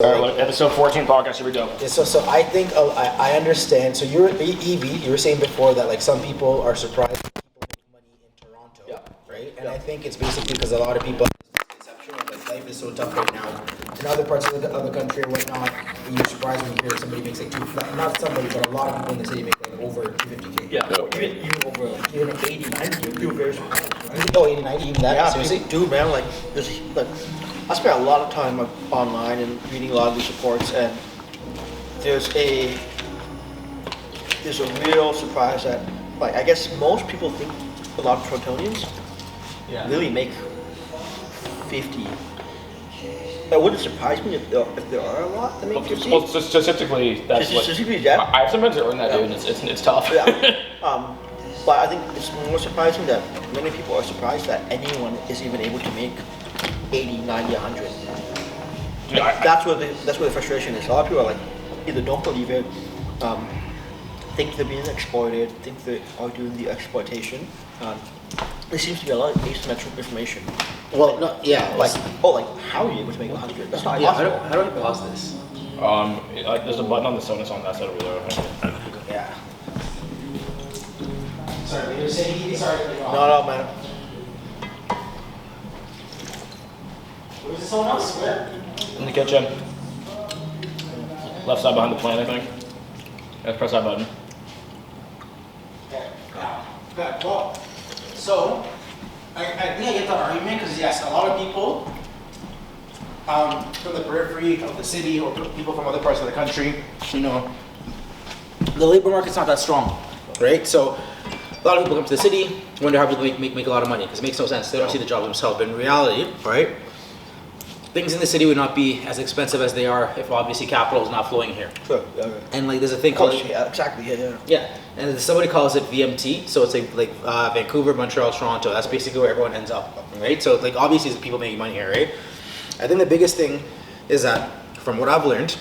All right, well, episode 14 podcast, here we go. Yeah, so I think I understand. So you're Evie. You were saying before that like some people are surprised that people make money in Toronto, right? And I think it's basically because a lot of people have this misconception of like life is so tough right now. In other parts of the country or whatnot, you're surprised when you hear somebody makes like not somebody, but a lot of people in the city make like over 250K. Yeah. Even over like even 80, 90, you're very surprised. Oh, 80, 90, even that? Yeah, seriously? dude, man, like, I spent a lot of time online and reading a lot of these reports, and there's a real surprise that, like, I guess most people think a lot of Torontonians really make 50. That wouldn't surprise me if there are a lot that make 50. Well, statistically, that's what. Statistically, yeah. I have some friends that earn that, dude, and it's tough. Yeah. But I think it's more surprising that many people are surprised that anyone is even able to make 80, 90, 100. Dude, That's where the frustration is. A lot of people are like, either don't believe it, think they're being exploited, think they are doing the exploitation. There seems to be a lot of asymmetric information. Well, no, yeah. Like how are you able to make 100? That's not Yeah, possible. how do I pause this? There's a button on the Sonos on that side over there. Yeah. Sorry, you were saying sorry. No, man. Where's this someone else? Where? In the kitchen. Left side behind the plant, I think. Let's press that button. Good. Well, so I think I get the argument because yes, a lot of people from the periphery of the city or people from other parts of the country, you know, the labor market's not that strong, right? So a lot of people come to the city, wonder how people make a lot of money because it makes no sense. They don't see the job themselves. But in reality, right? Things in the city would not be as expensive as they are if obviously capital is not flowing here. Sure. Yeah. And like there's a thing called Yeah, exactly. Yeah. yeah, and somebody calls it VMT, so it's like Vancouver, Montreal, Toronto. That's basically where everyone ends up, right? So like obviously there's people making money here, right? I think the biggest thing is that from what I've learned,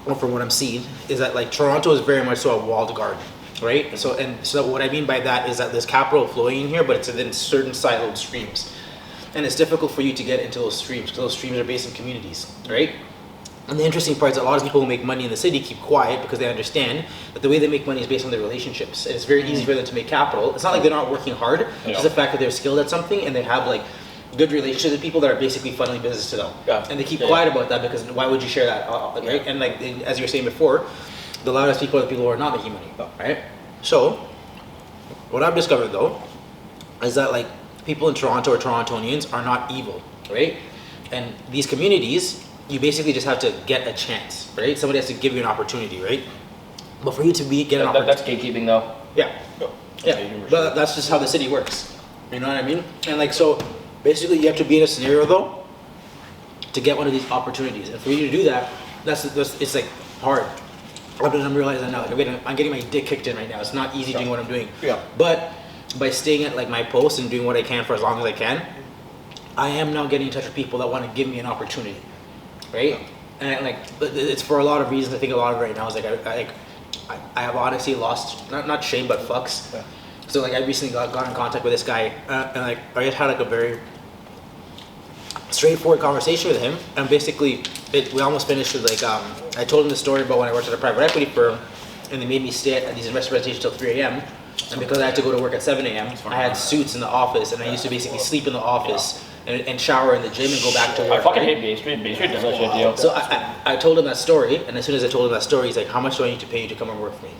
or from what I'm seeing, is that like Toronto is very much so a walled garden, right? So what I mean by that is that there's capital flowing in here, but it's within certain siloed streams. And it's difficult for you to get into those streams because those streams are based in communities, right? And the interesting part is that a lot of people who make money in the city keep quiet because they understand that the way they make money is based on their relationships. And it's very easy for them to make capital. It's not like they're not working hard. It's just the fact that they're skilled at something and they have like good relationships with people that are basically funneling business to them. Yeah. And they keep quiet about that because why would you share that, right? And like as you were saying before, the loudest people are the people who are not making money, right? So what I've discovered though is that like people in Toronto or Torontonians are not evil, right? And these communities, you basically just have to get a chance, right? Somebody has to give you an opportunity, right? But for you to get an opportunity, That's gatekeeping, though. yeah, but that's just how the city works. You know what I mean? And like so, basically, you have to be in a scenario though to get one of these opportunities, and for you to do that, that's it's like hard. I'm realizing now, like I'm getting my dick kicked in right now. It's not easy doing what I'm doing. Yeah. But by staying at like my post and doing what I can for as long as I can, I am now getting in touch with people that want to give me an opportunity, right? And like, it's for a lot of reasons. I think a lot of it right now is like I have honestly lost not shame but fucks. Yeah. So like I recently got in contact with this guy and like I just had like a very straightforward conversation with him, and basically we almost finished with like I told him the story about when I worked at a private equity firm and they made me stay at these investor presentations till 3 a.m. And because I had to go to work at 7 a.m., I had suits in the office, and I used to basically sleep in the office and shower in the gym and go back to work. I fucking hate Bay Street. Bay Street does that shit to you. So I told him that story, and as soon as I told him that story, he's like, "How much do I need to pay you to come and work for me?"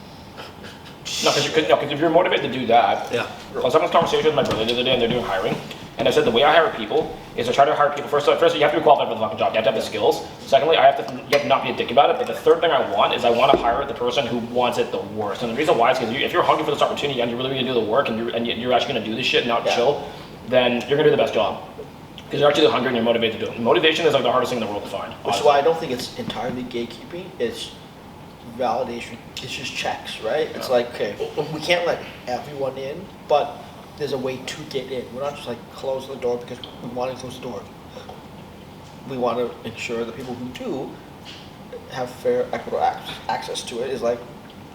No, because if you're motivated to do that, Yeah. I was having this conversation with my brother the other day, and they're doing hiring, and I said the way I hire people is I try to hire people first. You have to be qualified for the fucking job. You have to have the skills. Secondly, you have to not be a dick about it. But the third thing I want is I want to hire the person who wants it the worst. And the reason why is because if you're hungry for this opportunity and you're really going to do the work and you're actually going to do this shit and not chill, then you're going to do the best job. Because you're actually hungry and you're motivated to do it. Motivation is like the hardest thing in the world to find. Which is why I don't think it's entirely gatekeeping. It's validation. It's just checks, right? It's like, okay, we can't let everyone in, but there's a way to get in. We're not just like close the door because we want to close the door. We want to ensure that people who do have fair, equitable access to it is like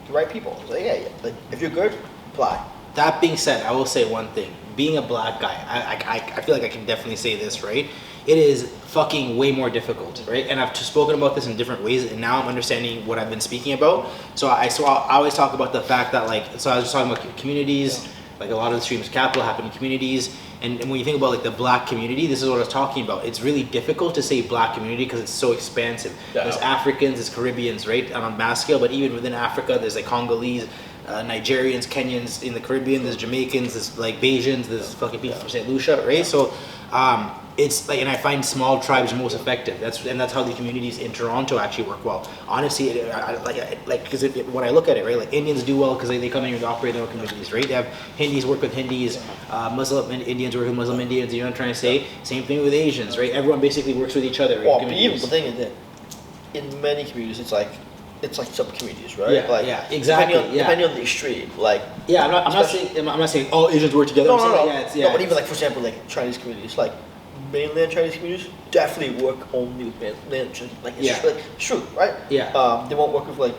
the right people. It's like, yeah, like if you're good, apply. That being said, I will say one thing. Being a black guy, I feel like I can definitely say this, right? it is fucking way more difficult, right? And I've spoken about this in different ways, and now I'm understanding what I've been speaking about. So I always talk about the fact that so I was just talking about communities, like a lot of the streams of capital happen in communities, and when you think about like the black community, this is what I was talking about. It's really difficult to say black community because it's so expansive. Yeah. There's Africans, there's Caribbeans, right, on a mass scale, but even within Africa, there's like Congolese, Nigerians, Kenyans in the Caribbean, there's Jamaicans, there's like Bajans, there's fucking people from St. Lucia, right? So it's like, and I find small tribes most effective. That's how the communities in Toronto actually work well. Honestly, because when I look at it, right, like Indians do well because they come in and operate their own communities, right? They have Hindis work with Hindis, Muslim Indians work with Muslim Indians. You know what I'm trying to say? Same thing with Asians, right? Everyone basically works with each other. Right? Well, but even the thing is that in many communities, it's like sub communities, right? Yeah, like, yeah, exactly. Depending on the extreme, like. Yeah, I'm not saying all Asians work together. No, I'm saying, no. No, but even like for example, like Chinese communities, like mainland Chinese communities definitely work only with mainland Chinese. Like it's just, like, it's true, right? Yeah. They won't work with like,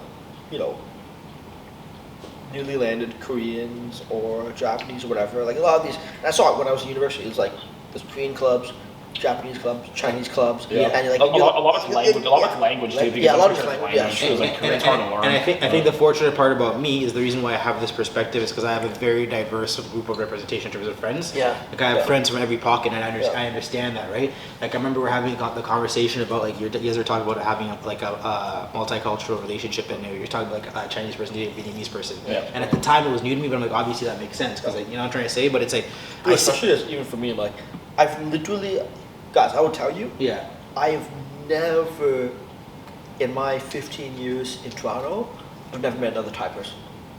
newly landed Koreans or Japanese or whatever. Like a lot of these, and I saw it when I was in university. It's like there's Korean clubs, Japanese clubs, Chinese clubs, Yeah. and like a lot of language too. Because a lot of of language. Yeah, Yeah, it's like it's hard to learn. And I think the fortunate part about me is the reason why I have this perspective is because I have a very diverse group of representation in terms of friends. Yeah. Like I have friends from every pocket, and I Yeah. understand that, right? Like I remember we're having the conversation about like you guys were talking about having a multicultural relationship, and you're talking about like a Chinese person dating a Vietnamese person. Yeah. And at the time it was new to me, but I'm like obviously that makes sense because like, you know what I'm trying to say. But it's like Dude, especially as even for me, like I've literally, guys, I will tell you, yeah. I have never, in my 15 years in Toronto, I've never met another Thai person.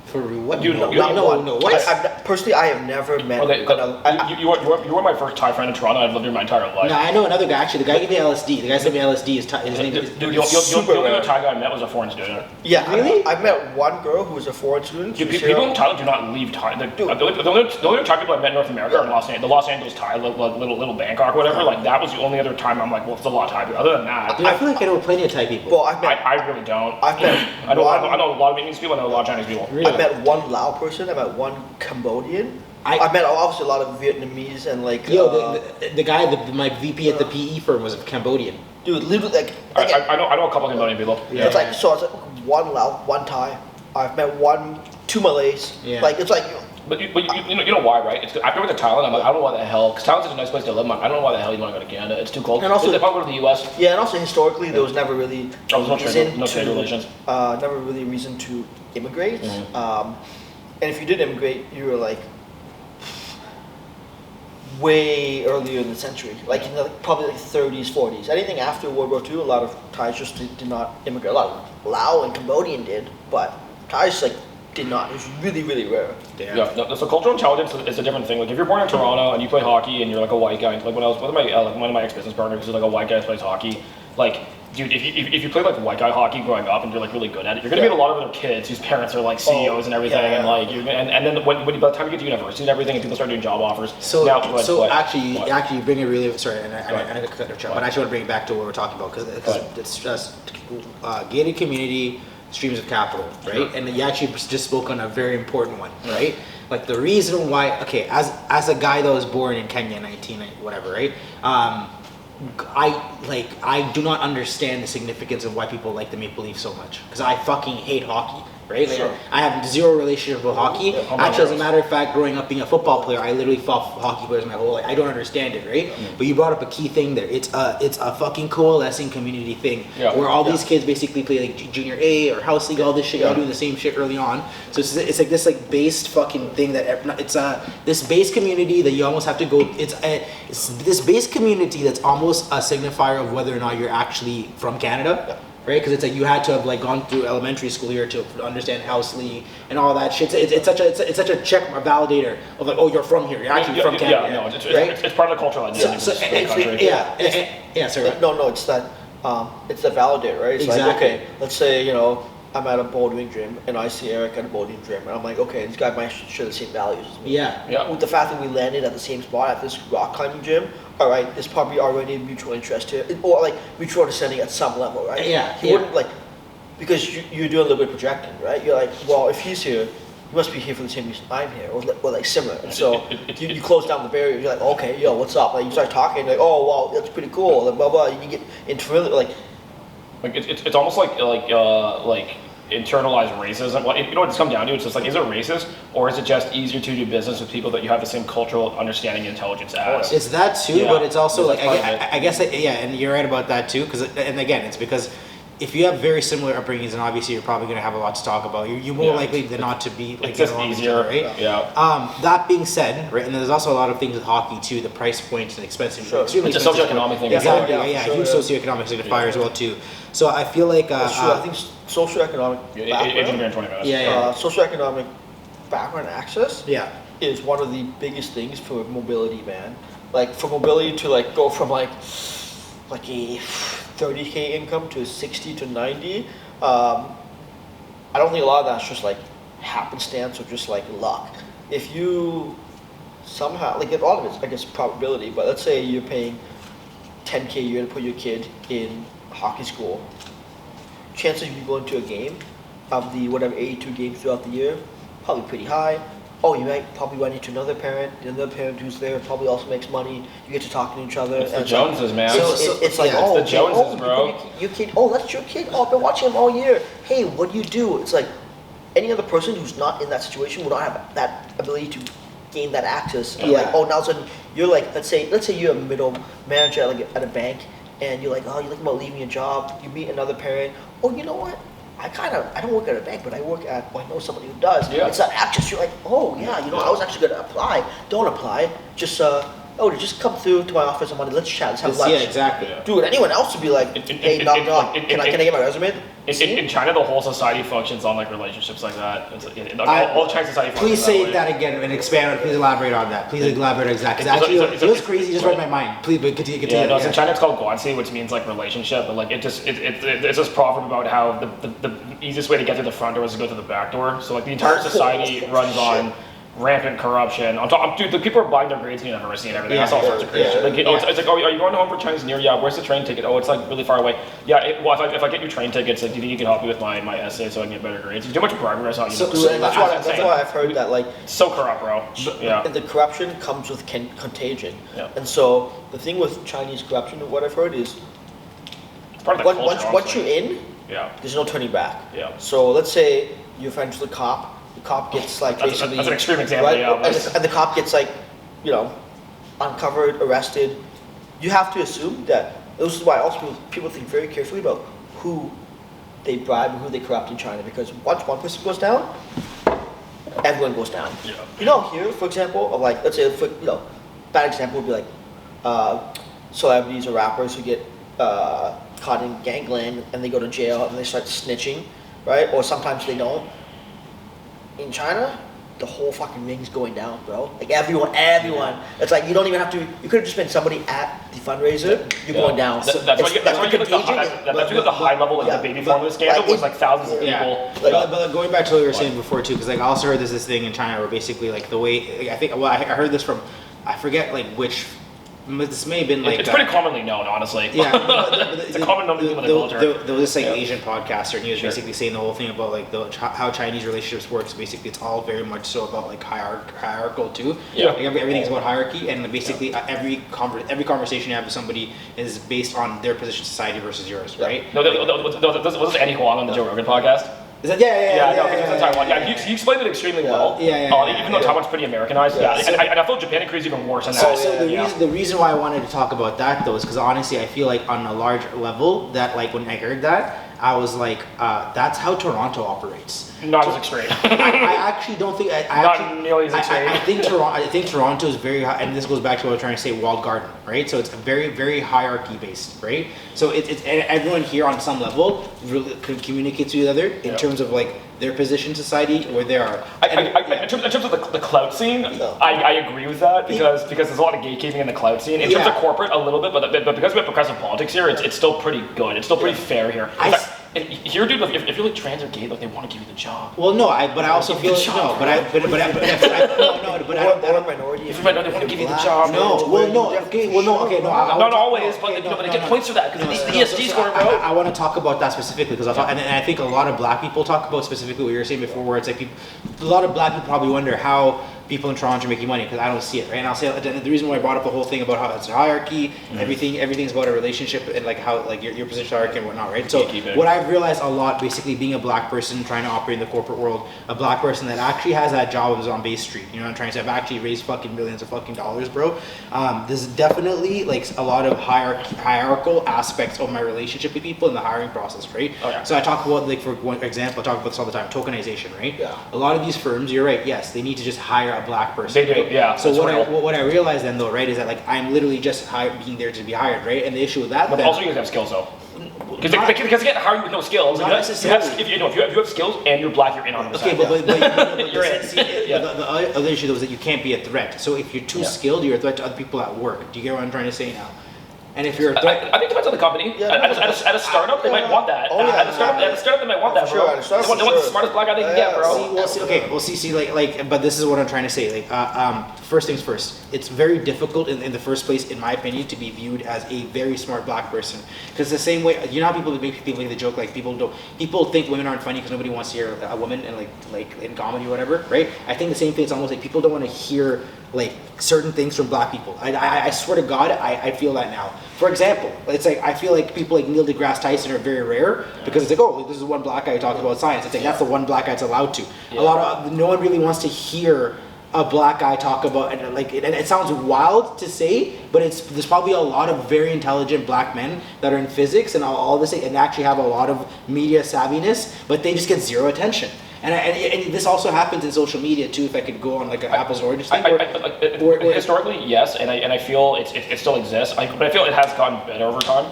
For what? You- no, you- no, Not one. no, what? Personally, I have never met Okay, another. you were my first Thai friend in Toronto. I've lived here my entire life. No, I know another guy. Actually, the guy gave me LSD. The guy sent me LSD. His name is. Dude, the super only rare. other Thai guy I met was a foreign student. Yeah, Really? I've met one girl who was a foreign student. Dude, She was people here. in Thailand do not leave Thai. Dude. The only Thai people I met in North America are in the Los Angeles Thai, little Bangkok, whatever. Like that was the only other time I'm like, well, it's a lot of Thai people. Other than that, Dude, I feel like I know plenty of Thai people. Well, I've met. I really don't. I've met. I know one, a lot of Vietnamese people. I know a lot of Chinese people. Really? I met one Lao person. I met one Cambodian. I met obviously a lot of Vietnamese and like. The guy, my VP at the PE firm was Cambodian. Dude, literally like. I know a couple of Cambodian people. Yeah. It's like so. It's like one Lao, one Thai. I've met two Malays. Yeah. Like it's like. But you know why, right? It's after I went to Thailand, I'm like, I don't know why the hell, because Thailand's such a nice place to live. I'm like, I don't know why the hell you want to go to Canada. It's too cold. And also- if I go to the U.S., Yeah, and also historically, there was never really there was no trade to- relations. never really a reason to immigrate. Mhm. And if you did immigrate, you were like way earlier in the century, like in the, probably like 30s, 40s. Anything after World War II, a lot of Thais just did not immigrate. A lot of Lao and Cambodian did, but Thais like did not. It was really, really rare. Damn. Yeah, no, so cultural intelligence is a different thing. Like if you're born in Toronto and you play hockey and you're like a white guy, like when I was with my like one of my ex-business partners who's like a white guy who plays hockey, like dude, if you play like white guy hockey growing up and you're like really good at it, you're gonna meet a lot of other kids whose parents are like CEOs and everything, yeah. and like and then when by the time you get to university and everything and people start doing job offers, So, now, go ahead, so go ahead. actually, you bring it really. Sorry, and I Go ahead. cut your Go but I ahead. actually want to bring it back to what we're talking about because ahead. it's just gated community, streams of capital, right? Sure. And you actually just spoke on a very important one, right? Like the reason why, okay, as a guy that was born in Kenya, 1990, whatever, right? I do not understand the significance of why people like the Maple Leafs so much because I fucking hate hockey, right? Like, Sure. I have zero relationship with hockey. Yeah, how Actually, as a about matter of fact, growing up being a football player, I literally fought hockey players my whole life. I don't understand it, right? But you brought up a key thing there. It's a fucking coalescing community thing Yeah. where all these kids basically play like junior A or house league, all this shit. Y'all Yeah. doing the same shit early on. So it's like this like based fucking thing that it's this base community that you almost have to go. It's this base community that's almost a signifier of whether or not you're actually from Canada. Yeah. Right, because it's like you had to have like gone through elementary school here to understand house league and all that shit. It's such a check, a validator of like, oh, you're from here. You're actually from Canada. Yeah, no, it's, right? it's part of the cultural identity of the country. Yeah. Sorry. No, it's that. It's the validator, right? It's like, Exactly. okay, let's say, I'm at a bouldering gym and I see Eric at a bouldering gym and I'm like, okay, this guy might share the same values as me. Yeah. Yeah. With the fact that we landed at the same spot at this rock climbing gym, all right, there's probably already a mutual interest here, or like mutual understanding at some level, right? Yeah, You yeah. wouldn't like, because you're doing a little bit of projecting, right? You're like, well, if he's here, you must be here for the same reason I'm here, or like similar. And so It- you close down the barrier. You're like, okay, yo, what's up? Like you start talking, like, oh, wow, that's pretty cool. Like, blah blah. You get into really like, it's almost like internalized racism. Well, you know what it's come down to? It's just like, is it racist, or is it just easier to do business with people that you have the same cultural understanding and intelligence as? It's that too, Yeah. but it's also like That's part of it. I guess yeah, and you're right about that too. Because and again, it's because if you have very similar upbringings, and obviously you're probably going to have a lot to talk about, you're more Yeah. likely than not to be like It's just get along with each easier, other, right? yeah. That being said, right, and there's also a lot of things with hockey too. The price points and expensive, Sure. extremely It's a expensive socioeconomic sport. thing. Exactly, Yeah, yeah, sure, huge yeah. socioeconomic signifier as well too. So I feel like that's true. I think socioeconomic Age background, in 20 minutes. Yeah. socioeconomic background access yeah, is one of the biggest things for mobility, man. Like for mobility to like go from like a 30K income to 60 to 90. I don't think a lot of that's just like happenstance or just like luck. If you somehow like a lot of it's I guess probability, but let's say you're paying 10K a year to put your kid in hockey school, chances of you going to a game of the whatever 82 games throughout the year, probably pretty high. Oh, you might probably run into another parent. The other parent who's there probably also makes money. You get to talk to each other. It's the and Joneses, man. So it's like, yeah, oh, it's the okay, Joneses, oh, bro. your kid, oh, that's your kid. Oh, I've been watching him all year. Hey, what do you do? It's like any other person who's not in that situation will not have that ability to gain that access. And Yeah. like, oh, now all of a sudden you're like, let's say you're a middle manager at a bank, and you're like, oh, you're thinking about leaving your job. You meet another parent. Oh, you know what? I don't work at a bank, but I work at, well, I know somebody who does. Yeah. It's that access. You're like, oh yeah, you know, I was actually going to apply. Don't apply. Just just come through to my office on Monday. Let's chat. Let's have lunch. yeah, exactly. Yeah. Dude, anyone else would be like, hey, knock knock. Can I get my resume? In China, the whole society functions on like relationships like that. All Chinese society functions Please say way. that again and expand. Please elaborate on that. Please elaborate on exactly. It's- Actually, it's- it was it's- crazy. Just read my mind. Please, but continue. Yeah, no, yeah. in China it's called guanxi, which means like relationship, but like it's this proverb about how the easiest way to get through the front door is to go through the back door. So like the entire society runs on rampant corruption. On top, dude, the people are buying their grades in university and everything. Yeah, That's all sorts of crazy yeah, shit. Like, it's like, oh, are you going home for Chinese New Year? Yeah, where's the train ticket? Oh, it's like really far away. Yeah, well, if I get you train tickets, like, do you think you can help me with my essay so I can get better grades? There's too much progress on So- university. Dude, and that's why I've heard that like It's so corrupt, bro. Yeah. and the corruption comes with contagion. Yeah. And so the thing with Chinese corruption, what I've heard is It's part of the culture, once honestly. you're in, Yeah. there's no turning back. Yeah. So let's say you're friends with the cop. The cop gets like That's- basically that's an extreme example, right? yeah, but- And the cop gets like, uncovered, arrested. You have to assume that. This is why also people think very carefully about who they bribe and who they corrupt in China, because once one person goes down, everyone goes down. Yeah. You know, here, for example, of like, let's say, bad example would be like celebrities or rappers who get caught in gangland and they go to jail and they start snitching, right? Or sometimes they don't. In China, the whole fucking ring's going down, bro. Like everyone. It's like you don't even have to. You could have just been somebody at the fundraiser. You're going down. That's why you get the high level, like yeah, the baby but- formula scandal like, was like thousands of Yeah, people. but going back to what you were saying before too, because like I also heard there's this thing in China where basically like the way I think I heard this from I forget like which this may have been like It's pretty commonly known, honestly. yeah, It's a common known people in the military. There was this like Yeah. Asian podcaster, and he was Sure. basically saying the whole thing about like how Chinese relationships works. Basically, it's all very much so about like hierarchical too. Yeah. Like, everything's about hierarchy, and like, basically every conversation you have with somebody is based on their position in society versus yours, right? No, was this Andy Huang on the Joe Rogan podcast? Is that yeah, No, because it's in Taiwan. Yeah, you explained it extremely well. Even though Taiwan's pretty Americanized. Yeah, So- and I feel Japan and Korea's even worse than So, that. the reason why I wanted to talk about that though is because honestly I feel like on a large level that like when I heard that I was like that's how Toronto operates. Not as extreme. I actually don't think I Not actually, nearly as extreme. I think Toronto is very high, and this goes back to what I was trying to say, walled garden, right? So it's very very hierarchy based, right? So it's and everyone here on some level really communicates with each other in Yeah. terms of like their position in society, where they are. In terms of the clout scene, No. I agree with that because there's a lot of gatekeeping in the clout scene. In terms of Yeah. corporate, a little bit, but because we have progressive politics here, it's still pretty good. It's still pretty fair here. In fact, And here, dude, like, if you're like trans or gay, like they want to give you the job. Well, no, but I also feel no, but I or minority. If you're minority, they want to give you the job. no, well, no, okay, well, no, okay, no, Not always, but you know, but it get points for that because the ESG score, bro. I want to talk about that specifically because and I think a lot of black people talk about specifically what you were saying before, where it's like a lot of black people probably wonder how people in Toronto are making money because I don't see it, right? And I'll say the reason why I brought up the whole thing about how it's a hierarchy, everything's about a relationship and like how like your position hierarchy and whatnot, right? So what I've realized a lot, basically being a black person trying to operate in the corporate world, a black person that actually has that job is on Bay Street. You know what I'm trying to say? I've actually raised fucking millions of fucking dollars, bro. There's definitely like a lot of hierarchical aspects of my relationship with people in the hiring process, right? Oh, yeah. So I talk about, like, for one example, I talk about this all the time, tokenization, right? Yeah. A lot of these firms, you're right, yes, they need to just hire a black person. They do, right? yeah. So that's what I realized then though, right, is that like I'm literally just being there to be hired, right? And the issue with that, But then, also you guys have skills though. Because they can't hire you with no skills. Not If necessarily. you have skills and you're black, you're in on this. okay, but You're in. see, the other issue though is that you can't be a threat. So if you're too skilled, you're a threat to other people at work. Do you get what I'm trying to say now? And if you're a threat, I think it depends on the company. Yeah, at a startup, they might want that. Oh, yeah. At a startup, they might want that, For bro. sure, at a startup, They want the smartest black guy they can get, bro. see, like, but this is what I'm trying to say. Like, first things first, it's very difficult in the first place, in my opinion, to be viewed as a very smart black person. Because the same way, you know how people make the joke, like people think women aren't funny because nobody wants to hear a woman in like in comedy or whatever, right? I think the same thing. It's almost like people don't want to hear like certain things from black people. I swear to God, I feel that now. For example, it's like I feel like people like Neil deGrasse Tyson are very rare because it's like, oh, this is one black guy who talks about science. It's like that's the one black guy that's allowed to. No one really wants to hear a black guy talk about, and like and it sounds wild to say, but there's probably a lot of very intelligent black men that are in physics and all this and actually have a lot of media savviness, but they just get zero attention. And this also happens in social media too. If I could go on like an apples and oranges thing. Historically, yes, and I feel it still exists. But I feel it has gotten better over time.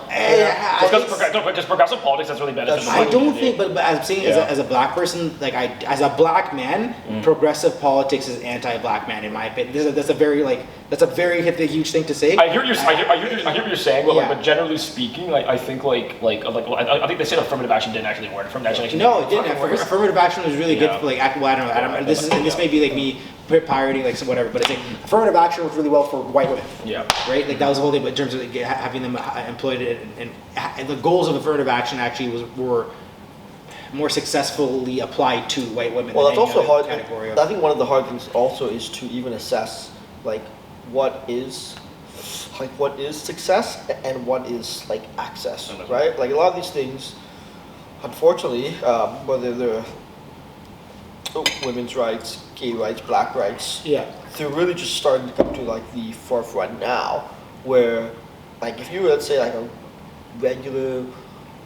Because progressive politics has really benefited. I don't think, but as I'm saying, as a black person, like as a black man, progressive politics is anti-black man in my opinion. That's a very huge thing to say. I hear what you're saying, but generally speaking, I think I think they said affirmative action didn't actually work. Affirmative action no, it didn't. Affirmative action was really good for like I don't know. This may be like me pirating like some whatever, but it's like affirmative action was really well for white women. Yeah. Right. Like that was the whole thing. But in terms of like, having them employed and the goals of affirmative action actually were more successfully applied to white women. Well, that's also hard. Category I think one of the hard things also is to even assess like what is success and what is like access, right? Like a lot of these things, unfortunately, whether they're women's rights, gay rights, black rights, they're really just starting to come to like the forefront now, where like if you were, let's say, like a regular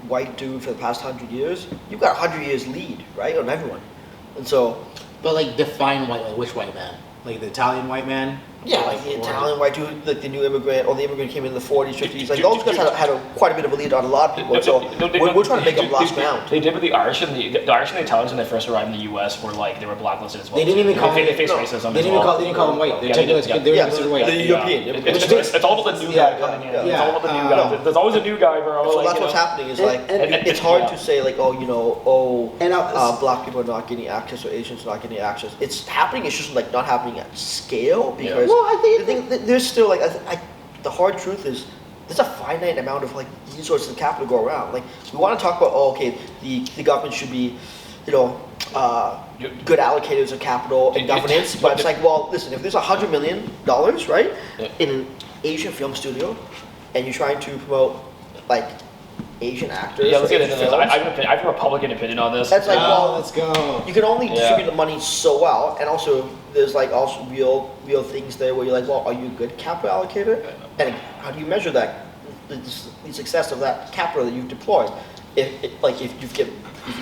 white dude for the past 100 years, you've got 100 years lead, right, on everyone. And so, but like define which white man? Like the Italian white man? Yeah, like the Italian white dude, like the new immigrant, or the immigrant came in the 40s, 50s. Like those guys had quite a bit of a lead on a lot of people. So we're trying to make up lost ground. They did with the Irish and the Italians when they first arrived in the U.S. were like they were blacklisted as well. They didn't even call they faced racism. They didn't call them white. They were considered white. The European. It's all about the new guy coming in. It's all about the new guy. There's always a new guy, bro. So that's what's happening. Is like it's hard to say like black people are not getting access or Asians are not getting access. It's happening. It's just like not happening at scale because I think there's still like the hard truth is there's a finite amount of like resources and capital to go around. Like we want to talk about the government should be good allocators of capital and governance, but it's like, well, listen, if there's $100 million, right, in an Asian film studio, and you're trying to promote like Asian actors. Yeah, let's get into this. I have a Republican opinion on this. That's like, well, let's go. You can only distribute the money so well, and also there's like also real things there where you're like, well, are you a good capital allocator? And how do you measure that the success of that capital that you've deployed? If you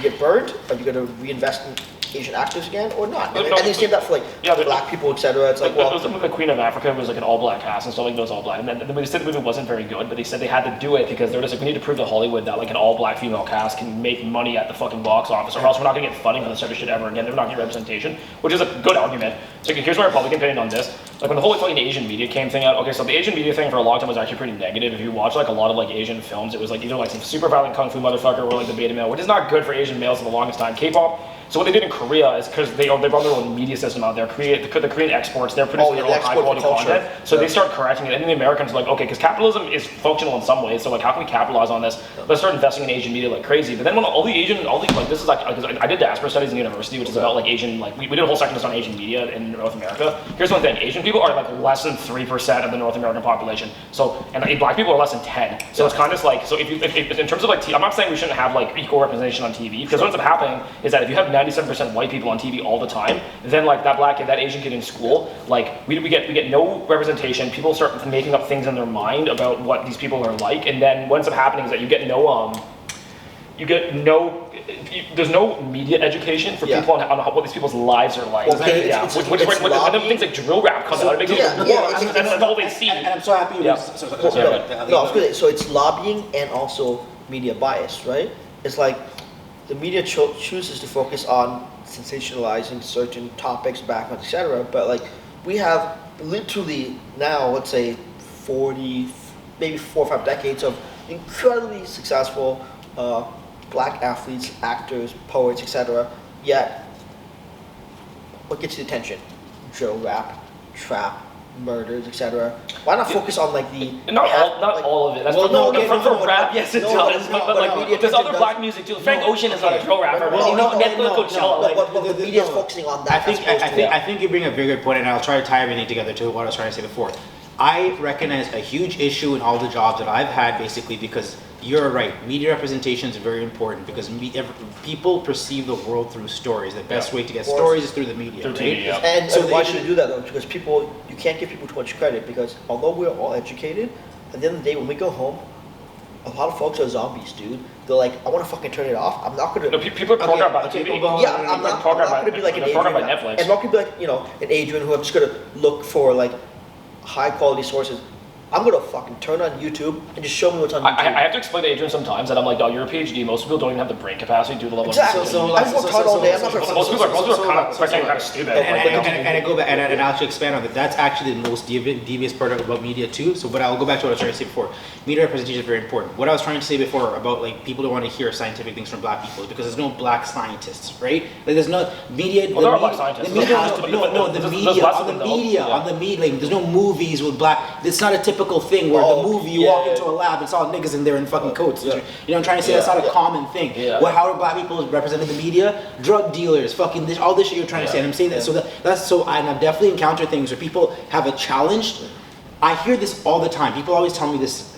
get burned, are you going to reinvest in Asian actors again or not? And they say that for like black people, etc. It's like, well, the Queen of Africa was like an all-black cast and stuff like those all black. And then they said the movie wasn't very good, but they said they had to do it because they're just like, we need to prove to Hollywood that like an all-black female cast can make money at the fucking box office, or else we're not gonna get funding for this type of shit ever again. They're not getting representation, which is a good argument. So here's my Republican opinion on this. like when the whole fucking Asian media came thing out. Okay, so the Asian media thing for a long time was actually pretty negative. If you watch like a lot of like Asian films, it was like either like some super violent kung fu motherfucker or like the beta male, which is not good for Asian males for the longest time. K-pop. So what they did in Korea is because they brought their own media system out there, the Korean exports, they're producing their own high quality content. So they start correcting it, and then the Americans are like, okay, because capitalism is functional in some ways, so like how can we capitalize on this? Let's start investing in Asian media like crazy. But then when like this is like, because I did diaspora studies in university, which is about like Asian, like we did a whole section just on Asian media in North America. Here's one thing, Asian people are like less than 3% of the North American population. So, and like, black people are less than 10. So it's kind of like, so if in terms of like, I'm not saying we shouldn't have like equal representation on TV, because what ends up happening is that if you have 97% white people on TV all the time, then like that black kid, that Asian kid in school, like we get no representation. People start making up things in their mind about what these people are like, and then what ends up happening is that there's no media education for people on what these people's lives are like. Okay, Which when things like drill rap come out, it makes that's all they see. And I'm so happy you No, I was gonna say, so it's lobbying and also media bias, right? It's like the media chooses to focus on sensationalizing certain topics, backgrounds, etc. But like we have literally now, let's say 40, maybe 4 or 5 decades of incredibly successful black athletes, actors, poets, etc. Yet, what gets the attention? Drill rap, trap, murders, etc. Why not focus on like the not all of it. That's for rap, yes it does. But like there's other black music too. Frank Ocean is not a drill rapper. But the media is focusing on that. I think you bring a very good point, and I'll try to tie everything together to what I was trying to say before. I recognize a huge issue in all the jobs that I've had, basically because you're right. Media representation is very important because people perceive the world through stories. The best way to get stories is through the media, right? And so why should you do that though? Because you can't give people too much credit because although we're all educated, at the end of the day when we go home, a lot of folks are zombies, dude. They're like, I want to fucking turn it off. I'm not gonna. No, people are programmed by TV. Yeah, I'm not gonna be like an Adrian. By Netflix. And not gonna be like an Adrian who I'm just gonna look for like high quality sources. I'm gonna fucking turn on YouTube and just show me what's on YouTube. I have to explain to Adrian sometimes that I'm like, dog, you're a PhD. Most people don't even have the brain capacity to do the level. Exactly. I've worked hard all day. I'm not sure. Most people are kind of stupid. And I go back and I'll actually expand on that. That's actually the most devious part about media too. So, but I'll go back to what I was trying to say before. Media representation is very important. What I was trying to say before about like people don't want to hear scientific things from black people is because there's no black scientists, right? Like there's no media. Well, there are black scientists. The media, on the media, like, there's no movies with black. It's not a typical thing where movie, you walk into a lab, it's all niggas in there in fucking coats. You know what I'm trying to say? That's not a common thing. How are black people represented in the media? Drug dealers, fucking this, all this shit you're trying to say. And I'm saying that, so that's so, and I've definitely encountered things where people have a challenge. I hear this all the time. People always tell me this,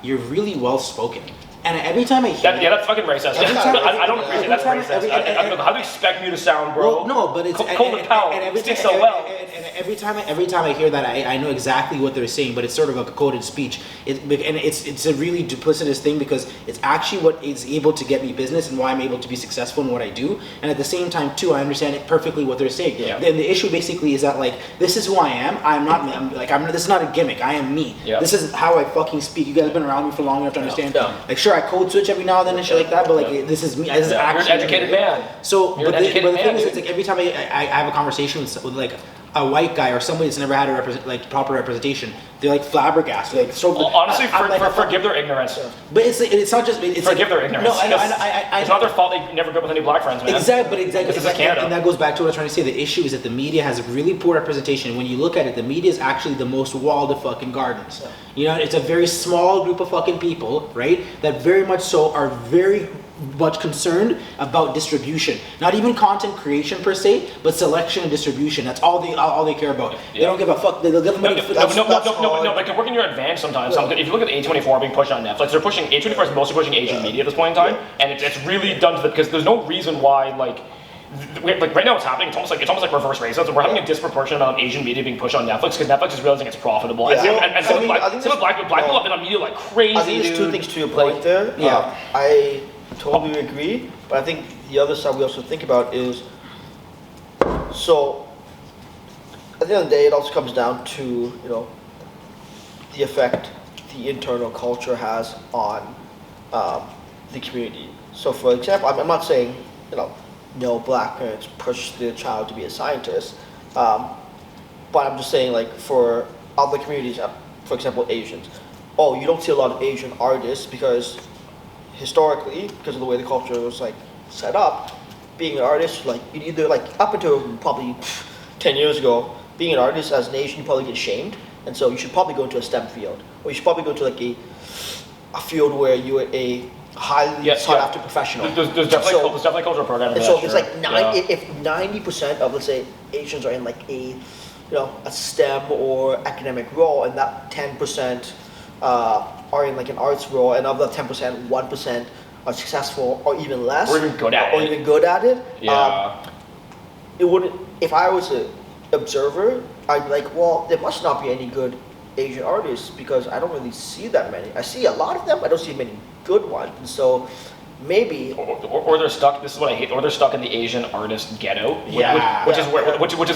you're really well spoken. And every time I hear that's fucking racist. I don't appreciate it. That's racist. How do you expect me to sound, bro? Well, no, but it's Colin Powell. And every time I hear that, I know exactly what they're saying, but it's sort of like a coded speech. It's a really duplicitous thing because it's actually what is able to get me business and why I'm able to be successful in what I do. And at the same time, too, I understand it perfectly what they're saying. Yeah. And the issue basically is that like this is who I am. This is not a gimmick. I am me. Yeah. This is how I fucking speak. You guys have been around me for long enough to understand. Like sure, I code switch every now and then and shit like that, but like this is me. This is actually you're an educated man. So, but the thing is, it's like every time I have a conversation with like a white guy or somebody that's never had a proper representation, they're like flabbergasted. Like so. Honestly, forgive their ignorance. But it's not just forgive their ignorance. No, I it's not their fault. They never grew up with any black friends, man. Exactly. This is Canada. And that goes back to what I'm trying to say. The issue is that the media has really poor representation. When you look at it, the media is actually the most walled of fucking gardens. You know, it's a very small group of fucking people, right? That very much so are very much concerned about distribution. Not even content creation per se, but selection and distribution. That's all they care about. They don't give a fuck. They'll give money. No, but working your advantage sometimes. If you look at A24 being pushed on Netflix, they're pushing A24 is mostly pushing Asian media at this point in time, and it's really done to the because there's no reason why like right now what's happening, it's almost like reverse racism. We're having a disproportionate amount of Asian media being pushed on Netflix because Netflix is realizing it's profitable. And some black people have been on media like crazy. I think there's two things to your point there. I totally agree, but I think the other side we also think about is, so at the end of the day, it also comes down to the effect the internal culture has on the community. So for example, I'm not saying no black parents push their child to be a scientist, But I'm just saying, like, for other communities, for example, Asians. Oh, you don't see a lot of Asian artists because historically, because of the way the culture was like set up, being an artist, like you either like up until probably 10 years ago, being an artist as an Asian, you probably get shamed, and so you should probably go into a STEM field, or you should probably go to like a field where you're a highly sought after professional. There's definitely cultural programming. And so it's like if 90% of, let's say, Asians are in like a STEM or academic role, and that 10% are in like an arts role, and of the 10%, 1% are successful or even less, or even good at it. Yeah. It wouldn't. If I was an observer, I'd be like, well, there must not be any good Asian artists because I don't really see that many. I see a lot of them, I don't see many good ones. And so maybe, or they're stuck. This is what I hate. Or they're stuck in the Asian artist ghetto, which is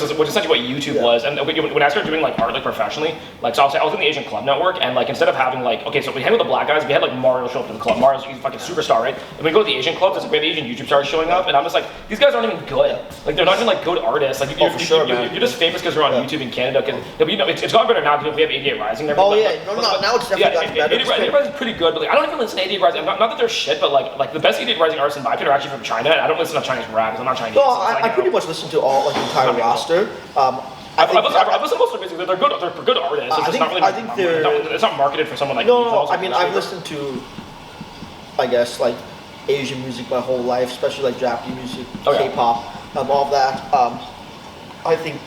essentially what YouTube was. And when I started doing like art like professionally, like so I was in the Asian Club Network, and like instead of having like so we hang with the black guys, we had like Mario show up to the club. Mario's a fucking superstar, right? And we go to the Asian clubs, we have Asian YouTube stars showing up, and I'm just like, these guys aren't even good. Like they're not even like good artists. Like you're just famous because you're on YouTube in Canada. It's gotten better now because we have 88 Rising. Now it's definitely gotten better. 88 Rising is pretty good, but like, I don't even listen to 88 Rising. Not that they're shit, but like the best 88 Rising artists in my opinion are actually from China, and I don't listen to Chinese rap because I'm not Chinese. No, I pretty much listen to all like the entire roster. I've listened to most of their music. They're good artists. It's not marketed for someone like me. No. I mean, I've listened to, I guess, like Asian music my whole life, especially like Japanese music, K-pop, all of that. I think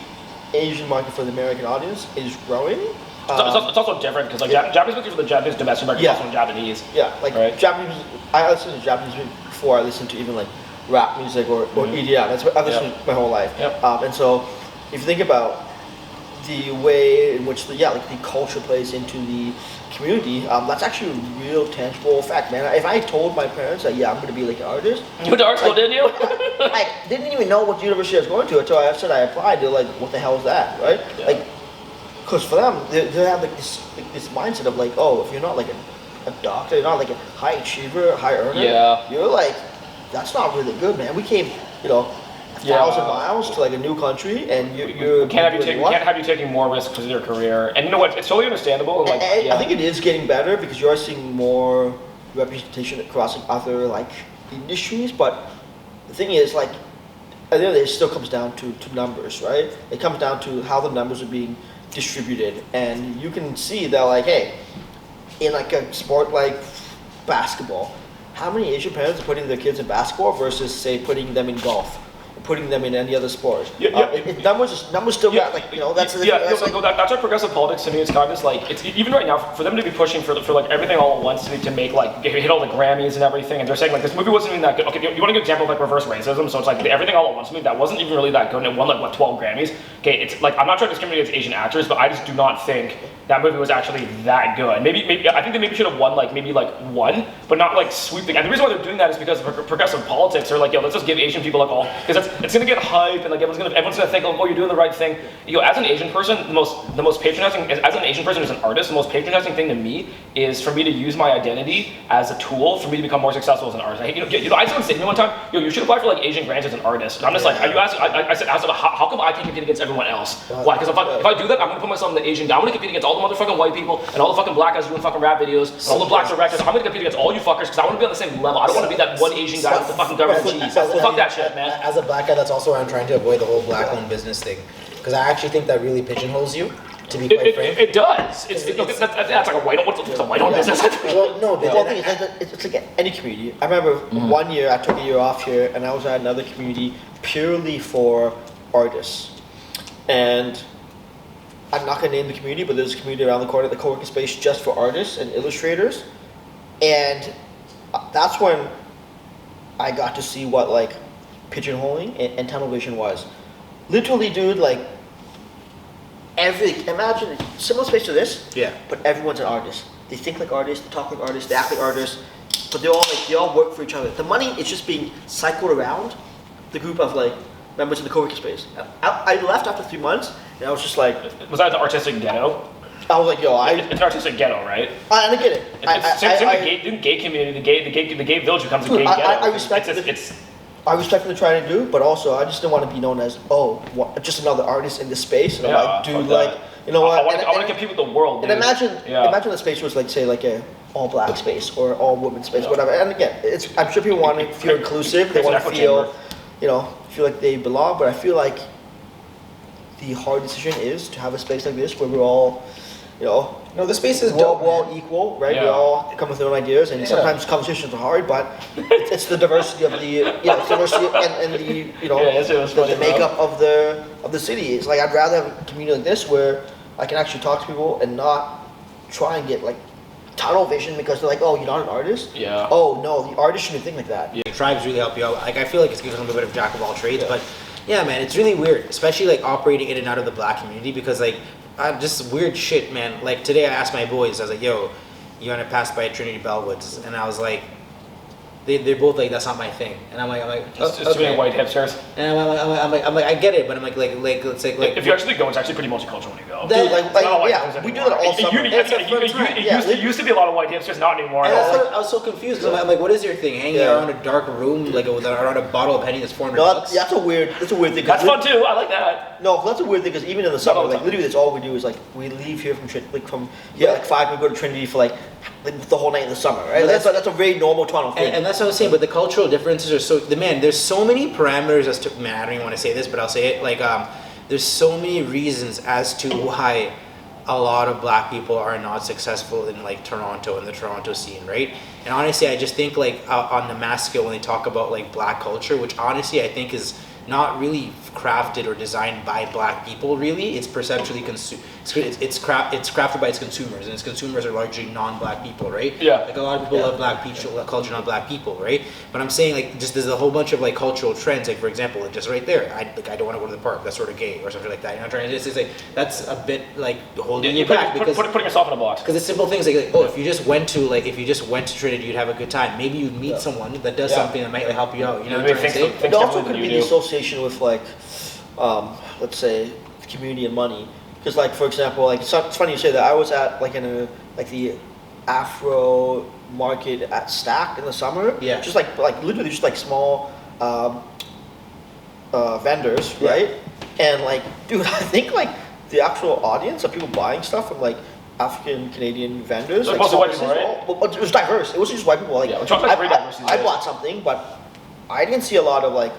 Asian market for the American audience is growing. It's also different because like Japanese music for the Japanese domestic market is also in Japanese. Yeah, like Japanese music. I listen to Japanese music before I listen to even like rap music or EDM. That's what I've listened to my whole life. Yep. And so, if you think about the way in which the culture plays into the community, that's actually a real tangible fact, man. If I told my parents that I'm going to be like an artist, you went to art school, didn't you? I didn't even know what university I was going to until I said I applied. They're like, "What the hell is that?" Right? Yeah. Like, because for them, they have like this mindset of like, oh, if you're not like a doctor, you're not like a high achiever, high earner, you're like, that's not really good, man. We came, 1,000 miles to like a new country, and you can't have you taking more risks because of your career. And you know what? It's totally understandable. Like, I think it is getting better because you are seeing more representation across like, other like industries. But the thing is, like, at the end of the day, it still comes down to numbers, right? It comes down to how the numbers are being distributed, and you can see that, like, hey, in like a sport like basketball, how many Asian parents are putting their kids in basketball versus say putting them in golf? Putting them in any other sport. Numbers still got like that's our progressive politics to me. It's kind of just like it's even right now for them to be pushing for like everything all at once to make like hit all the Grammys and everything, and they're saying like this movie wasn't even that good. Okay, you want to give an example of like reverse racism? So it's like the everything all at once movie that wasn't even really that good, and it won like 12 Grammys. Okay, it's like I'm not trying to discriminate against Asian actors, but I just do not think that movie was actually that good. Maybe I think they maybe should have won like one, but not like sweeping. And the reason why they're doing that is because of progressive politics. They're like, let's just give Asian people like all because it's gonna get hype and like everyone's gonna think, oh, you're doing the right thing. As an Asian person, the most patronizing as an Asian person who's an artist, the most patronizing thing to me is for me to use my identity as a tool for me to become more successful as an artist. I had someone say to me one time, you should apply for like Asian grants as an artist. And I'm just like, are you asking? I said, how come I can't compete against everyone else? Why? Because if I do that, I'm gonna put myself in the Asian. I'm gonna compete against all the motherfucking white people and all the fucking black guys doing fucking rap videos and all the black directors. I'm gonna compete against all you fuckers because I want to be on the same level. I don't want to be that one Asian guy with the fucking government cheese. Fuck that shit, man. As a black guy, that's also why I'm trying to avoid the whole black-owned business thing, because I actually think that really pigeonholes you. To be quite frank, it does. That's like a white. What's a white-owned business? Well, no, it's like any community. I remember one year I took a year off here, and I was at another community purely for artists. And I'm not gonna name the community, but there's a community around the corner, the co-working space, just for artists and illustrators. And that's when I got to see what like pigeonholing and tunnel vision was. Literally, dude, like imagine a similar space to this, but everyone's an artist. They think like artists, they talk like artists, they act like artists, but they all work for each other. The money is just being cycled around the group of like members in the co-working space. I left after 3 months, and I was just like, was that the artistic ghetto? I was like, it's an artistic ghetto, right? And I get it. Same the gay community, the gay village becomes a gay ghetto. I respect I was definitely trying to do, but also I just didn't want to be known as just another artist in this space. And I'm like, dude, fuck like, that. you know what? I want to compete with the world, And dude. imagine the space was like, say, like a all black space or all women space, whatever. And again, I'm sure people want to feel inclusive. They It's an want to echo feel, chamber. feel like they belong. But I feel like the hard decision is to have a space like this where we're all, No, the space is we're all, dope. we're all equal, right? We Yeah. all come with our own ideas, and sometimes conversations are hard, but it's the diversity of the, diversity and the, it's funny, the makeup of the city. It's like I'd rather have a community like this where I can actually talk to people and not try and get like tunnel vision because they're like, oh, you're not an artist. Yeah. Oh no, the artist shouldn't think like that. Yeah, tribes really help you out. Like I feel like it's become a bit of jack of all trades, but yeah, man, it's really weird, especially like operating in and out of the black community because like just weird shit, man. Like today I asked my boys, I was like, yo, you wanna pass by Trinity Bellwoods? And I was like, they're both like, that's not my thing. And I'm like, It's too many white hipsters. And I'm like, I get it, but I'm like, let's say, like, If you actually go, it's actually pretty multicultural when you go. Dude, like, It's not all white yeah, hipsters we do anymore. that all summer. It used to be a lot of white hipsters, not anymore. And I was so confused. I'm like, what is your thing? Hanging around a dark room, like around a bottle of Henny that's $400? No, that's a weird thing. That's fun too. I like that. No, that's a weird thing because even in the summer, all the like time. literally, that's all we do is like we leave here from like 5, we go to Trinity for like the whole night in the summer, right? But That's a very normal Toronto thing. And that's what I was saying, but the cultural differences are so, there's so many parameters as to, man, I don't even want to say this, but I'll say it, like, there's so many reasons as to why a lot of black people are not successful in like Toronto and the Toronto scene, right? And honestly, I just think like on the mass scale when they talk about like black culture, which honestly I think is not really crafted or designed by black people really, it's perceptually it's crafted by its consumers, and its consumers are largely non-black people, right? Yeah. Like a lot of people love black people, culture, not black people, right? But I'm saying like just there's a whole bunch of like cultural trends, like for example, like just right there, I don't want to go to the park, that's sort of gay or something like that. You know what I'm trying to say? It's like that's a bit like holding you back because Putting yourself in a box. because it's simple things like if you just went to Trinity, you'd have a good time. Maybe you'd meet someone that does something that might like, help you out. You know what I'm trying to say? It also could be the association with like, let's say, community and money. Because like for example, like it's funny you say that. I was at like the Afro market at Stack in the summer. Yeah. Just like literally just like small vendors, right? And like, dude, I think like the actual audience of people buying stuff from like African Canadian vendors. So Like, mostly white people, well, it was diverse. It wasn't just white people. Like, Yeah, Toronto's very diverse these I days. bought something, but I didn't see a lot of like,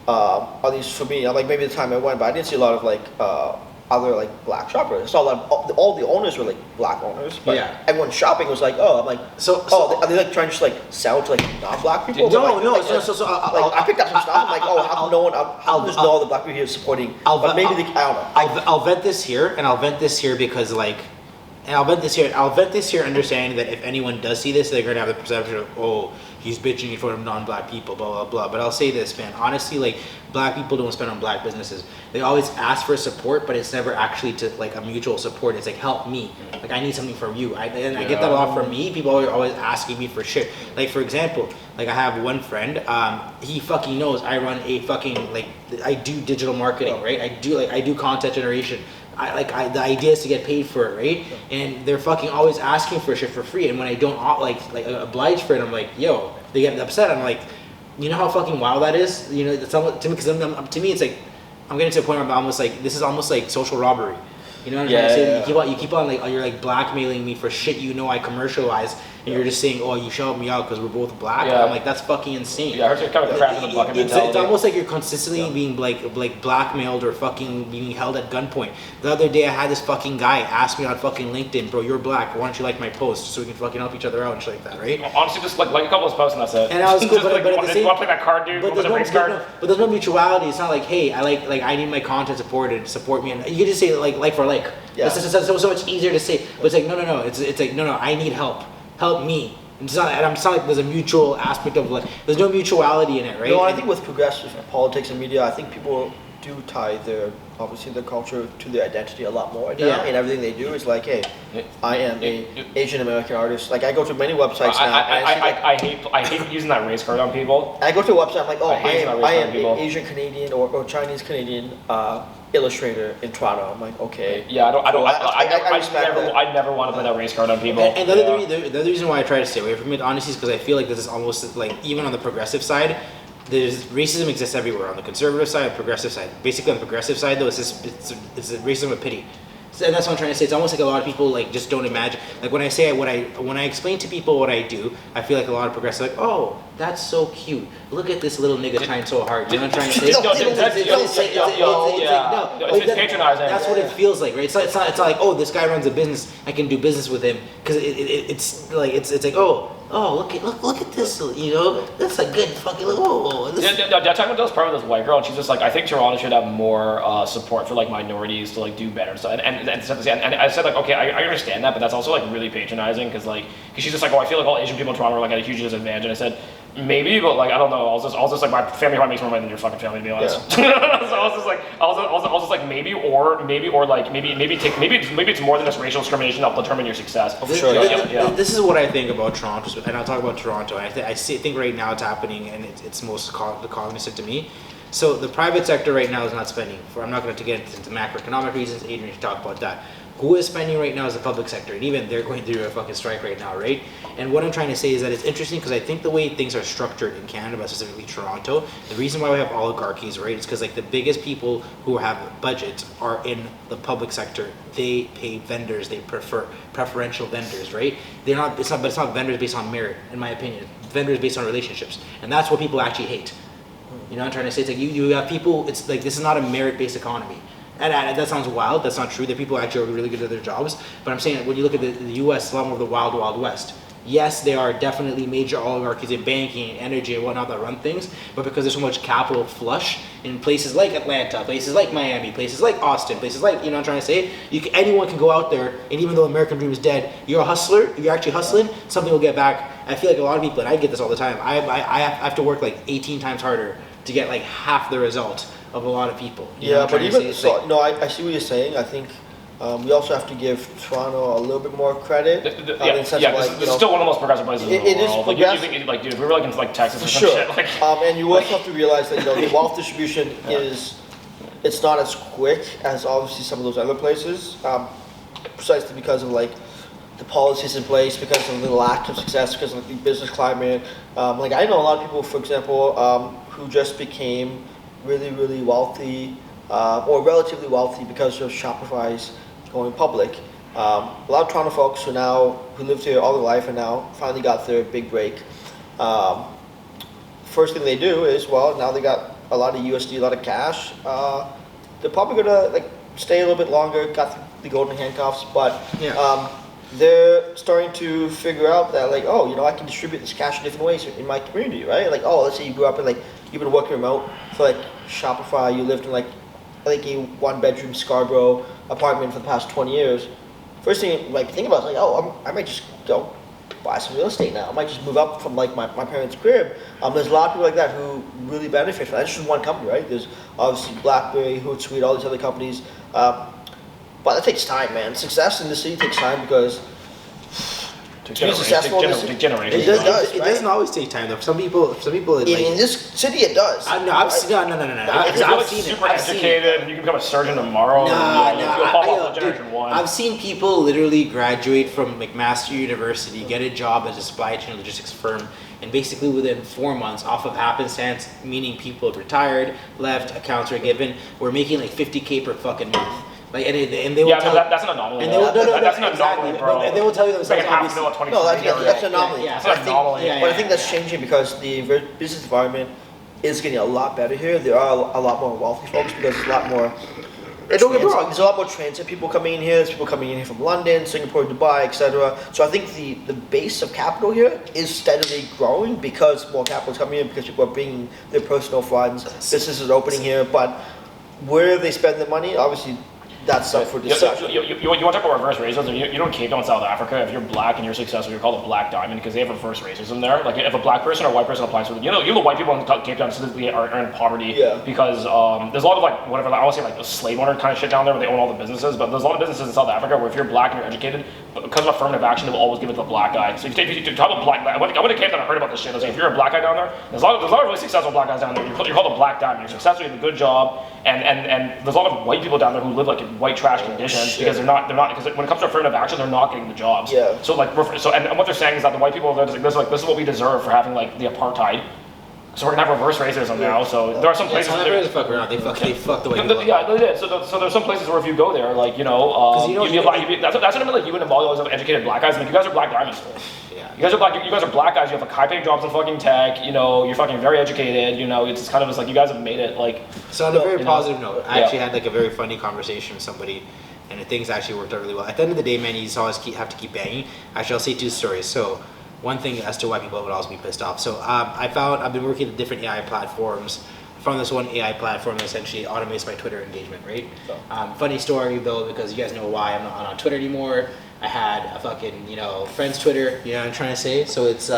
at least for me, like maybe the time I went, but I didn't see a lot of like other like black shoppers. I saw a lot of, all the owners were like black owners, but everyone shopping was like, oh, I'm like, are they like trying to just like sell to like non-black people? I picked up some stuff. I'm like, oh, how come there's no other black people here supporting? But maybe I don't know. I'll vent this here, and I'll vent this here because like, and I'll vent this here, understanding that if anyone does see this, they're gonna have the perception of, oh, he's bitching in front of non-black people, blah blah blah. But I'll say this, man, honestly, like black people don't spend on black businesses. They always ask for support, but it's never actually to like a mutual support. It's like, help me, like I need something from you. I get that a lot from me. People are always asking me for shit. Like for example, like I have one friend, he fucking knows I run a fucking like I do digital marketing, right? I do content generation. The idea is to get paid for it, right? And they're fucking always asking for shit for free. And when I don't oblige for it, I'm like, yo, they get upset. I'm like, you know how fucking wild that is? You know, it's almost, to me, because to me, it's like, I'm getting to a point where I'm almost like, this is almost like social robbery. You know what I'm trying to say? You keep on like, you're like blackmailing me for shit you know I commercialize, and you're just saying, oh, you shout me out because we're both black. Yeah. I'm like, that's fucking insane. Yeah, it's kind of crap in the bucket mentality. It's almost like you're consistently being like blackmailed or fucking being held at gunpoint. The other day I had this fucking guy ask me on fucking LinkedIn, bro, you're black, why don't you like my post so we can fucking help each other out and shit like that, right? Honestly, just like a couple of posts and that's it. And I was cool, Just but at the same, want to play that card, dude? but With a race card? but there's no mutuality. It's not like, hey, I need my content supported, support me, and you can just say like for like. Yeah. It's so much easier to say, but it's like no. It's like no. I need help me. It's not like there's a mutual aspect of like there's no mutuality in it, right? No, I think with progressive politics and media, I think people do tie their culture to their identity a lot more now. Yeah. And everything they do is like, hey, I am a Asian American artist. Like I go to many websites now. I hate using that race card on people. I go to a website. I'm like, oh, I hate I using that race am card on people. an Asian Canadian or Chinese Canadian illustrator in Toronto. I'm like, okay. Yeah, I respect that. I never want to put that race card on people. And the other reason why I try to stay away from it, honestly, is because I feel like this is almost like even on the progressive side, there's racism exists everywhere on the conservative side, progressive side. Basically, on the progressive side, though, it's a racism of pity. And that's what I'm trying to say. It's almost like a lot of people like just don't imagine. Like when I explain to people what I do, I feel like a lot of progressives are like, oh, that's so cute. Look at this little nigga trying so hard. You know what I'm trying to say? It's patronizing. That's what it feels like, right? It's not like, oh, this guy runs a business, I can do business with him, because it's like, look at this, you know, that's a good fucking I talked about this part with this white girl, and she's just like, I think Toronto should have more support for like minorities to like do better. So and I said like, okay, I understand that, but that's also like really patronizing because she's just like, oh, I feel like all Asian people in Toronto are like at a huge disadvantage, and I said, maybe, but like I don't know. I was just like my family probably makes more money than your fucking family, to be honest. So I was just like maybe it's more than just racial discrimination that'll determine your success. For sure. This is what I think about Toronto, and I'll talk about Toronto. I think right now it's happening, and it's most cognizant to me. So the private sector right now is not spending. I'm not going to get into macroeconomic reasons. Adrian should talk about that. Who is spending right now is the public sector, and even they're going through a fucking strike right now, right? And what I'm trying to say is that it's interesting because I think the way things are structured in Canada, but specifically Toronto, the reason why we have oligarchies, right, is because like the biggest people who have budgets are in the public sector. They pay vendors, they prefer preferential vendors, right? It's not vendors based on merit, in my opinion. Vendors based on relationships, and that's what people actually hate. You know what I'm trying to say? It's like you have people. It's like this is not a merit-based economy. And that sounds wild. That's not true. The people actually are really good at their jobs. But I'm saying that when you look at the U.S., it's a lot more of the wild, wild west. Yes, there are definitely major oligarchies in banking and energy and whatnot that run things. But because there's so much capital flush in places like Atlanta, places like Miami, places like Austin, places like, you know what I'm trying to say? Anyone can go out there, and even though the American dream is dead, you're a hustler, you're actually hustling, something will get back. I feel like a lot of people, and I get this all the time, I have to work like 18 times harder to get like half the result of a lot of people. But even so, like, no, I see what you're saying. I think we also have to give Toronto a little bit more credit. It's still one of the most progressive places in the world. Like, you think, like, dude, if we were like in like Texas or some shit, like. And you also have to realize that the wealth distribution it's not as quick as obviously some of those other places, precisely because of like the policies in place, because of the lack of success, because of the business climate. Like I know a lot of people, for example, who just became really, really wealthy, or relatively wealthy because of Shopify's going public. A lot of Toronto folks who lived here all their life and now finally got their big break. First thing they do is, well, now they got a lot of USD, a lot of cash. They're probably gonna like stay a little bit longer, got the golden handcuffs, but they're starting to figure out that like, oh, I can distribute this cash in different ways in my community, right? Like, oh, let's say you grew up in like, you've been working remote for like Shopify, you lived in like a 1-bedroom Scarborough apartment for the past 20 years. First thing you might think about is like, oh, I might just go buy some real estate now. I might just move up from like my parents' crib. There's a lot of people like that who really benefit from that. It's just one company, right? There's obviously BlackBerry, Hootsuite, all these other companies. But that takes time, man. Success in the city takes time because to be successful in the city, it doesn't always take time though. Some people, in this city, it does. If you're like super educated, you can become a surgeon tomorrow. You'll pop off Generation 1. I've seen people literally graduate from McMaster University, get a job as a supply chain logistics firm, and basically within 4 months, off of happenstance, meaning people retired, left, accounts were given, we're making like $50K per fucking month. Like, and they will tell that's an anomaly. That's an anomaly, bro. And they will tell you themselves. That's an anomaly. That's an anomaly. But I think that's changing because the business environment is getting a lot better here. There are a lot more wealthy folks because there's a lot more. And don't get me wrong, there's a lot more transit people coming in here. There's people coming in here from London, Singapore, Dubai, etc. So I think the base of capital here is steadily growing because more capital is coming in, because people are bringing their personal funds. Businesses are opening here, but where they spend their money, obviously. That's up for discussion. You want to talk about reverse racism? You know in Cape Town, South Africa, if you're black and you're successful, you're called a black diamond because they have reverse racism there. Like if a black person or a white person applies for, the white people in Cape Town specifically are in poverty because there's a lot of like whatever, I want to say like a slave owner kind of shit down there where they own all the businesses, but there's a lot of businesses in South Africa where if you're black and you're educated, because of affirmative action, they will always give it to the black guy. So if you talk about black, I went to Cape Town and I heard about this shit. I was like, if you're a black guy down there, there's a lot of really successful black guys down there. You're called a black diamond. You're successful, you have a good job, and there's a lot of white people down there who live like in white trash conditions. Because they're not because when it comes to affirmative action, they're not getting the jobs. So like and what they're saying is that the white people are this is what we deserve for having like the apartheid. So we're gonna have reverse racism now. So there are some places. South Africa fuck around. They fuck the way people look. Yeah, they did. So there's some places where if you go there, like you'd be black. That's what I mean. Like you and all those educated black guys. Like you guys are black diamonds. Yeah. You guys are black. You guys are black guys. You have like high paying jobs in fucking tech. You're fucking very educated. It's kind of just like you guys have made it like. So on a very positive note, I actually had like a very funny conversation with somebody, and things actually worked out really well. At the end of the day, man, you just always have to keep banging. Actually, I'll say 2 stories. So. One thing as to why people would always be pissed off. So I've been working with different AI platforms. Found this one AI platform that essentially automates my Twitter engagement, right? Funny story though, because you guys know why I'm not on Twitter anymore. I had a fucking, friend's Twitter, you know what I'm trying to say? So it's,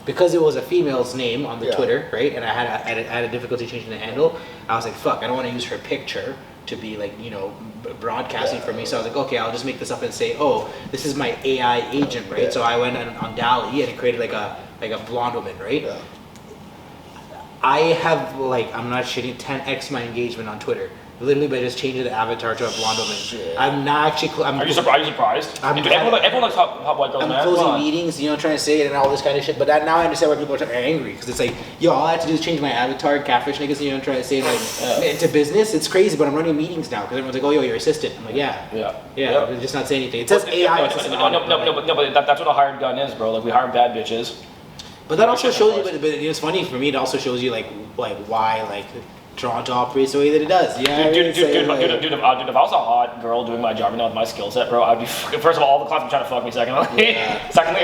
because it was a female's name on the Twitter, right? And I had a difficulty changing the handle. I was like, fuck, I don't want to use her picture to be like, broadcasting for me. So I was like, okay, I'll just make this up and say, oh, this is my AI agent, right? So I went on DALL-E and it created like a blonde woman, right? Yeah. I have I'm not shitting, 10x my engagement on Twitter. Literally by just changing the avatar to a blonde woman. Shit. I'm not actually. Are you surprised? Everyone likes hot white girls, man. I'm closing meetings, trying to say it and all this kind of shit. But now I understand why people are angry because it's like, yo, all I have to do is change my avatar, catfish niggas, I'm trying to say into business. It's crazy, but I'm running meetings now because everyone's like, oh, yo, you're assistant. I'm like, yeah. I'm just not saying anything. It says AI assistant. But that's what a hired gun is, bro. Like we hire bad bitches. But that also shows you. But it's funny for me. It also shows you why Toronto operates the way that it does. Yeah, dude, if I was a hot girl doing my job with my skill set, bro, I'd be first of all the clients would be trying to fuck me. Secondly,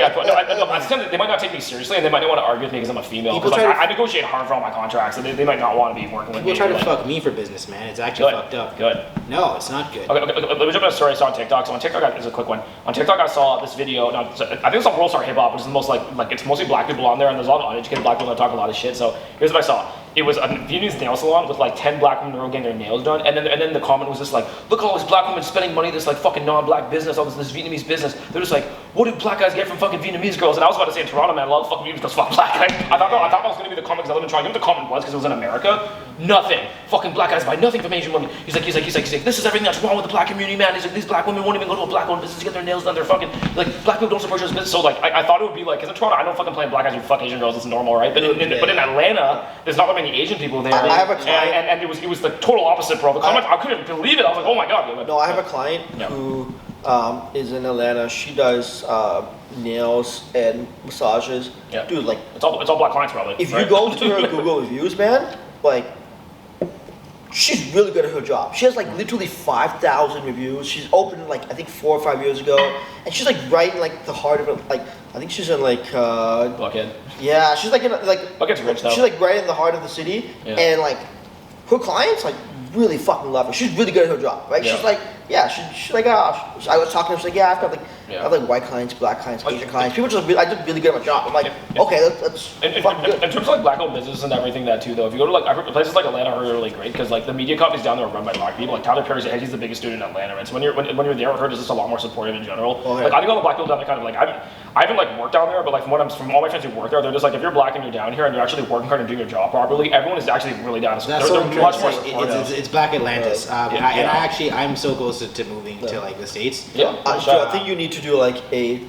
they might not take me seriously, and they might not want to argue with me because I'm a female. Because I negotiate hard for all my contracts, and they might not want to be working with me. People try to fuck me for business, man. It's actually fucked up. Good. No, it's not good. Okay, let me jump on a story I saw on TikTok. So on TikTok, this is a quick one. On TikTok, I saw this video. I think it's on World Star Hip Hop, which is the most it's mostly black people on there, and there's a lot of uneducated black people that talk a lot of shit. So here's what I saw. It was a Vietnamese nail salon with 10 black women who were getting their nails done, and then the comment was just look at all these black women spending money this fucking non-black business, all this Vietnamese business. They're just what do black guys get from fucking Vietnamese girls? And I was about to say in Toronto, man, a lot of fucking Vietnamese girls fuck black guys. I thought that was gonna be the comment because I live in Toronto. You know what the comment was because it was in America? Nothing. Fucking black guys buy nothing from Asian women. He's like, this is everything that's wrong with the black community, man. He's like, these black women won't even go to a black woman business to get their nails done. They're fucking black people don't support this business. So I thought it would be because in Toronto I don't fucking play black guys who fuck Asian girls. It's normal, right? But in Atlanta, there's not that many Asian people there. I have a client, and it was the total opposite, bro. The comment, I couldn't believe it. I was like, oh my god. No, I have a client who is in Atlanta. She does nails and massages. Yeah. Dude, it's all black clients probably. If you go to her Google reviews, man, she's really good at her job. She has literally 5,000 reviews. She's opened I think 4 or 5 years ago, and she's right in the heart of it. I think she's in Buckhead. Yeah, she's in Buckhead's rich though. She's right in the heart of the city, and her clients really fucking love her. She's really good at her job, right? Yeah. She's I was talking to her, she's I have white clients, black clients, Asian clients. People I did really good at my job. I'm okay, that's fucking good. In terms of black-owned business and everything that too, though, if you go to places like Atlanta are really great because the media companies down there are run by black people. Tyler Perry's he's the biggest student in Atlanta, right? So when you're there with her, it's just a lot more supportive in general. Okay. I think all the black people down there kind of I haven't worked down there, but from all my friends who work there, they're just if you're black and you're down here and you're actually working hard and doing your job properly, everyone is actually really down. That's they're much more supportive. It's Black Atlantis, I'm so close to moving to the States. Yeah, I think you need to do a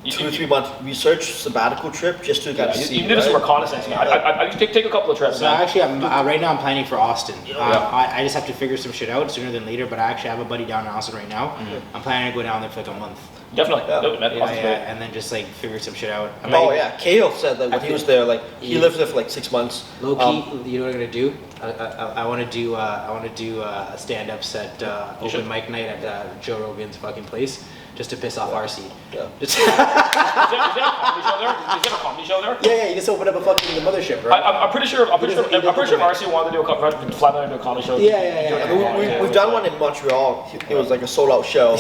2 or 3 month research sabbatical trip just to kind of see. You need some reconnaissance, man. I take a couple of trips. So actually, right now I'm planning for Austin. I just have to figure some shit out sooner than later. But I actually have a buddy down in Austin right now. Mm-hmm. I'm planning to go down there for a month. Definitely. And then just figure some shit out. Cahill said that when he was there, he lived there for 6 months. Low key, you know what I'm gonna do? I want to do a stand-up set open mic night at Joe Rogan's fucking place. Just to piss off RC. Yeah. Is there a comedy show there? Yeah, you just open up a fucking mothership, right? I'm pretty sure RC wanted to do a flatline to a comedy show. Yeah. We've done one in Montreal. It was a sold-out show.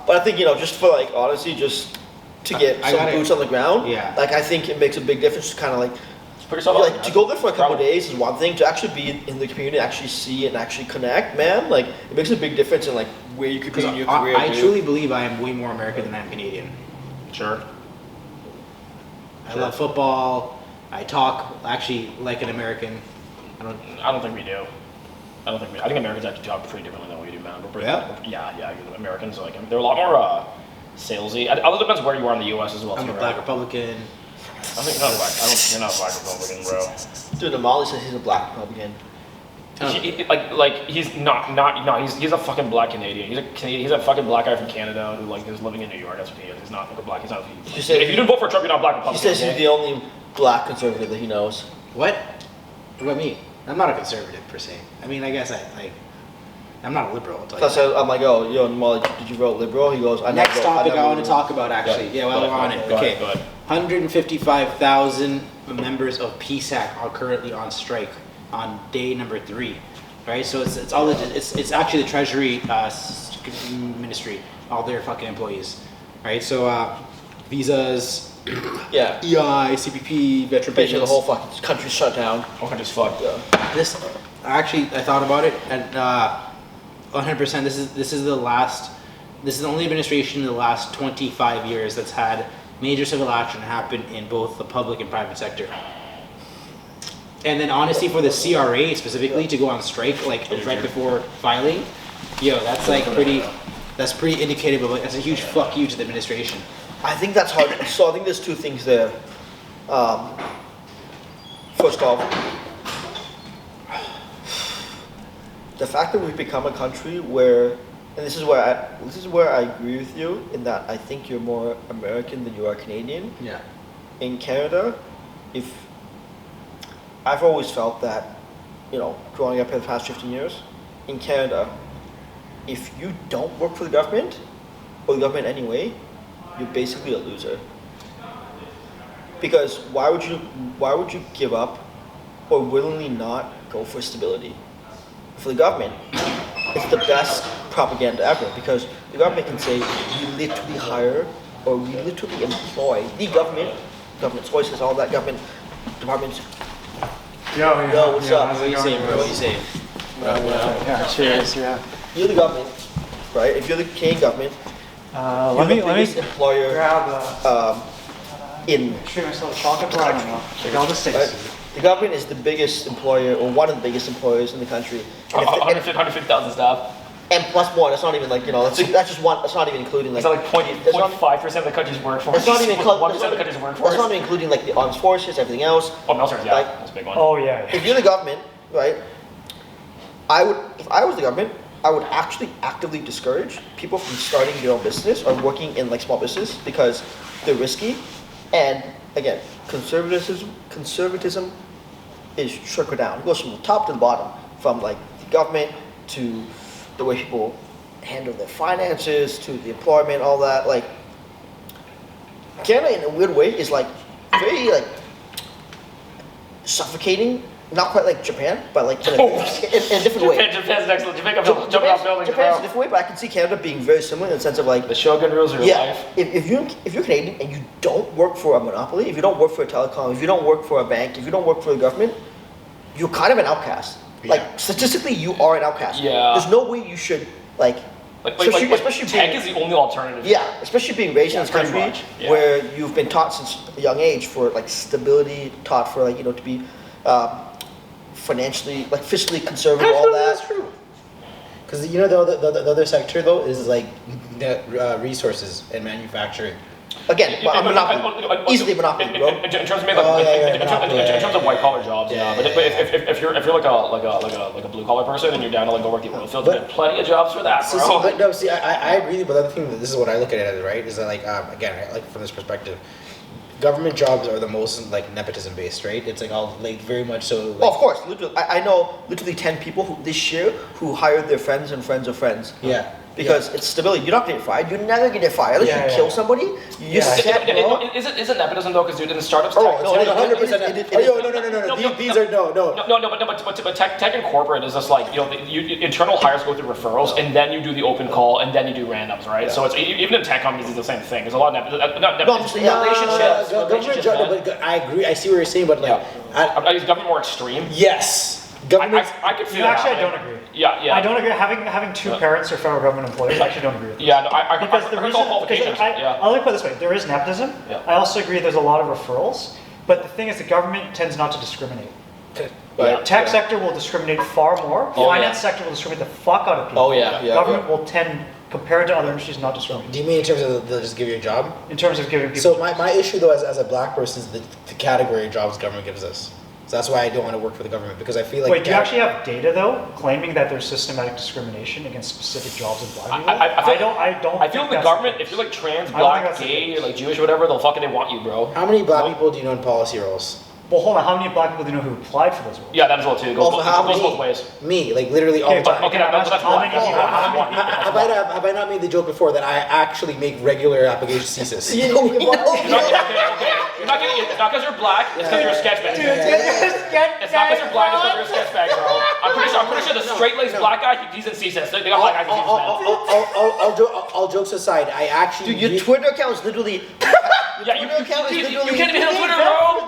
But I think just for honestly, just to get some boots on the ground. Yeah. I think it makes a big difference. Kind of pretty solid. To go there for a couple of days is one thing. To actually be in the community, actually see and actually connect, man, it makes a big difference in where you could be in your career. I truly believe I am way more American than I am Canadian. Sure. I love football. I talk actually like an American. I don't think we do. I think Americans actually talk pretty differently than we do, man. Yeah. Americans they're a lot more salesy. It depends where you are in the U.S. as well. I'm a black Republican. I think you're not black. You're not a black Republican, bro. Dude, Amali says he's a black Republican. He's he's a fucking black Canadian. He's a fucking black guy from Canada who like is living in New York. That's what he is. He's not like a black. He's not. If you didn't vote for Trump, you're not a black Republican. He says he's the only black conservative that he knows. What? What about me? I'm not a conservative per se. I mean, I guess I'm not a liberal. I'll tell you So I'm like, oh, yo, Molly, did you vote liberal? He goes, Next topic I want to talk about, actually. Yeah, while we're on it. Okay. 155,000 members of PSAC are currently on strike on day number 3, right? So it's all legit. It's actually the Treasury Ministry, all their fucking employees, right? So visas, yeah, EI, CPP, veteran basically pensions. the whole fucking country's shut down. Whole country's fucked. Yeah. This actually, I thought about it, and 100%. This is the only administration in the last 25 years that's had major civil action happen in both the public and private sector. And then honestly, for the CRA specifically to go on strike like right before filing, that's like that's pretty indicative of that's a huge fuck you to the administration. I think that's hard. So I think there's two things there. First off, the fact that we've become a country where, and this is where I agree with you in that I think you're more American than you are Canadian. Yeah. In Canada, I've always felt that, growing up in the past 15 years, in Canada, if you don't work for the government, or the government anyway, you're basically a loser. Because why would you give up or willingly not go for stability? For the government, it's the best propaganda ever, because the government can say, we literally hire or we literally employ the government choices, all that government departments. Yo, what's up? What are you saying, bro? What are you saying? Yeah, cheers. Yeah. You're the government, right? If you're the Canadian government, Let me employer grab in. treat myself a chocolate bar. I don't know. Like all the Right? things. The government is the biggest employer, or one of the biggest employers in the country. And, 150,000 staff. and plus more, that's not even like, that's just one, that's not even including like. It's like that's not- 0.5% of the country's workforce. That's not even 1% of the country's workforce. That's not even including like the armed forces, everything else. Oh, military, yeah, Like- that's a big one. Oh yeah. If you're the government, right, if I was the government, I would actually actively discourage people from starting their own business or working in like small business because they're risky. And again, conservatism is trickle down. It goes from the top to the bottom, from like the government to the way people handle their finances to the employment, all that. Like Canada, in a weird way, is like very like suffocating. Not quite like Japan, but like in a different way. Japan's excellent. Japan comes jumping off buildings, Japan's a bro. different way, but I can see Canada being very similar in the sense of like The Shogun rules your life. if you're Canadian and you don't work for a monopoly, if you don't work for a telecom, if you don't work for a bank, if you don't work for the government, you're kind of an outcast. Like statistically, you are an outcast. Yeah. There's no way you should like. Especially tech is the only alternative. Yeah, especially being raised in this pretty country much, yeah. where you've been taught since a young age for like stability, taught for like to be financially, like fiscally conservative, all that. That's true. Because the other sector though is like resources and manufacturing. Again, a monopoly, easily monopoly, bro. In terms of in terms of white collar jobs, yeah. But if you're like a blue collar person and you're down to like go work the oil field, there's plenty of jobs for that, bro. I agree, but the other thing, this is what I look at it as, right? Is that like again, like from this perspective, government jobs are the most like nepotism based, right? It's like all like very much so. Like, Oh, of course, literally, I know literally 10 people this year who hired their friends and friends of friends. Yeah. Because it's stability. You're not getting fired. You're never getting fired. Unless you kill somebody, you set, bro. Is it nepotism though? Because dude, in the startups, Oh, tech, no, It's it is- 100%. it is- No. These are no. but tech and corporate is just like internal hires go through referrals, and then you do the open call, and then you do randoms, right? So it's even in tech companies, it's the same thing. There's a lot of relationships. Government job, but I agree. I see what you're saying, but like, I use government more extreme. yes, government. I could see You that actually, I happening. don't agree. Yeah. I don't agree. Having two parents or federal government employees, I actually don't agree with this. Yeah, no, I Because the heard reason, all qualifications. Yeah. I'll put it this way: there is nepotism. Yeah. I also agree there's a lot of referrals, but the thing is, the government tends not to discriminate. Right. Tech sector will discriminate far more. Oh, Finance yeah. sector will discriminate the fuck out of people. Oh, yeah. Government will tend compared to other industries, not discriminate. Do you mean in terms of they'll just give you a job? In terms of giving people. So my issue though as a black person is the category of jobs the government gives us. So that's why I don't want to work for the government, because I feel like. Wait, do you actually have data though, claiming that there's systematic discrimination against specific jobs in black people? I feel the government, if you're like trans, black, gay, like Jewish, whatever, they'll fucking want you, bro. How many black people do you know in policy roles? Well, hold on. How many black people do you know who applied for those roles? Yeah, that as well too. It goes, goes both ways. Me, like literally all the time. Okay, that's how many people? Have I not made the joke before that I actually make regular application thesis? You're not getting it. It's not because you're black. It's because you're a sketch bag. It's not because you're black. It's because you're a sketch bag, bro. I'm pretty sure the straight-laced black guy, he's in CSIS. They got black guys in CSIS. All jokes aside, I actually. Dude, your Twitter account is literally. Yeah, you can't even hit on Twitter, bro.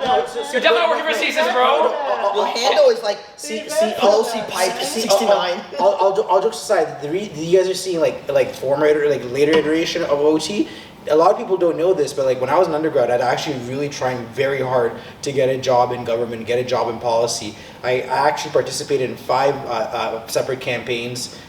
You're definitely not working for CSIS, bro. Your handle is like Pelosi Pipe 69. All jokes aside, you guys are seeing like former like later iteration of OT. A lot of people don't know this, but like when I was an undergrad, I'd actually really trying very hard to get a job in government, get a job in policy. I actually participated in 5 separate campaigns,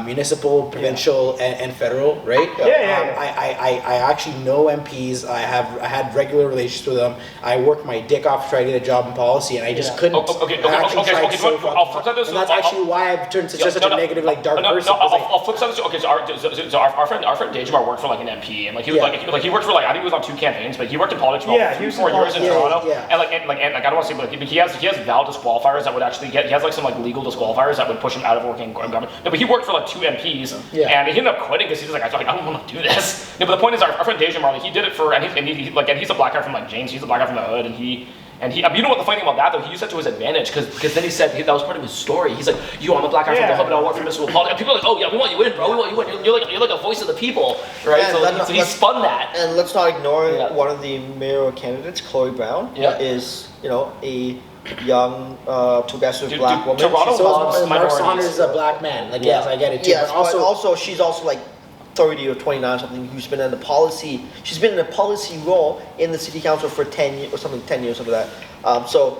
municipal, provincial, and federal, right? I actually know MPs. I had regular relations with them. I worked my dick off to try to get a job in policy, and I just couldn't. I'll flip side this. And that's actually why I've turned such a negative, like dark person. I'll flip side this. Okay, so our friend Dejamar worked for like an MP, and he worked for like I think he was on 2 campaigns, but he worked in politics for 4 years in Toronto, and I don't want to say, but he has valid disqualifiers that would actually he has like some like legal disqualifiers that would push him out of working in government. No, but he worked for like 2 MPs, and he ended up quitting because he's just like I don't want to do this. No, but the point is our friend Dejamar, he did it for and he's a black guy from like James, he's a black guy from the hood, and he. You know what the funny thing about that though? He used that to his advantage because then he said that was part of his story. He's like, "Yo, I'm a black guy from the hood, but I work for municipal politics." And people are like, "Oh yeah, we want you in, bro. We want you in. You're like a voice of the people, right?" So he spun that. And let's not ignore one of the mayoral candidates, Chloe Brown, is a young progressive black woman. Toronto so Mark Saunders is a black man. Like yes, I get it too. Yes, but also she's also like 30 or 29 or something who's been in a policy. She's been in a policy role in the city council for 10 years or something, 10 years, something like that. So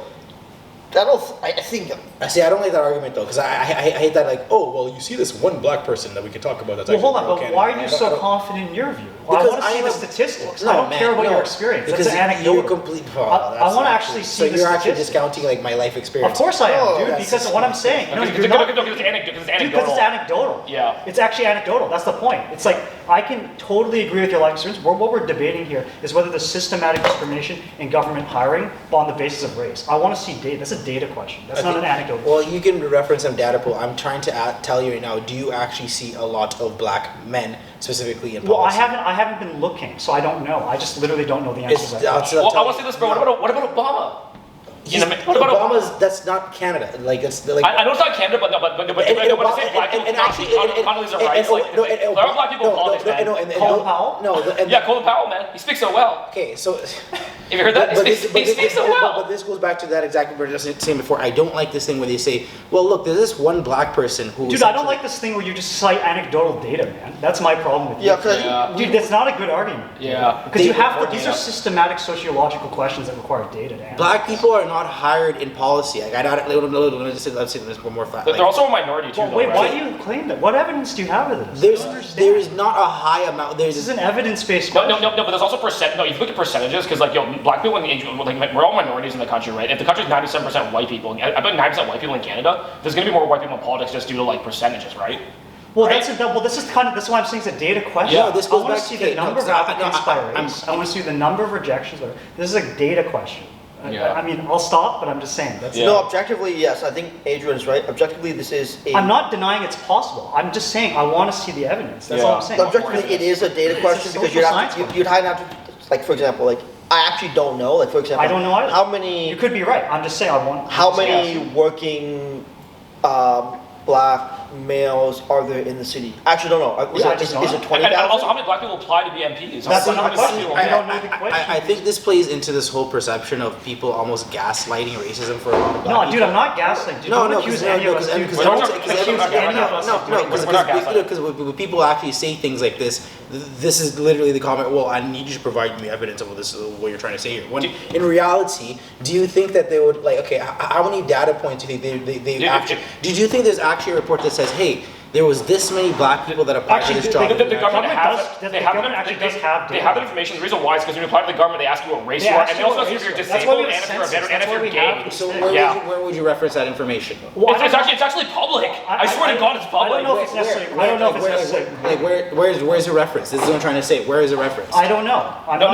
I think. I don't like that argument though, because I hate that like, oh well, you see this one black person that we could talk about. That's hold on, but why are you so confident in your view? Well, I want to see the statistics. I don't care about your experience. That's an anecdotal. I want to actually see the statistics. So you're actually discounting like my life experience. Of course I am, dude. Because of what I'm saying. No, you're not. Because it's anecdotal. Because it's anecdotal. Yeah. It's actually anecdotal. That's the point. It's like I can totally agree with your life experience. What we're debating here is whether there's systematic discrimination in government hiring on the basis of race. I want to see data. That's a data question. That's not an anecdote. Well, you can reference some data pool. I'm trying to tell you right now. Do you actually see a lot of black men specifically in policy? Well, I haven't been looking, so I don't know. I just literally don't know the answer to that question. Well, I want to say this, bro. What about Obama? What about Obama's? That's not Canada. Like it's like I know it's not Canada, but the same black people. Condoleezza Rice. There are black people in politics, man. Colin Powell? Yeah, Colin Powell, man. He speaks so well. Okay, so. Have you heard that? He speaks so well. But this goes back to that exactly what I was just saying before. I don't like this thing where they say, well, look, there's this one black person who. Dude, I don't like this thing where you just cite anecdotal data, man. That's my problem with you. Dude, that's not a good argument. Yeah. Because you have to. These are systematic sociological questions that require data to answer. Black people are not hired in policy. Like, let's say this one more fact. They're also a minority too. Well, wait, why do you claim that? What evidence do you have of this? There is not a high amount. This is an evidence-based question. No, but there's also percent. No, if you look at percentages, because like black people we're all minorities in the country, right? If the country's 97% white people, I bet 90% white people in Canada, there's going to be more white people in politics just due to like percentages, right? Well, this is why I'm saying it's a data question. Yeah, this goes I want to see the number of applicants by race. I want to see the number of rejections. This is a data question. Yeah. I mean, I'll stop, but I'm just saying. No, objectively, yes. I think Adrian's right. Objectively, this is I'm not denying it's possible. I'm just saying I want to see the evidence. That's all I'm saying. Objectively, it is a data question because you'd have to, like, for example, like, I actually don't know. Like, for example, I don't know either. How many... You could be right. I'm just saying I want... How many working black males are there in the city? Actually, don't know. Is it 20,000? And also, how many black people apply to be MPs? That's another question. We don't know the question. I think this plays into this whole perception of people almost gaslighting racism for a lot of black people. No, dude, I'm not gaslighting. Because when people actually say things like this is literally the comment, well, I need you to provide me evidence of what you're trying to say here. When in reality, do you think that they would, like, okay, how many data points do you think they actually, did you think there's actually a report that says, hey, there was this many black people that applied Actually, to this job. The government has does- they the have government actually does have they have data. that information. The reason why is because when you apply to the government, they ask you what race They you are, ask and they you also what ask you if race you're you are. That's why disabled we and have if you're a veteran census. and if That's why you're we gay. have So Yeah. where would you reference that information? Well, It's actually public. I swear to God, it's public. I don't know if it's necessary. I don't know if it's necessary. Like where's the reference? This is what I'm trying to say. Where is the reference? I don't know. No,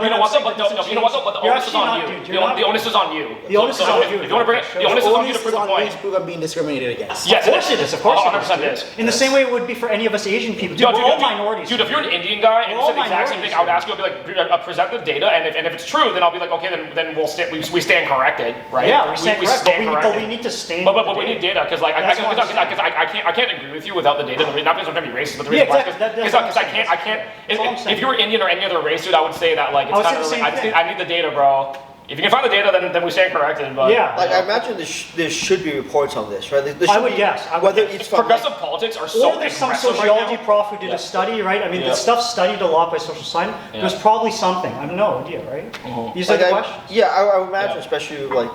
you know what though? But you know what though? But the You're onus is actually on not, you. dude, you're not- The onus is on you. The onus is on you. If you want to bring it, the onus is on you to prove a point. To prove I'm being discriminated against. Yes, Of course it is. Of course it 100% is. is. In the same way it would be for any of us Asian people. Dude, we're all minorities. Dude, if you're an Indian guy and you We're said the all exact same thing, I would ask you, I'd be like, present the data, and if it's true, then I'll be like, okay, then we stand corrected, right? Yeah, we stand correct, but corrected. we need to stand. But we need data because like That's what I'm saying. I can't agree with you without the data. Not because I'm trying to be racist, but the Yeah, reason why exactly. because I can't. That's all I'm saying. If you were Indian or any other race, dude, I would say that like I would it's say kind the of same like, thing. I need the data, bro. If you can find the data, then we stand corrected. But Yeah. Like I imagine there should be reports on this, right? There I should would be- guess. I would Whether guess. it's from progressive politics are so Or there's some aggressive right sociology now. prof who did Yeah. a study, right? I mean, Yeah. the stuff studied a lot by social science. Yeah. There's probably something. I have no idea, right? These are Like the I, questions. yeah, I would imagine, Yeah. especially like,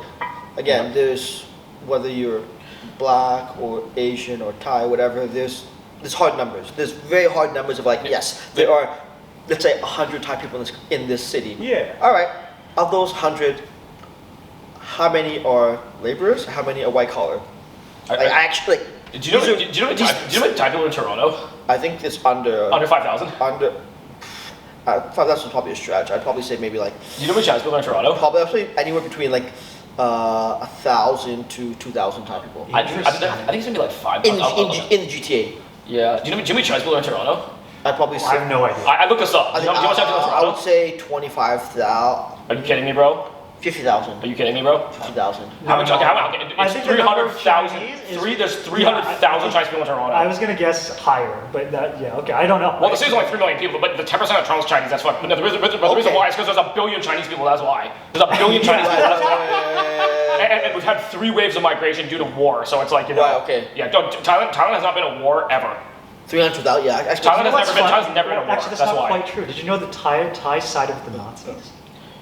again, there's whether you're black or Asian or Thai, whatever. There's hard numbers. There's very hard numbers of like, yes, there are, let's say, 100 Thai people in this city. Yeah. All right, of those 100, how many are laborers? How many are white collar? Like, actually, Do you know? these are- Do you know? Do you know what Thai people in Toronto? I think it's under Under 5,000. under. 5,000 is probably a stretch. I'd probably say maybe like Do you know what Chinese people in Toronto? probably actually anywhere between like 1,000 to 2,000 Thai people I think it's gonna be like 5. in the GTA. Yeah. Do you know Chinese people in Toronto? I'd probably I say. have no idea. I looked this up. I, Do you know how much Chinese people in I would Toronto? say 25,000, Are you kidding me, bro? 50,000, Are you kidding me, bro? 50,000. How much? Okay, I it's think the number of 300,000. Chinese is- There's 300,000 Chinese people in Toronto. I was gonna guess higher, but that, yeah, okay, I don't know. Well, the city's only 3 million people, but the 10% of Toronto's Chinese. That's why. But the reason Okay. why is because there's a billion Chinese people. That's why. There's a billion Chinese people. That's why. And we've had 3 waves of migration due to war. So it's like, you know. Right, okay. Yeah. Thailand has not been a war ever. 300,000, yeah. Actually, Thailand has What's never been. funny- Thailand's never been a war. Actually, that's That's not why. quite true. Did you know the Thai side of the Nazis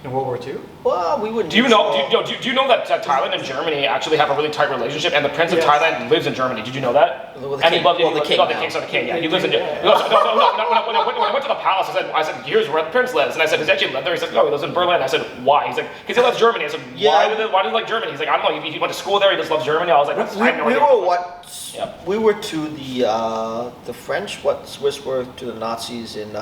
in World War II? well, we wouldn't. Do you know? Do you know that Thailand and Germany actually have a really tight relationship, and the Prince of Yes. Thailand lives in Germany? Did you know that? Well, the And he king- loved well, the king now. the king. Yeah, he lives in. Yeah. When I went to the palace, here's where the prince lives, and I said, does he actually live there? He said, no, he lives in Berlin. I said, why? He's like, because he loves Germany. I said, Yeah. why does he like Germany? He's like, I don't know. He went to school there. He just loves Germany. I was like, We, I have no we idea. were what? Yeah. We were to the French. What Swiss were to the Nazis in.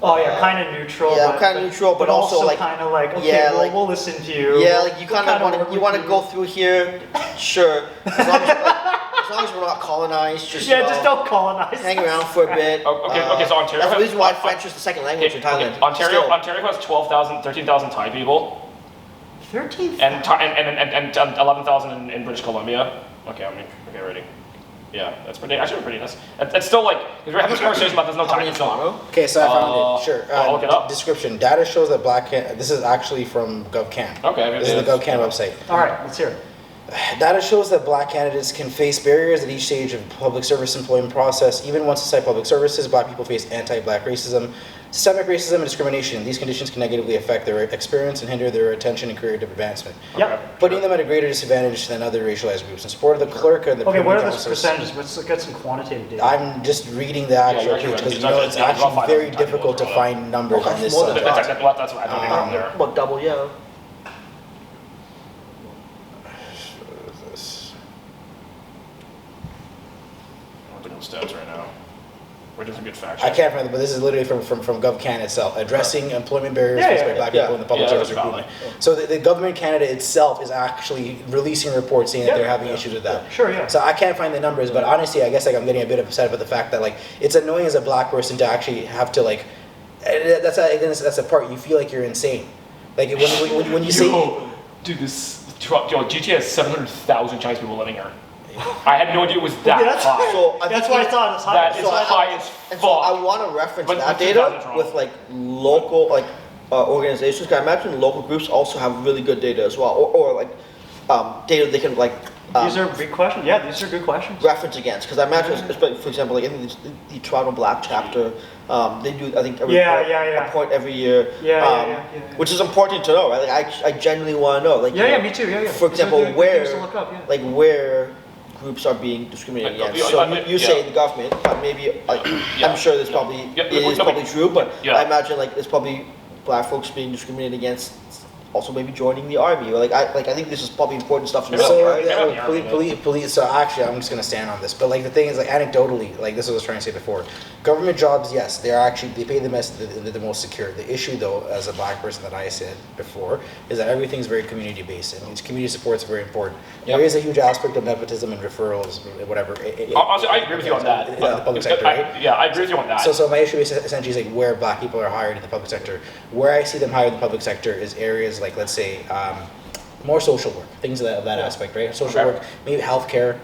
Oh yeah, kind of neutral. Yeah, kind of neutral, but also like kind of like, okay, yeah, we'll, like- we'll listen to you. yeah, like you kind We'll of want work to you with want to go through here, sure. As long as we're not colonized, just Yeah, you know, just don't colonize. hang around for a bit. Okay, so Ontario That's the has- reason why French is the second language in Thailand. Ontario Still. has 12,000, 13,000 Thai people, 13. and 11,000 in British Columbia. Okay, ready. Yeah, that's pretty nice. It's still like, if we're having this conversation about there's no How many Thai, in it's not. Toronto? Okay, so I found Uh, it. Sure. I'll look it up. Description. Data shows that this is actually from GovCan. Okay, This is the GovCan website. All right, let's hear it. Data shows that black candidates can face barriers at each stage of public service employment process. Even once inside public services, black people face anti-black racism, systemic racism, and discrimination. These conditions can negatively affect their experience and hinder their attention and career advancement, Yep. putting them at a greater disadvantage than other racialized groups. In support of the clerk and the Okay, what are premium those process- percentages? Let's look at some quantitative data. I'm just reading the you're actual actually page right. because It's you know actually- it's it's about actually 5,000 very Thai difficult to people. find numbers Well, on this more than subject. That's what I don't think I'm there. About double, yeah. I'm looking at stats right now. We're doing some good fact I check. can't find it, but this is literally from GovCan itself, addressing employment barriers Yeah, faced yeah, by black yeah. people in the public Yeah, service that's valid. recruitment. So the government Canada itself is actually releasing reports saying that Yeah. they're having issues with that. Sure, yeah. So I can't find the numbers, but honestly, I guess like I'm getting a bit upset about the fact that like it's annoying as a black person to actually have to like. That's a part you feel like you're insane. Like when you say. Dude, GTA has 700,000 Chinese people living here. I had no idea it was that Yeah, that's- high. So I That's think why I thought it's high. That is So I- high as And so I fuck. want to reference But that with data 2,000 with like local organizations. 'Cause I imagine local groups also have really good data as well, or like data they can like These are big questions. Yeah, these are good questions. reference against. Because I imagine, especially, for example, like in the Toronto Black chapter, they do I think a report every year. Yeah. Which is important to know, right? Like I genuinely want to know. Like Yeah, me too. Yeah. For These are example, good things where to look up, yeah. like where groups are being discriminated Like, against. yeah, So you yeah. say the government, but maybe Yeah. I'm sure this probably Yeah. is probably true, but Yeah. I imagine like it's probably black folks being discriminated against, also maybe joining the army, or I think this is probably important stuff to know, So right? police. So actually, I'm just gonna stand on this. But like the thing is, like anecdotally, like this is what I was trying to say before. Government jobs, yes, they pay the most secure. The issue, though, as a black person that I said before, is that everything's very community based, and community support is very important. There is a huge aspect of nepotism and referrals, whatever. Honestly, I agree with you on that. In the public sector, right? I agree with you on that. So my issue is essentially is like where black people are hired in the public sector. Where I see them hired in the public sector is areas like, let's say, more social work, things of that aspect, right? Social Okay. work, maybe healthcare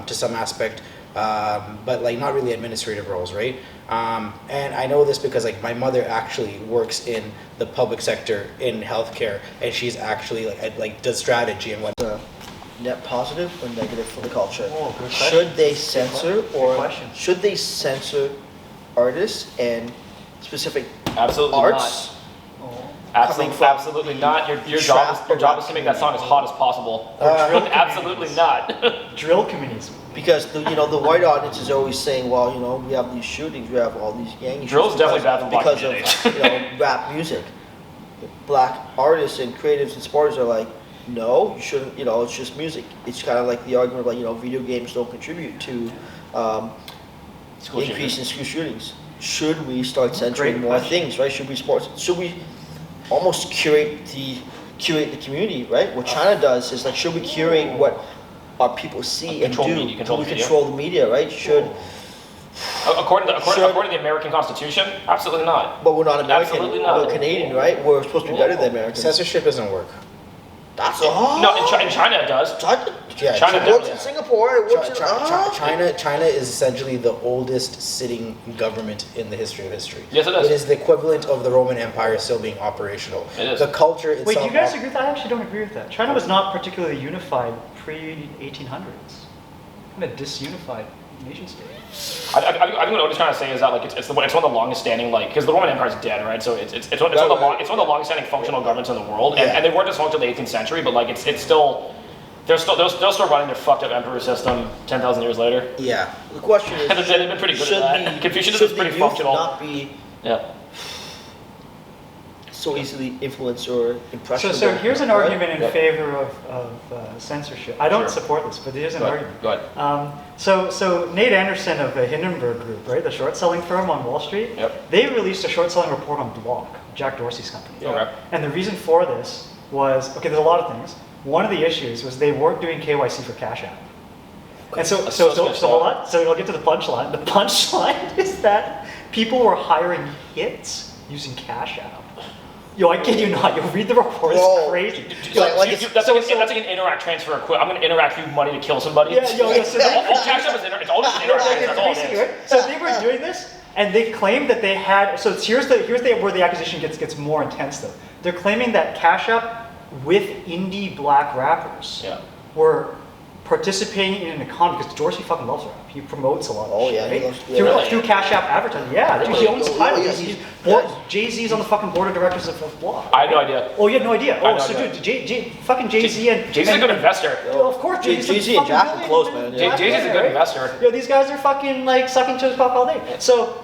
to some aspect, but like not really administrative roles, right? And I know this because like my mother actually works in the public sector in healthcare, and she's actually like does strategy and what. Net positive or negative for the culture? Oh, good question. Should they censor Good question. should they censor artists and specific Absolutely arts? Oh. Absolutely, coming from absolutely not. Your trap job is to make that song as hot as possible. Absolutely not. Drill communities. Because the white audience is always saying, well, we have these shootings, we have all these gang issues Drill's definitely bad for black because communities. of rap music. Black artists and creatives and supporters are like, no, you shouldn't. It's just music. It's kind of like the argument like video games don't contribute to School increase shootings. in school shootings. Should we start censoring Great more question. things, right? Should we almost curate the community, right? What China does is like, should we curate what our people see and Control do? media, control we media. control the media, right? According to the American Constitution, absolutely not. But we're not American. Absolutely not. We're Canadian, right? We're supposed to be better than Americans. Censorship doesn't work. That's all. No, in China it does. China, Yeah, China it works does. in Singapore. It works in China is essentially the oldest sitting government in the history of history. Yes, it is. It is the equivalent of the Roman Empire still being operational. It is. The culture itself. Wait, do you guys agree with that? I actually don't agree with that. China was not particularly unified pre-1800s. Kind of disunified nation state. I think what Otis trying to say is that like it's one of the longest standing because the Roman Empire is dead, right? So it's one of the longest standing functional governments in the world, and they weren't dysfunctional in the 18th century, but like it's still they're still running their fucked up emperor system 10,000 years later. Yeah. The question is, And they've been pretty good should at that. the- Confucianism should is pretty the youth functional. not be Yeah. so easily influenced or impressionable? So here's an right? argument in Yep. favor of censorship. I don't Sure. support this, but here's an Go ahead. argument. Go ahead. So Nate Anderson of the Hindenburg Group, right, the short selling firm on Wall Street, Yep. they released a short selling report on Block, Jack Dorsey's company. Okay. And the reason for this was, okay, there's a lot of things. One of the issues was they weren't doing KYC for Cash App. And so That's hold on. So we'll get to the punchline. The punchline is that people were hiring hits using Cash App. Yo, I kid you not. You'll read the report. It's Whoa. crazy. That's like That's like an Interact transfer. I'm going to Interact you money to kill somebody. Yeah, so all Cash App is it's all just Interact. That's all it basically, is. right? So they were doing this, and they claimed that they had. So here's where the accusation gets more intense though. They're claiming that Cash App with indie black rappers Yeah. were participating in an economy because Dorsey fucking loves rap. He promotes a lot of Oh, shit, yeah, he right? loves- yeah. through, Really? through Cash App advertising. Yeah, dude, he owns Oh, title. yeah, He's Jay-Z's on the fucking board of directors of Block. I had no idea. Oh, you had no idea? I Oh, had so no idea. dude, fucking Jay-Z and... Jay-Z's a good investor. Of course, Jay-Z's a Jay-Z and fucking Jack are billion- close, man. Jay-Z's a good right? investor. Yo, these guys are fucking like sucking toes cock all day. So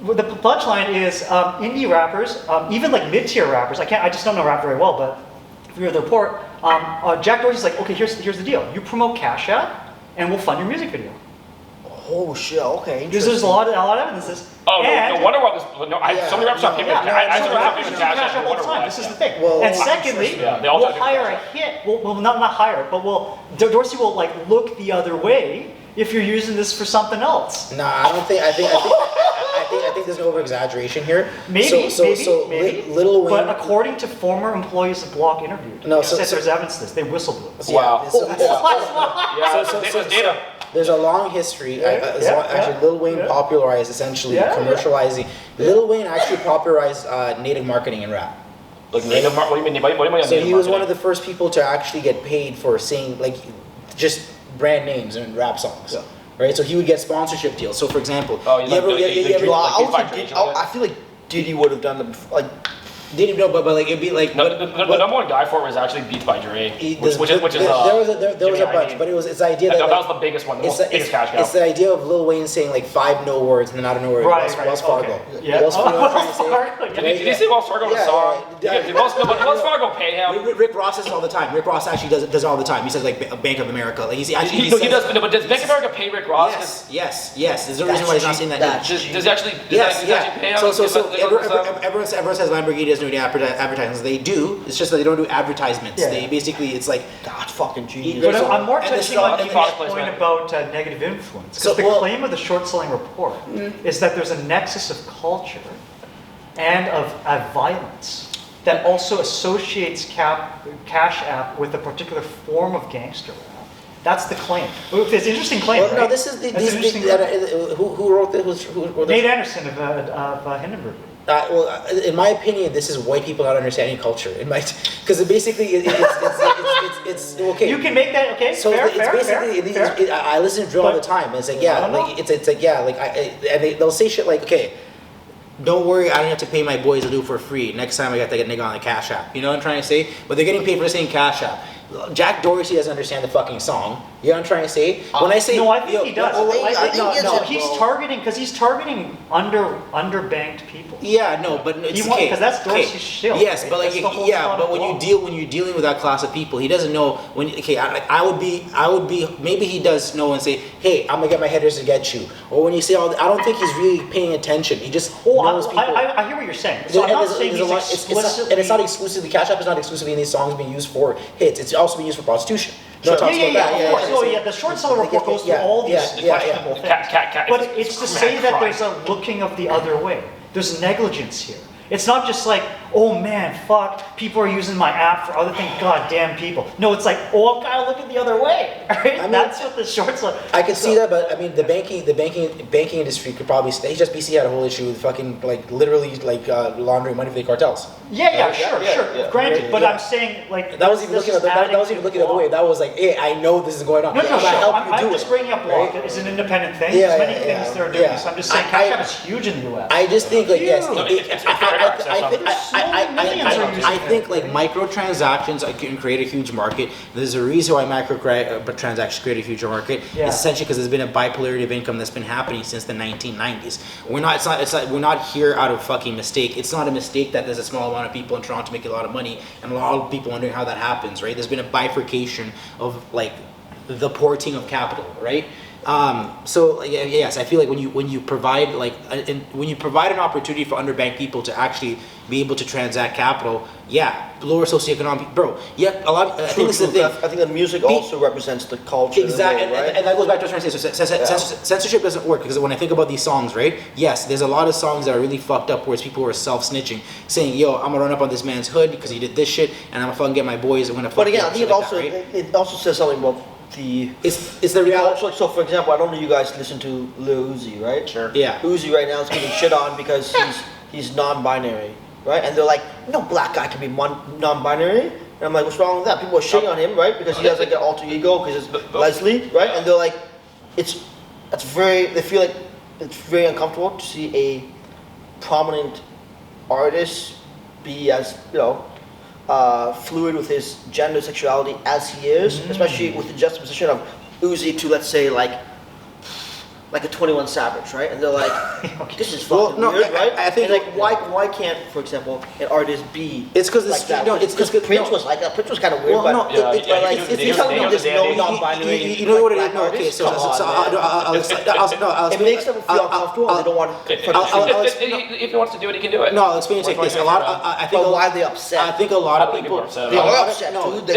the punchline is indie rappers, even like mid-tier rappers. I just don't know rap very well, but through the report, Jack Dorsey's like, okay, here's the deal. You promote Cash App, and we'll fund your music video. Oh shit. Okay. Because there's a lot of evidences. Oh, and, no wonder why this. No, so many rappers are paying. Yeah, I so saw rappers rappers use Cash Cash App. App all the time. Why. This is the thing. Well, and secondly, Yeah, they all we'll try to do hire a Cash hit. We'll not hire it, but Dorsey will like look the other way if you're using this for something else. Nah, I don't think. I think there's an over exaggeration here. Maybe, So maybe. Lil Wayne. But according to former employees of Block interviewed, No, said so- there's evidence of this. They whistleblew. Wow. Yeah, Yeah, there's data. There's a long history. Actually, Lil Wayne popularized essentially commercializing. Lil Wayne actually popularized native marketing in rap. Like native what do you mean? What do you mean? So he was one of the first people to actually get paid for saying like just brand names in rap songs. Yeah. Right, so he would get sponsorship deals. So for example, Oh, you you ever, like the you ever- Drew- like I he's also by did- Drake, I feel like Diddy would have done them like Didn't know, but like it'd be like. No, the number one guy for it was actually Beats by Dre, which is there was a bunch, but it's the idea that that like, was the biggest one, the it's, most biggest cash cow. it's the idea of Lil Wayne saying like 5 no words and then out of nowhere Right, Wells Fargo. okay. Yeah. Wells Fargo. Wells trying to say- Fargo, yeah. Did you see Wells Fargo in the song? Did Wells Fargo pay him? Rick Ross says it all the time. Rick Ross actually does it all the time. He says like Bank of America. Like he says, He does, but does Bank of America pay Rick Ross? Yes. There's no reason why he's not saying that. Does he actually pay him? So everyone says Lamborghini doesn't do advertisements. They do. It's just that they don't do advertisements. Yeah. They basically it's like That's fucking genius. But I'm more And this touching is on all- Dean's product point placement. about negative influence. So, Because the well- claim of the short selling report is that there's a nexus of culture and of violence that also associates Cash App with a particular form of gangster rap. That's the claim. It's an interesting claim, well, right? no, this is That's an interesting claim. who wrote this? Who wrote Nate this? Anderson of Hindenburg. In my opinion, this is white people not understanding culture. Because basically, it's okay. You can make that, okay, So fair, it's fair, basically, fair. I listen to drill all the But- time. It's like I yeah, don't know. like it's like yeah, like they'll say shit like okay, don't worry, I don't have to pay my boys to do it for free. Next time I got to get a nigga on the Cash App. You know what I'm trying to say? But they're getting paid for saying Cash App. Jack Dorsey doesn't understand the fucking song. You know what I'm trying to say? When I say No, I think he does. I think he No, gets it, he's bro. targeting because he's targeting underbanked people. Yeah, no, but it's He won't- okay. 'cause that's Dorsey's okay. shield, Yes, right? but like That's the whole yeah, spot but of when law. you're dealing with that class of people, he doesn't know when. Okay, I would be maybe he does know and say, hey, I'm gonna get my headers to get you. Or when you say all, I don't think he's really paying attention. He just knows people. I hear what you're saying. So I'm not saying he's explicitly. and it's not exclusively Cash App is not exclusively in these songs being used for hits. It's also being used for prostitution. No, it Yeah, talks about that. of course. Oh, yeah, the short seller report goes through all these questionable things. But it's to say that there's a looking of the other way. There's negligence here. It's not just like, oh man, fuck, people are using my app for other things, goddamn people. No, it's like, oh, I'm kind of looking the other way, right? I mean, That's what the short seller. I can see that, but I mean, the banking industry could probably. HSBC had a whole issue with fucking like literally like laundering money for the cartels. Yeah, sure. Granted, but Yeah. I'm saying like That was even this looking is that adding was even to looking the other law. way. That was like, hey, I know this is going on. No, I'm gonna sure. help you I'm do just it. bringing up law. Right? It's an independent thing. Yeah, There's many yeah, things that are doing yeah. this. I'm just saying, I- Cash App is huge in the U.S. I just think like yes, Huge. It's very hard to say something. I think like microtransactions can create a huge market. There's a reason why microtransactions create a huge market. Yeah. It's essentially because there's been a bipolarity of income that's been happening since the 1990s. We're not here out of fucking mistake. It's not a mistake that there's a small amount of people in Toronto making a lot of money and a lot of people wondering how that happens, right? There's been a bifurcation of like the porting of capital, right? So yes, I feel like when you provide when you provide an opportunity for underbanked people to actually be able to transact capital, yeah, lower socioeconomic, bro. Yeah, a lot. I think this is the thing. I think that music also represents the culture. Exactly, in a way, right? and that goes back to what I was trying to say. So censorship doesn't work because when I think about these songs, right? Yes, there's a lot of songs that are really fucked up where people are self-snitching, saying, "Yo, I'm gonna run up on this man's hood because he did this shit, and I'm gonna fucking get my boys." I'm gonna. But again, I think right? it also says something about the. It's the reality. So, for example, I don't know you guys listen to Lil Uzi, right? Sure. Yeah. Uzi right now is getting shit on because he's non-binary, right? And they're like, no black guy can be non-binary. And I'm like, what's wrong with that? People are shitting on him, right? Because he has like an alter ego because it's Leslie, right? And they're like, they feel like it's very uncomfortable to see a prominent artist be as, fluid with his gender sexuality as he is, especially with the juxtaposition of Uzi to, let's say, like a 21 Savage, right? And they're like, this is fucking weird, right? I think and like, why can't, for example, an artist be It's because like that? it's because Prince was like that. Prince was kind of weird, Well, but no, but like, they you tell me use there's the no name. non-binary. You know what it is? black No, okay, artists? so Come on, man. It makes them feel uncomfortable and they don't want to If he wants to do it, he can do it. No, I'll explain it like this. A lot. I think. But why are they upset? I think a lot of people. upset They about are it. upset, No, dude.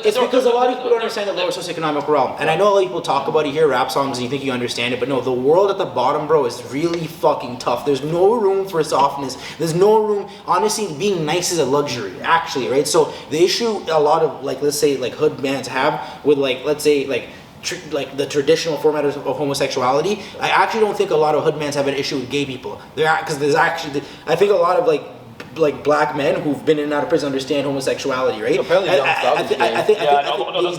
It's because a lot of people don't understand the lower socioeconomic realm. And I know a lot of people talk about it, hear rap songs, and you think you understand it, but no, the world at the bottom, bro, is really fucking tough. There's no room for softness. There's no room. Honestly, being nice is a luxury, actually, right? So the issue a lot of, like, let's say, like, hood bands have with, like, let's say, like the traditional format of homosexuality, I actually don't think a lot of hoodmans have an issue with gay people. Because there's actually, I think a lot of like black men who've been in and out of prison understand homosexuality, right? Apparently Young Thug is gay. I think he's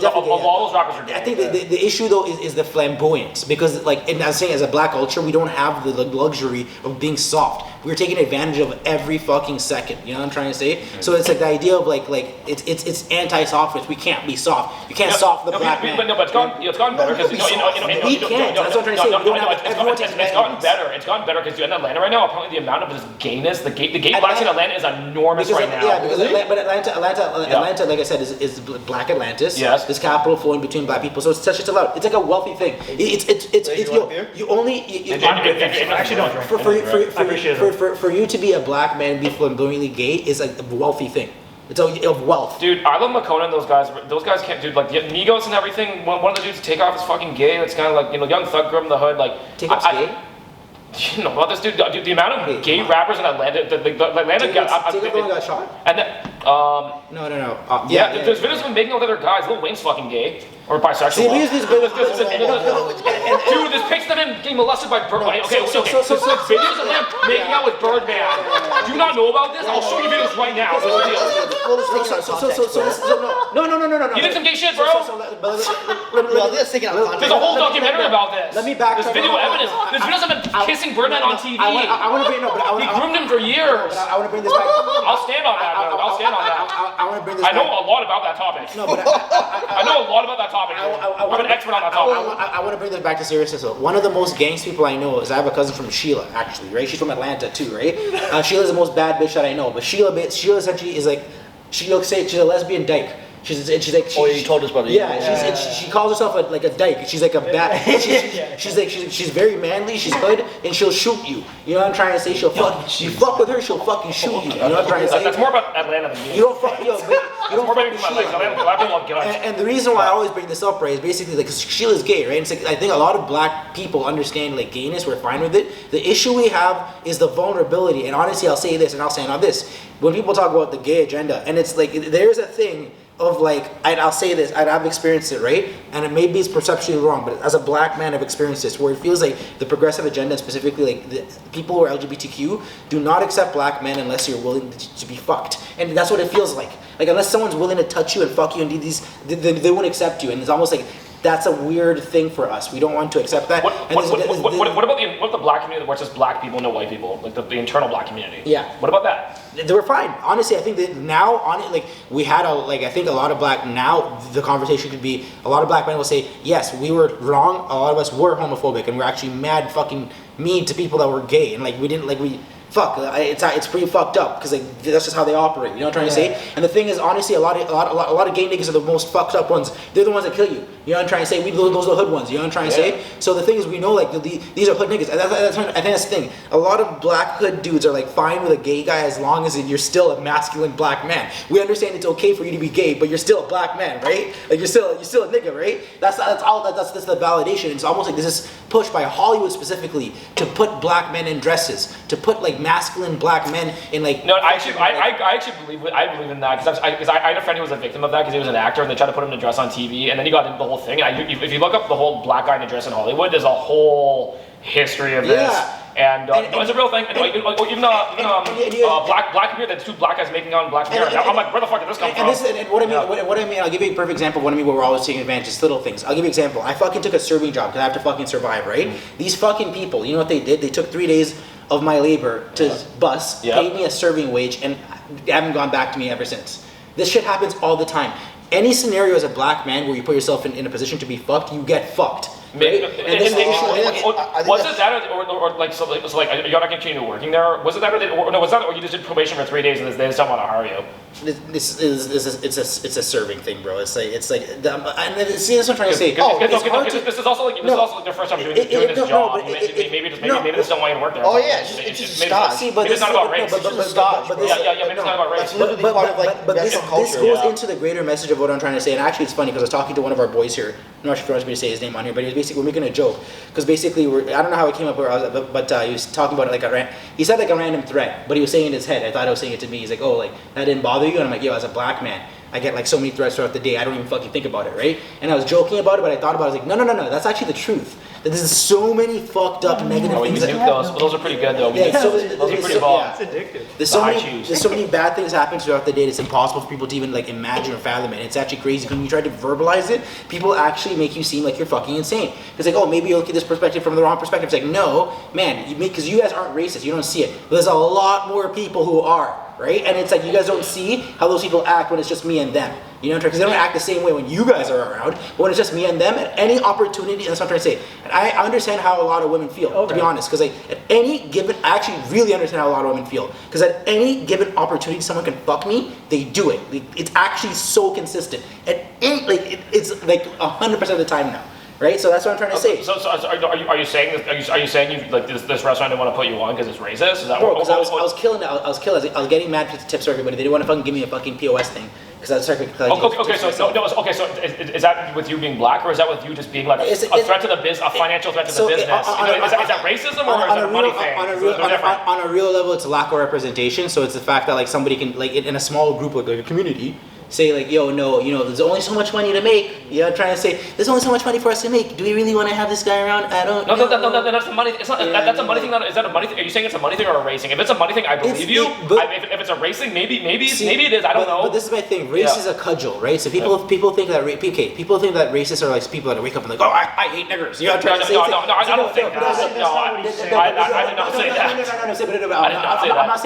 definitely gay. all those rappers are gay. I think the issue though is the flamboyance, because like, and I was saying, as a black culture, we don't have the luxury of being soft. we're taking advantage of every fucking second. You know what I'm trying to say? So it's like the idea of like it's anti-softness. We can't be soft. You can't soft the black man. But it's gotten better because We can't. That's what I'm trying to say. We don't have everyone takes it's gotten better. It's gotten better because in Atlanta right now, apparently the amount of this gayness, the gay blacks in Atlanta is enormous right now. Yeah, because Atlanta, like I said, is black Atlantis. Yes. This capital flowing between black people. So it's such allowed. It's like a wealthy thing. You only. I actually don't drink. For you to be a black man and be flamboyantly gay is like a wealthy thing. It's of wealth. Dude, I love McCona and those guys. Those guys can't, dude, like, the Migos and everything. One of the dudes take off is fucking gay. It's kind of like, Young Thug grew up in the hood. Like, Take off's gay? You know about this dude? The amount of gay rappers in Atlanta, Atlanta got shot? And then, No. there's videos of him making out with other guys. Lil Wayne's fucking gay. Or bisexual. See, we use these videos. Dude, there's pictures of him getting molested by Birdman. Okay. So- Videos of him making out with Birdman. Do you not know about this? I'll show you videos right now. No. You did some gay shit, bro. Well, let's take it out of There's context. a whole documentary about this. Let me backtrack. There's video evidence. There's videos of him kissing Birdman on TV. I want to bring He groomed him for years. I want to bring this back. I'll stand on that, bro. I'll stand on that. I want to bring this I back. know a lot about that topic. No, but I know a lot about that topic. I'm an expert on that topic. I want to bring this back to seriousness. So one of the most gangs people I know is I have a cousin from Sheila, actually, right? She's from Atlanta too, right? Sheila's the most bad bitch that I know. But Sheila essentially is like, she's a lesbian dyke. She's like. You told us about it. Yeah, she calls herself like a dyke. She's like a bad. She's very manly. She's hood, and she'll shoot you. You know what I'm trying to say? You fuck with her, she'll fucking shoot you. You know what I'm trying to say? That's more about Atlanta than me. You don't fuck. You don't more fucking about Sheila. and the reason why I always bring this up, right, is basically like, 'cause Sheila's gay, right? It's like, I think a lot of black people understand like gayness. We're fine with it. The issue we have is the vulnerability. And honestly, I'll say this, and I'll stand on this. When people talk about the gay agenda, and it's like there's a thing of like, I'll say this, I've experienced it, right? And it maybe it's perceptually wrong, but as a black man, I've experienced this, where it feels like the progressive agenda, and specifically like the people who are LGBTQ, do not accept black men unless you're willing to be fucked. And that's what it feels like. Like, unless someone's willing to touch you and fuck you and do these, they won't accept you. And it's almost like, that's a weird thing for us. We don't want to accept that. What about the black community where it's just black people, no white people? Like the internal black community? Yeah. What about that? They were fine. Honestly, I think that now, we had I think a lot of black, now the conversation could be, a lot of black men will say, yes, we were wrong, a lot of us were homophobic, and we're actually mad fucking mean to people that were gay, and it's pretty fucked up, because like that's just how they operate. You know what I'm trying to say? And the thing is, honestly, a lot of gay niggas are the most fucked up ones. They're the ones that kill you. You know what I'm trying to say? Those are the hood ones. You know what I'm trying to say? So the thing is, we know like these are hood niggas. I think that's the thing. A lot of black hood dudes are like fine with a gay guy as long as you're still a masculine black man. We understand it's okay for you to be gay, but you're still a black man, right? Like you're still a nigga, right? That's the validation. It's almost like this is pushed by Hollywood specifically to put black men in dresses, to put like masculine black men in like. No, I actually believe in that because I had a friend who was a victim of that because he was an actor and they tried to put him in a dress on TV and then he got into the whole thing. And if you look up the whole black guy in a dress in Hollywood, there's a whole history of this. Yeah. And it's a real thing. And even black community, the two black guys making out in black mirror. I'm like, where the fuck did this come from? And what I mean, I'll give you a perfect example of what I mean. Where we're always taking advantage of just little things. I'll give you an example. I fucking took a serving job because I have to fucking survive, right? These fucking people, you know what they did? They took 3 days of my labor to bus, paid me a serving wage, and haven't gone back to me ever since. This shit happens all the time. Any scenario as a black man where you put yourself in a position to be fucked, you get fucked. Right? Was it that, or like you're not continuing working there? Was it that, or you just did probation for 3 days and they just don't want to hire you? This is a serving thing, bro. It's like see, that's what I'm trying to say. This is also like their first time doing this job. Maybe they just don't want you to work there. Oh yeah, it's just a start. See, but it's not about race. It's just a start. Maybe it's not about race. But this goes into the greater message of what I'm trying to say. And actually, it's funny because I was talking to one of our boys here. I'm not sure if he wants me to say his name on here, but he was basically, we're making a joke because basically I don't know how it came up, but he was talking about it like he said like a random threat, but he was saying it in his head. I thought he was saying it to me. He's like, oh, like that didn't bother you? And I'm like, yo, as a black man, I get like so many threats throughout the day. I don't even fucking think about it, right? And I was joking about it, but I thought about it. I was like, no, that's actually the truth. There's so many fucked up negative Oh, we things. nuke those. But those are pretty good though. We Yeah, nuke so- those. Those are pretty so- evolved. It's addictive. There's so The high many, chews. there's so many bad things happen throughout the day. It's impossible for people to even like imagine or fathom it. It's actually crazy. When you try to verbalize it, people actually make you seem like you're fucking insane. It's like, oh, maybe you look at this perspective from the wrong perspective. It's like, no, man, because you guys aren't racist. You don't see it. But there's a lot more people who are, right? And it's like you guys don't see how those people act when it's just me and them. You know, because they don't act the same way when you guys are around. But when it's just me and them, at any opportunity, that's what I'm trying to say. And I understand how a lot of women feel, to be honest. Because like at any given, I actually really understand how a lot of women feel. Because at any given opportunity, someone can fuck me, they do it. Like, it's actually so consistent. At any, like it's like 100% of the time now. Right, so that's what I'm trying to say. So are you saying this, are you saying you like this restaurant didn't want to put you on because it's racist? Is that Bro, what? because I was killing it. I was killing it. I was getting mad for the tips for everybody. They didn't want to fucking give me a fucking POS thing because I was starting to collect. Okay, so is that with you being black, or is that with you just being like a threat to the business, a financial threat to the business? Is that racism or is that a money thing? On a real level, it's a lack of representation. So it's the fact that like somebody can like in a small group like a community say like, yo, no, you know, there's only so much money to make. You know, trying to say there's only so much money for us to make. Do we really want to have this guy around? I don't. No, that's the money. It's not. That's a money thing. Is that a money thing? Are you saying it's a money thing or a race thing? If it's a money thing, I believe you. If it's a race thing, maybe it is. I don't know. But this is my thing. Race is a cudgel, right? So people think that people think that racists are like people that wake up and like, oh, I hate niggers. You know what I'm trying to say? No, I don't think that. No, I did not say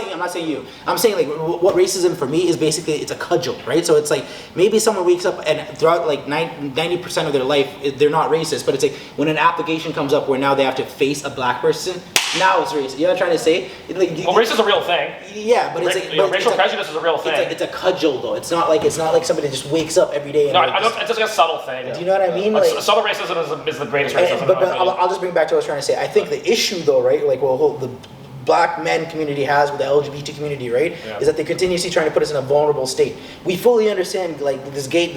that. I'm not saying you. I'm saying like what racism for me is basically it's a cudgel, right? So it's like maybe someone wakes up and throughout like 90% of their life they're not racist, but it's like when an application comes up where now they have to face a black person, now it's racist. You know what I'm trying to say? Like, well, race is a real thing. Yeah, but it's like racial prejudice is a real thing. It's a cudgel though. It's not like somebody just wakes up every day. And no, like, I don't. It's just like a subtle thing. Do you know what I mean? Like, subtle racism is the greatest racism. but I'll just bring back to what I was trying to say. I think the issue though, right? Like, the black men community has with the LGBT community, right? Yeah. Is that they're continuously trying to put us in a vulnerable state. We fully understand, like this gay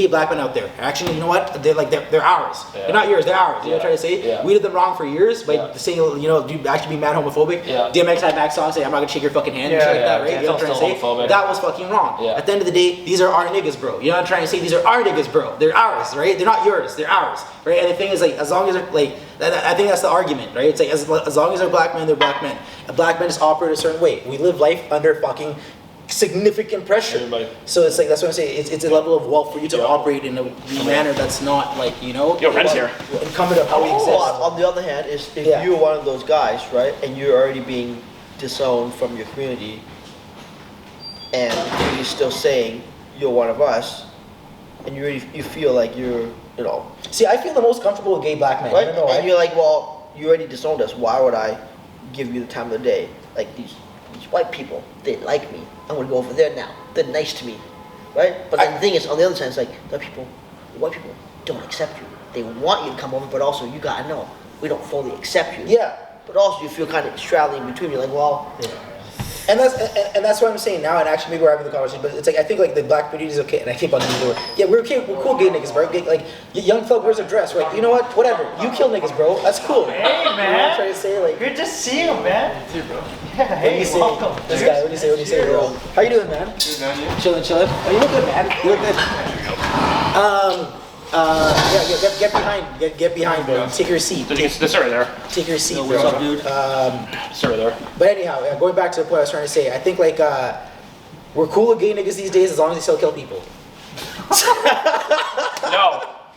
black men out there. Actually, you know what? They're ours. Yeah. They're not yours. They're ours. You know what I'm trying to say? Yeah. We did them wrong for years by saying, you know, actually be mad homophobic. Yeah. DMX had back songs saying, "I'm not gonna shake your fucking hand," and shit like that, right? You know what I'm trying to say? homophobic. That was fucking wrong. Yeah. At the end of the day, these are our niggas, bro. You know what I'm trying to say? These are our niggas, bro. They're ours, right? They're not yours. They're ours, right? And the thing is, like, as long as they're like, I think that's the argument, right? It's like as long as they're black men, they're black men. Black men just operate a certain way. We live life under fucking significant pressure. Everybody. So it's like that's what I'm saying. It's a level of wealth for you to operate in a manner that's not like, you know. Yo, Ren's here. Incumbent of how we exist. On the other hand, is if you're one of those guys, right, and you're already being disowned from your community, and you're still saying you're one of us, and you feel like you're, you know, See, I feel the most comfortable with gay black men. right? I don't know why. And you're like, well, you already disowned us. Why would I give you the time of the day? Like these white people, they like me. I'm gonna go over there now. They're nice to me, right? But then the thing is, on the other side, it's like the white people don't accept you. They want you to come over, but also you gotta know we don't fully accept you. Yeah. But also you feel kind of straddling in between. You're like, well, And that's what I'm saying now, and actually maybe we're having the conversation, but it's like I think like the black community is okay, and I keep on using the word. Yeah, we're okay, we're cool gay niggas, bro. Like young thug wears a dress, right? You know what? Whatever. You kill niggas, bro. That's cool. Hey, You know what I'm man. trying to say? Like, Good to see you, man. Yeah, what do hey, you say? welcome. This guy, what do you say, bro? How you doing, man? Good, man. You? Chilling. Oh, you look good, man. You look good. Yeah, get behind, bro. Take your seat. This right there. Take your seat, Yo, bro. what's up, dude? This right there. But anyhow, going back to the point I was trying to say, I think like we're cool with gay niggas these days as long as they still kill people.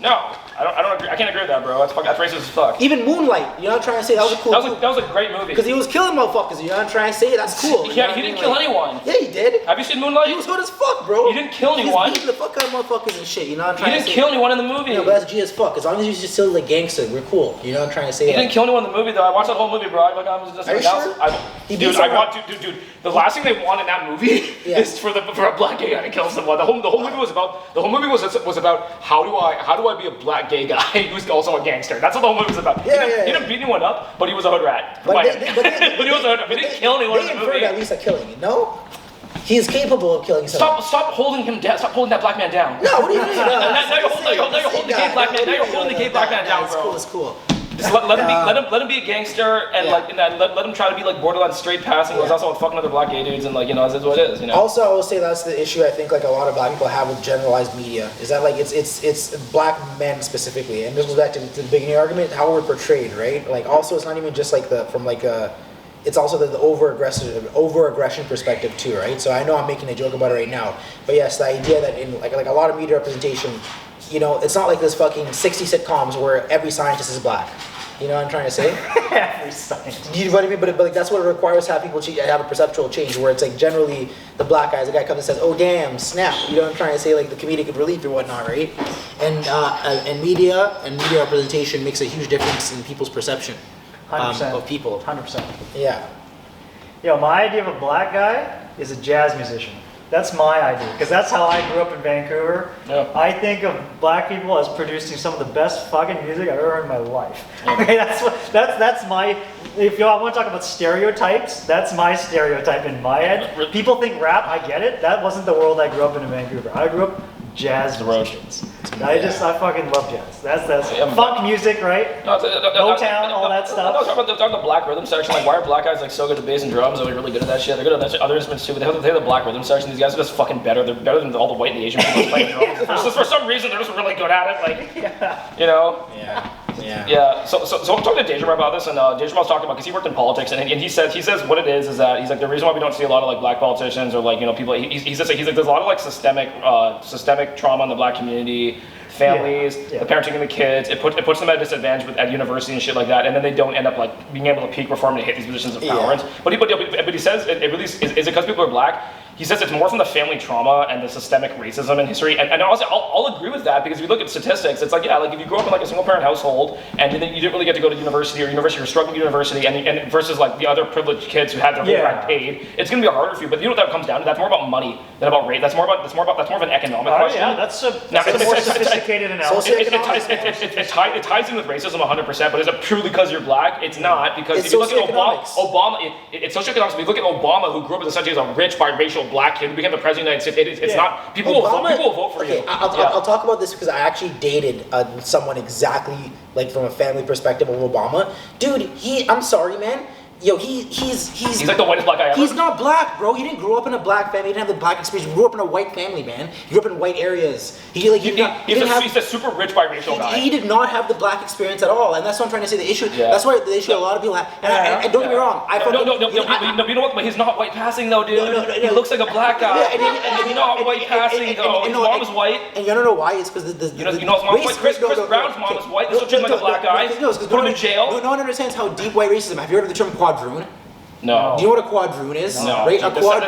No. I don't agree. I can't agree with that, bro. That's racist as fuck. Even Moonlight, you know what I'm trying to say? That was a cool. That was a great movie. Because he was killing motherfuckers, you know what I'm trying to say? That's cool. Yeah, he didn't kill anyone. Yeah, he did. Have you seen Moonlight? He was hood as fuck, bro. He didn't kill anyone. He was beating the fuck out of motherfuckers and shit, you know what I'm He trying didn't to say? kill anyone in the movie. No, but that's G as fuck. As long as you're just still like gangster, we're cool. You know what I'm trying to say? He didn't kill anyone in the movie though. I watched that whole movie, bro. Are you sure? He beat Dude, dude. The last thing they want in that movie Yeah. is for a black gay guy to kill someone. The whole movie was about how do I be a black gay guy who's also a gangster. That's what the whole movie was about. He didn't beat anyone up, but he was a hood rat. But He was a hood rat. He didn't kill anyone in They the inferred movie. at least a killing, no? He is capable of killing someone. Stop holding him down. Stop holding that black man down. No, what do you mean? No, Now you're holding the gay black man. Now you're holding the gay black man down, bro. It's cool. Just let him be a gangster and let him try to be like borderline straight passing. He's also fucking other black gay dudes and like that's what it is. Also, I will say that's the issue I think like a lot of black people have with generalized media is that like it's black men specifically, and this goes back to the beginning argument how we're portrayed, right? Like also it's not even just like it's also the over aggression perspective too, right? So I know I'm making a joke about it right now, but yes, the idea that in like a lot of media representation, it's not like this fucking 60 sitcoms where every scientist is black. You know what I'm trying to say? Every scientist. You know what I mean? But like that's what it requires to have people have a perceptual change, where it's like generally the black guy, the guy comes and says, "Oh damn, snap!" You know what I'm trying to say? Like the comedic relief or whatnot, right? And media representation makes a huge difference in people's perception 100%. of people. 100%. Yeah. My idea of a black guy is a jazz musician. That's my idea, because that's how I grew up in Vancouver. Yeah. I think of black people as producing some of the best fucking music I've ever heard in my life. Okay, that's my. If I want to talk about stereotypes, that's my stereotype in my head. People think rap, I get it. That wasn't the world I grew up in Vancouver. I grew up jazz musicians. I fucking love jazz. That's funk music, right? Motown, all that stuff. I'm talking about the black rhythm section. Like, why are black guys like so good at bass and drums? Are they really good at that shit? They're good at that shit. Other instruments too. But they have the black rhythm section. These guys are just fucking better. They're better than all the white and the Asian people playing drums. For some reason, they're just really good at it. Like, Yeah. So I'm talking to Dejamal about this, and Dejamal's talking about because he worked in politics, and he says what it is that he's like the reason why we don't see a lot of like black politicians or like people. He's like there's a lot of like systemic trauma in the black community. Families, the parenting of the kids, it puts them at a disadvantage at university and shit like that, and then they don't end up like being able to peak perform and hit these positions of power. But he says it really is it because people are black? He says it's more from the family trauma and the systemic racism in history, and honestly, I'll agree with that because if you look at statistics, it's like like if you grew up in like a single parent household and you didn't really get to go to university you're struggling at university, and versus like the other privileged kids who had their whole rent paid, it's gonna be harder for you. But you know what that comes down to? That's more about money than about rate. That's more of an economic question. Yeah, that's a more sophisticated analysis. It ties in with racism 100%, but is it purely because you're black? It's not, because if you look at Obama, it's socioeconomics. If you look at Obama, who grew up essentially as a rich biracial black kid who became the president of the United States, it's not, people will vote for you. I'll talk about this because I actually dated someone exactly like from a family perspective of Obama. Dude, I'm sorry, man. He's like the whitest black guy ever. He's not black, bro. He didn't grow up in a black family. He didn't have the black experience. He grew up in a white family, man. He grew up in white areas. He's a super rich biracial guy. He did not have the black experience at all, and that's what I'm trying to say. The issue. Yeah. That's why the issue a lot of people have. And don't get me wrong. You know what? But he's not white passing though, dude. He looks like a black guy. He's not white passing though. His mom is white. And you don't know why? It's because his mom is white. Chris Brown's mom is white. This will treat him like a black guy. Put him in jail. No one understands how deep white racism. Have you heard of the term quadroon? No. Do you know what a quadroon is? No. Right?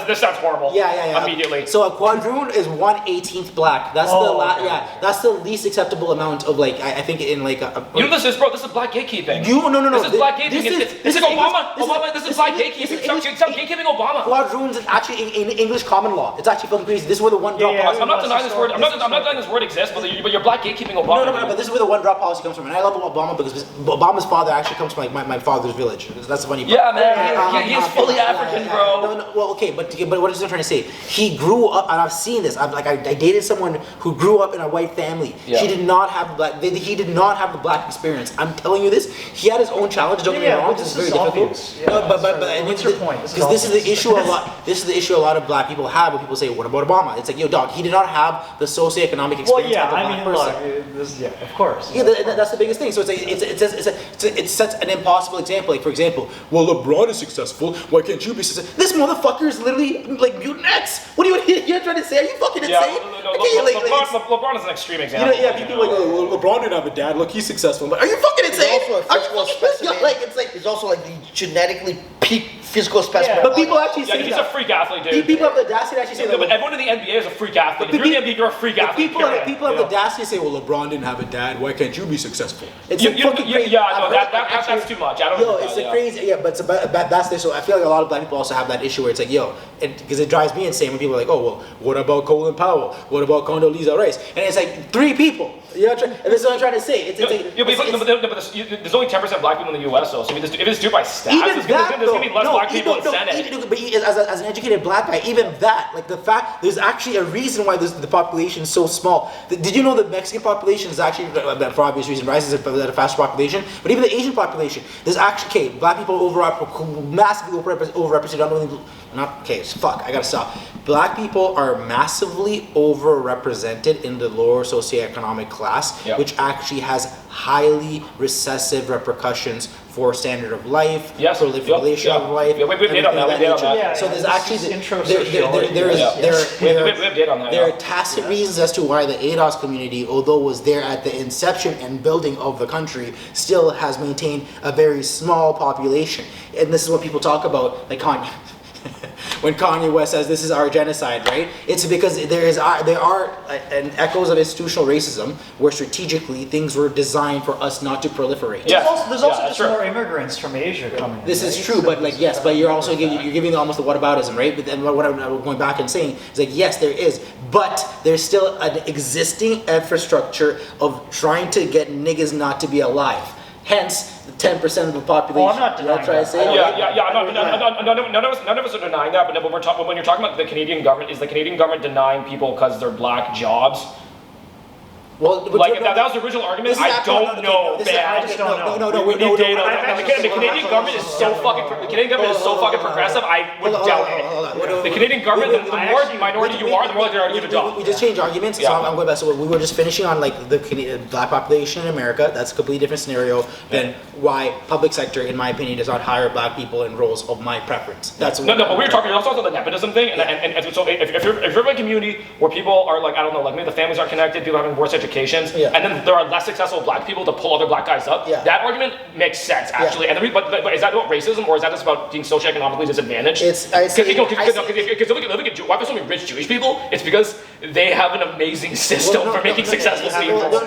This sounds horrible. Yeah. Immediately. So a quadroon is 1/18th black. That's that's the least acceptable amount of like I think in like a. This is black gatekeeping. No. This is black gatekeeping. This is Obama. This is black gatekeeping. Stop gatekeeping Obama. Quadroons is actually in English common law. It's actually fucking crazy. This is where the one drop policy. I'm not denying this word. I'm not denying this word exists, but you're black gatekeeping Obama. No. But this is where the one drop policy comes from, and I love Obama because Obama's father actually comes from like my father's village. That's the funny part. Yeah, man. He's fully African, bro. No, well, okay, but what is I'm trying to say? He grew up, and I've seen this. I dated someone who grew up in a white family. Yeah. He did not have the black experience. I'm telling you this. He had his own challenges. Don't get me wrong. This is very difficult. Yeah, what's your point? Because this is the issue a lot. This is the issue a lot of black people have when people say, "What about Obama?" It's like, yo, dog. He did not have the socioeconomic experience of a black person. Of course. Yeah, that's the biggest thing. So it sets an impossible example. Like for example, well, LeBron is successful. Why can't you be successful? This motherfucker is literally like mutant X. What are you trying to say? Are you fucking insane? LeBron is an extreme example. People like, well, LeBron didn't have a dad. Look, he's successful. But are you fucking insane? He's also a physical specimen. He's also like the genetically peak physical specimen. But people actually say he's a freak athlete, dude. People have the audacity to actually say that. But everyone in the NBA is a freak athlete. If you're in the NBA, you're a freak athlete. People have the audacity to say, well, LeBron didn't have a dad. Why can't you be successful? It's fucking crazy. That's too much. I don't know. It's crazy. Yeah, but that's the. So I feel like a lot of black people also have that issue where it's like, because it drives me insane when people are like, oh, well, what about Colin Powell? What about Condoleezza Rice? And it's like 3 people. You know, this is what I'm trying to say. It's There's only 10% black people in the U.S. though. So if it's due by stats, there's gonna be less black people in Senate. But as an educated black guy, even that, like the fact, there's actually a reason why the population is so small. Did you know the Mexican population is actually, for obvious reason, rises at a faster population? But even the Asian population, there's actually, black people massively overrepresented. I gotta stop. Black people are massively overrepresented in the lower socioeconomic class, which actually has highly recessive repercussions for standard of life, for proliferation of life. We have data on that. So there's actually there are tacit reasons as to why the ADOS community, although was there at the inception and building of the country, still has maintained a very small population. And this is what people talk about, like Kanye. When Kanye West says this is our genocide, right? It's because there are echoes of institutional racism where strategically things were designed for us not to proliferate. There's also just more immigrants from Asia coming in. This is true, but but you're also giving almost the whataboutism, right? But then what I'm going back and saying is like, yes, there is, but there's still an existing infrastructure of trying to get niggas not to be alive. Hence, 10% of the population. Well, I'm not denying that. None of us are denying that. But when you're talking about the Canadian government, is the Canadian government denying people because they're black jobs? Well, that was the original argument. I don't know, man. I just don't know. No. The Canadian government is so fucking. The Canadian government is so fucking progressive. I would doubt it. The Canadian government, the more minority you are, the more likely they are to give a job. We just changed arguments. So I'm going back. So we were just finishing on like the black population in America. That's a completely different scenario than why public sector, in my opinion, does not hire black people in roles of my preference. That's no. But we were talking also the nepotism thing, and so if you're in a community where people are like, I don't know, like maybe the families aren't connected, people having worse educations, and then there are less successful black people to pull other black guys up. That argument makes sense actually. And but is that about racism or is that just about being socioeconomically disadvantaged? Because look at why there's so many rich Jewish people? It's because they have an amazing system for making successful people. They're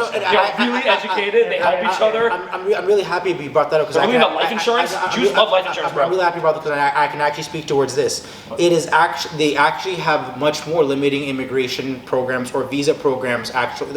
really educated. They help each other. I'm really happy you brought that up because life insurance. Jews love life insurance, bro. I'm really happy about that because I can actually speak towards this. It is actually they actually have much more limiting immigration programs or visa programs. Actually,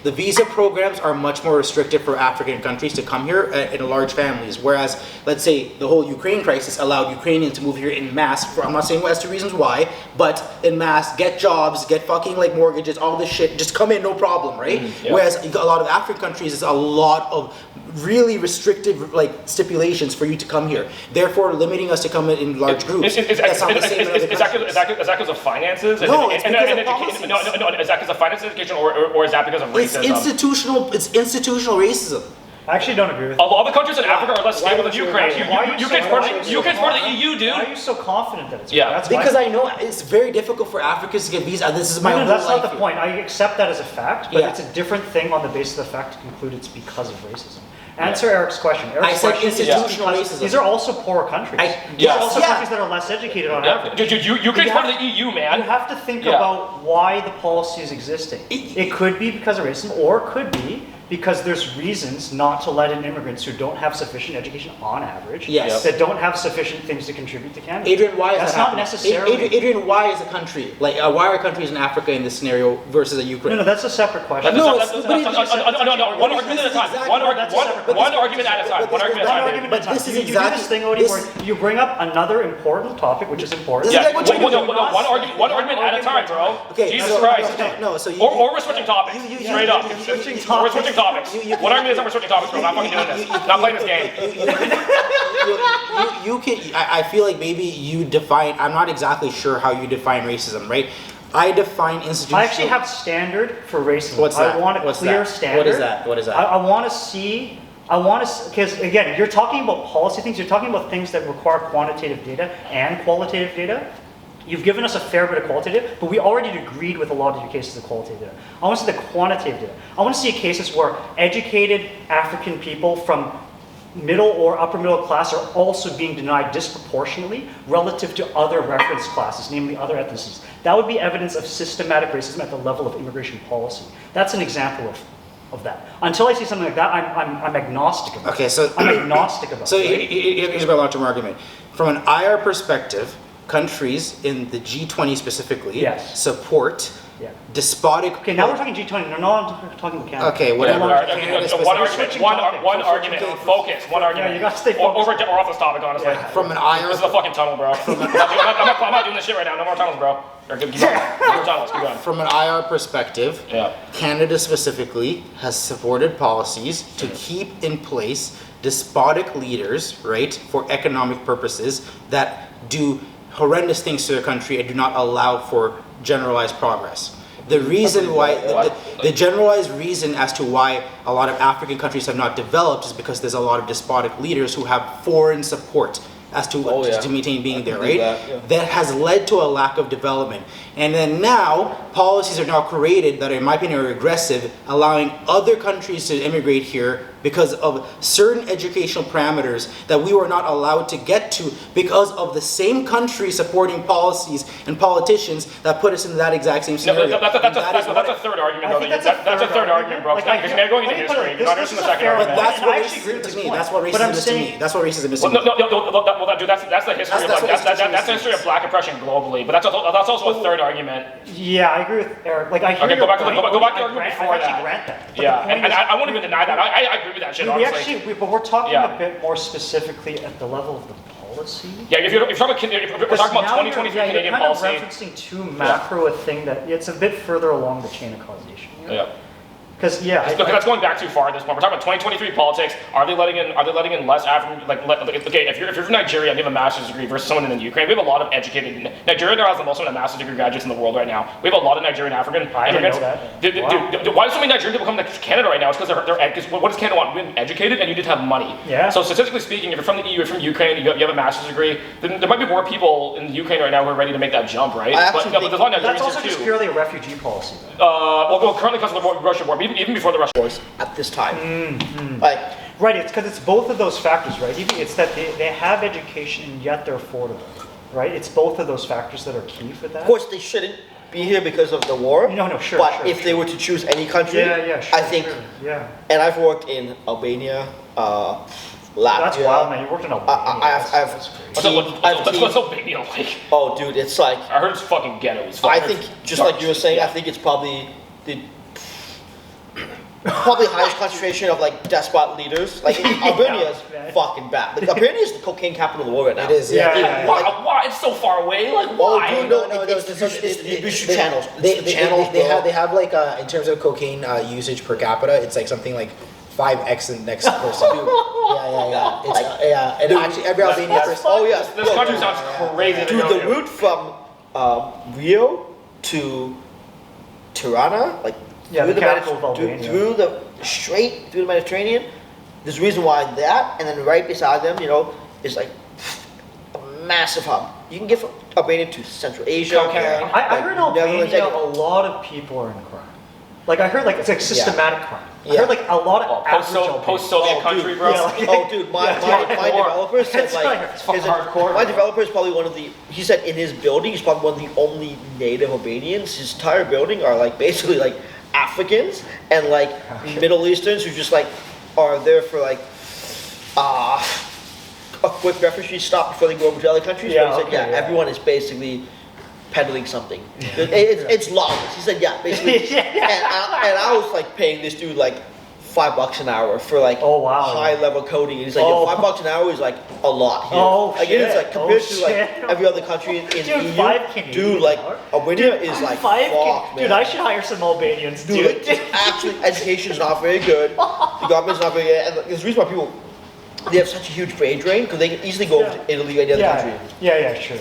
the visa programs are much more restrictive for African countries to come here in large families. Whereas, let's say the whole Ukraine crisis allowed Ukrainians to move here in mass. I'm not saying as to reasons why, but in mass, get jobs, get fucking like mortgages, all this shit, just come in, no problem, right? Whereas a lot of African countries, there's a lot of really restrictive like stipulations for you to come here, therefore limiting us to come in large groups. Is that because of finances? No, it's because of policies. No, is that because of finance education or is that because of racism? It's institutional racism. I actually don't agree with that. A lot of the countries in Africa are less stable than Ukraine. UK's part of the EU, dude. Why are you so confident that it's because I know it's very difficult for Africans to get visas. This is my No, that's not the point. I accept that as a fact, but it's a different thing on the basis of the fact to conclude it's because of racism. Answer Eric's question. I said institutional racism. These are also poorer countries. These are also countries that are less educated on average. Dude, Ukraine's part of the EU, man. You have to think about why the policy is existing. It could be because of racism, or it could be because there's reasons not to let in immigrants who don't have sufficient education on average, that don't have sufficient things to contribute to Canada. Adrian, why is That's that not happening? necessarily. Adrian, why is a country like why are countries in Africa in this scenario versus a Ukraine? No, that's a separate question. No, one argument at a time. One argument at a time. One argument at a time. But this is You do this thing, Odie, where you bring up another important topic, which is important. One argument at a time, bro. Okay, Jesus Christ. Or we're switching topics. Straight up. We're switching topics. One argument is we're switching topics, bro. I'm not fucking doing this. Not playing this game. You can. I feel like maybe you define. I'm not exactly sure how you define racism, right? I define institutional. I actually have standard for racism. What's that? I want a clear standard. What is that? I want to see. Because again, you're talking about policy things. You're talking about things that require quantitative data and qualitative data. You've given us a fair bit of qualitative, but we already agreed with a lot of your cases of qualitative data. I want to see the quantitative data. I want to see cases where educated African people from middle or upper middle class are also being denied disproportionately relative to other reference classes, namely other ethnicities. That would be evidence of systematic racism at the level of immigration policy. That's an example of that. Until I see something like that, I'm agnostic about it. Okay, so I'm agnostic about it. So here's my long-term argument. From an IR perspective, countries in the G20 specifically support Yeah. despotic. Okay, now we're talking G20. No, I'm talking Canada. Okay, whatever. One Specific- argument. One argument. Focus. One argument. Yeah, you gotta stay Or focused. we're off this topic, honestly. Yeah. From an IR This is a fucking tunnel, bro. I'm not doing this shit right now. No more tunnels, bro. Or keep going. No more tunnels. Keep going. From an IR perspective, Yeah. Canada specifically has supported policies to keep in place despotic leaders, right, for economic purposes that do horrendous things to their country and do not allow for generalized progress. The reason why, the generalized reason as to why a lot of African countries have not developed is because there's a lot of despotic leaders who have foreign support as to to maintain being there, right? That has led to a lack of development. And then now, policies are now created that, in my opinion, are regressive, allowing other countries to immigrate here because of certain educational parameters that we were not allowed to get to because of the same country supporting policies and politicians that put us in that exact same scenario. That's a third argument, though. That's a third argument, bro. Because they're going into history. You're not understanding the second But argument. that's what I actually agree racism with is this to me. point. That's what But I'm racism is to saying- me. That's what racism is to Well, me. dude, that's the history of that's the history of black oppression globally. But that's also a third argument. Yeah, I agree with Eric. Like, I hear Okay, your go back to point. the I argument grant- before I actually that. grant that. But the Yeah, point and is- I won't even deny that. I agree with that shit. we Honestly. actually, but we're talking Yeah. a bit more specifically at the level of the policy. Yeah, if you're talking about we're talking about 2023 Canadian you're kind policy. of referencing too macro a thing that it's a bit further along the chain of causation. Yeah. Because Look, that's going back too far at this point. We're talking about 2023 politics. Are they letting in less African? Okay, if you're from Nigeria and you have a master's degree versus someone in the Ukraine, we have a lot of educated. Nigeria now has the most amount of master's degree graduates in the world right now. We have a lot of Nigerian African I didn't immigrants. know that. Dude, why do so many Nigerian people come to Canada right now? It's because because what does Canada want? Being educated and you need to have money. Yeah. So statistically speaking, if you're from the EU, you're from Ukraine, you have a master's degree, then there might be more people in the Ukraine right now who are ready to make that jump, right? I actually But there's a lot of that's Nigerians also here just too. purely a refugee policy. Well, currently because of the Russian war, even before the Russian war. At this time. Like, Right, it's because it's both of those factors, right? It's that they have education and yet they're affordable, right? It's both of those factors that are key for that. of course, they shouldn't be here because of the war. No, sure. But sure, if they were to choose any country, yeah, sure, I think, sure, yeah. and I've worked in Albania, Latvia. That's wild, man. You worked in Albania. I've That's crazy. What's Albania like? Oh, dude, it's like, I heard it's fucking ghetto. It's I fucking think, just like you were saying, I think it's probably the highest concentration of like despot leaders. Like Albania is man. fucking bad. Like, Albania is the cocaine capital of the world right now. It is, yeah. Yeah. Why? It's so far away. Like Oh, why? dude, no, it's the distribution channels. It's They, the they, channels, they bro. have they have like in terms of cocaine usage per capita, it's like something like 5x the next person. Yeah. It's, yeah, and actually every Albanian person. Oh yes, This country sounds crazy. to Dude, go the to. route from Rio to Tirana, like Yeah, through the capital of Albania. straight through the Mediterranean. There's a reason why that, and then right beside them, is like a massive hub. You can get from Albania to Central Asia. Cocaine. I heard Albania, Netherlands, a lot of people are in crime. Like I heard, like it's like systematic crime. I Yeah. heard like a lot of average Albanians. Post-Soviet country, bro. Yeah, like- Oh, dude, my developer said It's like, like- it's fucking hardcore, my bro. developer is probably one of the. He said in his building, he's probably one of the only native Albanians. His entire building are like basically like Africans and like Middle Easterns who just like are there for like a quick refugee stop before they go over to other countries. Yeah, But he said, okay, yeah. everyone is basically peddling something. It's lawless. He said, yeah, basically. Yeah. And I was like paying this dude like $5 an hour for like Oh, wow. high level coding. And he's like, Oh. yo, $5 an hour is like a lot here. Oh, like, it is shit. like compared Oh, to like shit. every other country in Dude, EU. 5 Canadian Dude, like an hour? Albania is like fuck, man. Dude, I should hire some Albanians, Dude, dude. actually, education's not very good. The government's not very good. And there's a reason why people, they have such a huge wage drain because they can easily go over to Italy or any other country. Yeah, sure.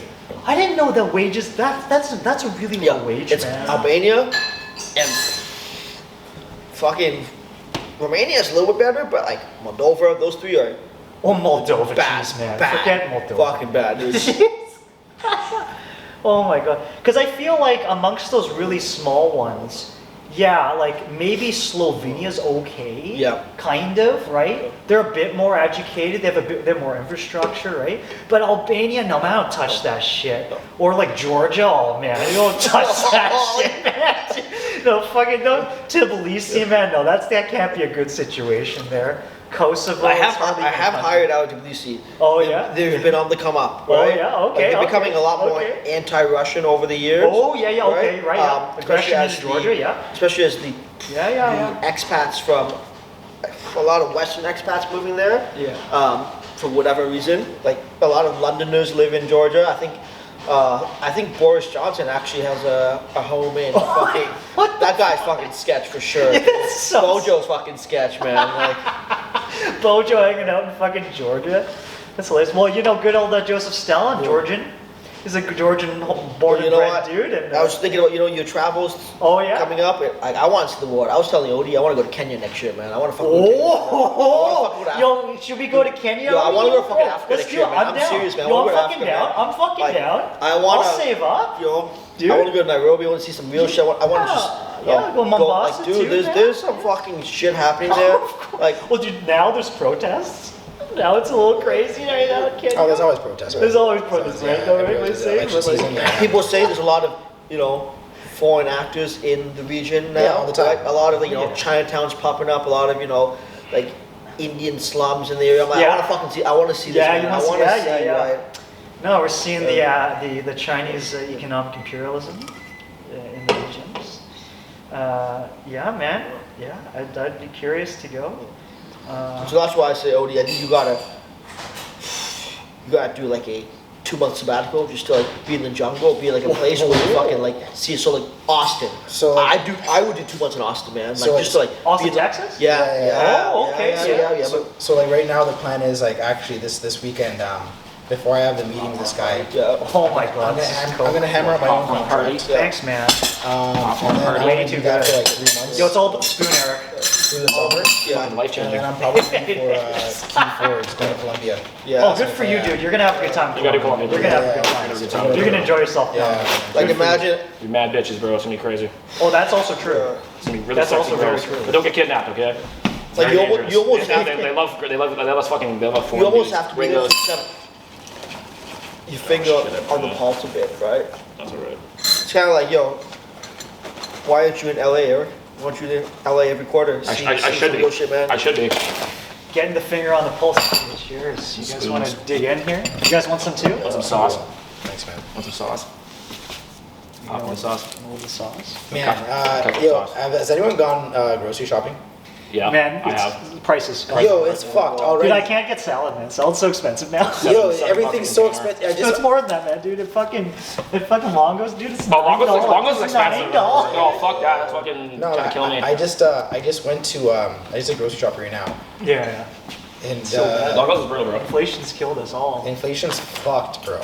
I didn't know that wages. That's a really low wage, it's man. Albania and fucking Romania is a little bit better, but like Moldova, those three are Oh, Moldova, bad, jeez, man. bad, Forget Moldova. fucking bad, dude. Oh my god. Because I feel like amongst those really small ones, yeah, like maybe Slovenia's okay. Yeah. Kind of, right? They're a bit more educated. They have they're more infrastructure, right? But Albania, no man, don't touch that shit. Or like Georgia, oh man, you don't touch that shit, man. No fucking no. Tbilisi, man, no, that can't be a good situation there. Kosovo. I is have hardly I even a have country. hired out Tbilisi. Oh, yeah? They've been on the come up. Oh, Right? yeah? Okay, Like, they're okay, becoming a lot more okay. anti-Russian over the years. Oh, yeah, okay, right, yeah. Especially Aggression as in Georgia, the, yeah. Especially as the Yeah. expats from a lot of Western expats moving there. Yeah. For whatever reason, like a lot of Londoners live in Georgia. I think Boris Johnson actually has a home in fucking. What That guy's fucking sketch for sure. It's so Bojo's fucking sketch, man. Like, Bojo hanging out in fucking Georgia. That's hilarious. Well, you know, good old Joseph Stalin, Georgian. He's a Georgian born you and know bred what? dude. And, I was thinking about your travels. Oh, yeah? Coming up, I want to see the war. I was telling Odie I want to go to Kenya next year, man. I want to fucking. Go to Kenya. Oh, yo, should we go to Kenya? Yo, I wanna go to fucking Yo, Africa let's next do year, it. man. I'm down. serious, man. I Yo, wanna I'm go to fucking Africa, down. man. I'm fucking Like, down. I wanna- I'll save up. Yo, Dude. I want to go to Nairobi. I want to see some real shit. I want to just. Yeah, go Mombasa like, dude, too, there's man. there's some fucking shit happening there. Like, Well, dude, now there's protests. Now it's a little crazy right now in Kenya. Oh, there's always protests. There's always protests, right? No, right? There's Let's say, election but like- season, yeah. people say there's a lot of foreign actors in the region now. Yeah, all the time. Right? A lot of Yeah. Chinatowns popping up. A lot of like Indian slums in the area. I'm like, Yeah. I want to fucking see. I want to see this. Yeah, man. you I wanna see- want to yeah, see. yeah. Right? No, we're seeing the Chinese economic imperialism in the regions. Yeah, man. Yeah, I'd be curious to go. So that's why I say, Odie, I think you gotta do like a 2-month sabbatical, just to like be in the jungle, be like a place where you fucking like see. So like Austin. So, I would do 2 months in Austin, man. Like So just to like Austin, be in, Texas? Yeah, Yeah, yeah. Oh, okay, Yeah. So like right now the plan is like actually this weekend, before I have the meeting with this guy, Yeah. Oh my God, this is I'm gonna hammer out my own Popcorn contract. Thanks, man. And then I'm Way gonna too do that good. for like 3 months. Yo, it's all spoon, Eric. Through this over. Yeah. Fucking life And changing. then I'm probably for Q4, it's going to Colombia. Yeah. Oh, good for you, dude. You're gonna have a good time. You gotta go on it. You're gonna have a good Yeah, time. yeah, yeah. You're gonna enjoy yourself. Yeah. down there. Like imagine. You're mad bitches, bro. It's gonna be crazy. Oh, that's also true. It's gonna be really That's sexy also very girls. true. But don't get kidnapped, okay? Like, Very you almost- dangerous. you almost they, have- they love fucking they love You foreign almost dudes. have to be Gringos. your finger on the pulse a bit, right? That's alright. It's kind of like, yo, why aren't you in LA, Eric? Why aren't you in LA every quarter? I See should some be. real shit, man. I should be. Getting the finger on the pulse. Cheers. You guys Spoons. want to dig in here? You guys want some too? Want some sauce? Thanks, man. Want some sauce? Popcorn sauce? A little sauce. Man, Cut yo, sauce. has anyone gone grocery shopping? Yeah, Man, I it's, have. prices. Yo, it's fucked already. Dude, I can't get salad, man. Salad's so expensive now. Yo, $7 everything's so fucking expensive. I It's just, more than that, man, dude. It fucking Longos, dude. It's Oh, Longos $9. is expensive. $9. Oh, fuck that. That's fucking no, gonna kill me. I just went to, I just did grocery shop right now. Yeah. And So bad. Longos is brutal, bro. Inflation's killed us all. inflation's fucked, bro.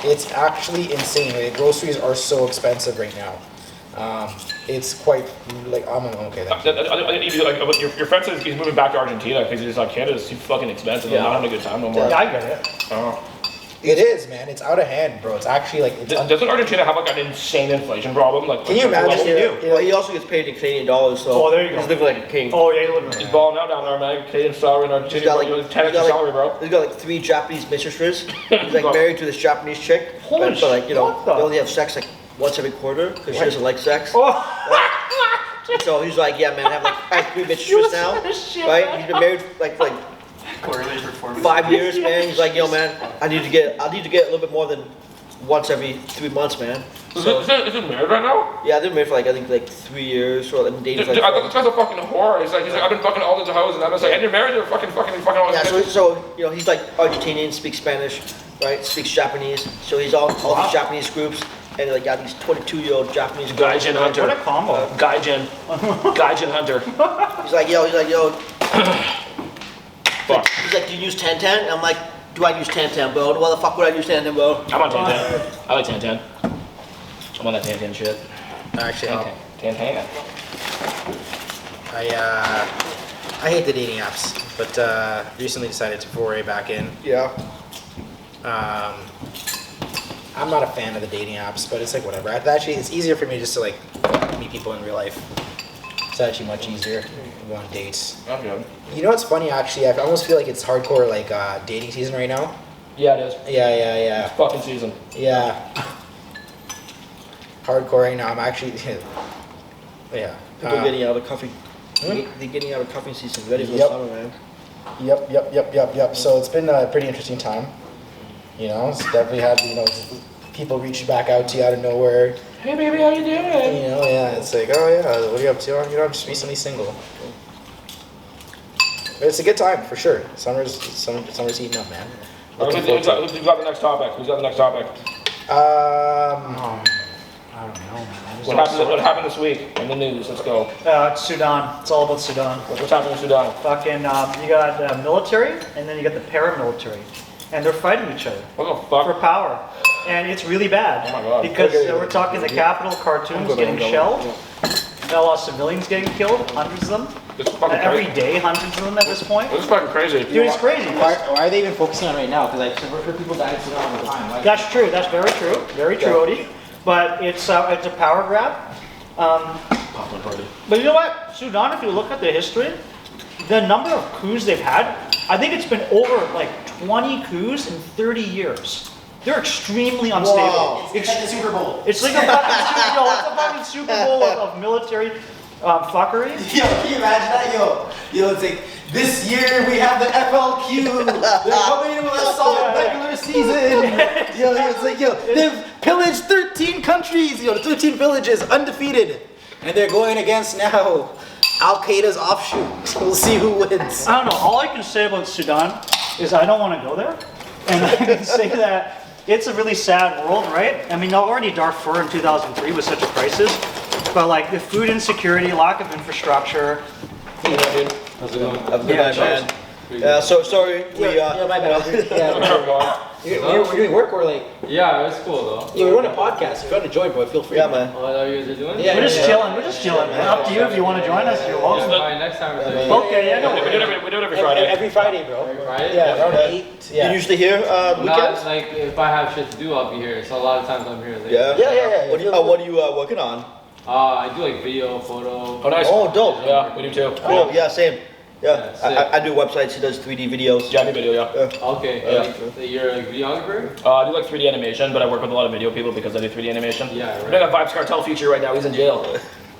It's actually insane. Like, groceries are so expensive right now. It's quite, like, I'm okay then. Your friend says he's moving back to Argentina because he's like Canada's too fucking expensive. Yeah. I'm not having a good time no more. Yeah, I get it. Oh. It is, man. It's out of hand, bro. It's actually like, it's Doesn't Argentina have like an insane inflation problem? Like, Can you imagine? Yes, they do. Well, he also gets paid in Canadian dollars, so Oh, there you go. he's living like a king. Oh, yeah, you live He's in balling out down there, man. Canadian salary in Argentina. He's got like, Bro. he's 10 extra got, salary, bro. like, he's got like 3 Japanese mistresses. He's like married to this Japanese chick, Holy but like shit, what they the- only have sex like once every quarter because she doesn't like sex. Oh, So he's like, yeah, man, I have 3 mistresses now, shit, right? man. He's been married for like correlated performance. 5 years, man. He's like, yo, man, I need to get a little bit more than once every 3 months, man. Is So it married right now? yeah, they've been married for like I think like 3 years, or like dating Dude, for I thought like. this guy's a fucking whore. He's like, I've been fucking all these hoes, and I'm just like, and you're married to a fucking all Yeah, these so you know he's like Argentinian, speaks Spanish, right? Speaks Japanese. So he's all these Japanese groups, and like got these 22-year-old Japanese girls. Gaijin Hunter. What a combo. Gaijin Hunter. He's like, yo. Fuck. He's like, do you use Tantan? I'm like, do I use Tantan, bro? Why the fuck would I use Tantan, bro? I'm on Tantan. I like Tantan. I'm on that Tantan shit. actually, Tantan. I hate the dating apps, but recently decided to foray back in. Yeah. I'm not a fan of the dating apps, but it's like whatever. Actually, it's easier for me just to like meet people in real life. It's actually much easier to go on dates. I'm good. You know what's funny? Actually, I almost feel like it's hardcore like dating season right now. Yeah, it is. Yeah. Fucking season. Yeah. Hardcore right now. I'm actually. Yeah. People getting out of cuffing. They're getting out of cuffing season, ready for the Yep. summer, man. Yep. So it's been a pretty interesting time. You know, it's definitely had, people reaching back out to you out of nowhere. Hey baby, how you doing? You know, yeah, it's like, oh yeah, what are you up to? Oh, I'm just recently single. But it's a good time for sure. Summer's heating up, man. Who's got the next topic? Who's got the next topic? Um, I don't know, man. What happened this week in the news? Let's go. It's Sudan. It's all about Sudan. What's happening in Sudan? Fucking, you got military, and then you got the paramilitary, and they're fighting each other What the for fuck? power, and it's really bad. Oh my God. Because Okay. we're talking the capital, Khartoum's getting shelled, a lot of civilians getting killed, hundreds of them, This is fucking every crazy. day, hundreds of them at this point. This is fucking crazy. Dude, it's crazy. why are they even focusing on it right now? Because I've heard people die in Sudan all the time. Why- That's true. That's very true, Odie. But it's a power grab. Popcorn party. But you know what? Sudan, if you look at the history, the number of coups they've had, I think it's been over like 20 coups in 30 years. They're extremely unstable. Whoa, it's like the Super Bowl. It's like a fucking Super Bowl of military fuckery. Yo, can you imagine that? Yo, it's like, this year we have the FLQ. They're coming in with a solid regular season. It's like, they've pillaged 13 countries, 13 villages, undefeated. And they're going against now Al Qaeda's offshoot. We'll see who wins. I don't know. All I can say about Sudan is I don't want to go there. And I can say that it's a really sad world, right? I mean, already Darfur in 2003 was such a crisis. But like the food insecurity, lack of infrastructure. Have a good night, man. Yeah, so sorry. My bad. We're doing work or like? Yeah, it's cool though. Yeah, we're on a podcast. If you want to join, bro, feel free. Yeah, man. Oh, that you guys are doing? Yeah. We're just chilling, man. Up to you if you want to join us. You're welcome. Alright, next time we're doing Okay, yeah, no. We do it every Friday. Every Friday, bro. Friday? Yeah, around 8. You Yeah. usually here Not weekends? like if I have shit to do, I'll be here. So a lot of times I'm here late. Yeah. Yeah. What are you working on? I do like video, photo. Oh, nice. Oh, dope. Yeah, we do too. Cool. Yeah, same. Yeah, Yeah, sick. I do websites. He does 3D videos. Yeah, I do video, yeah. Okay, Yeah. you're a videographer? I do like 3D animation, but I work with a lot of video people because I do 3D animation. Yeah, We're right. doing a Vibes Cartel feature right now. He's in jail.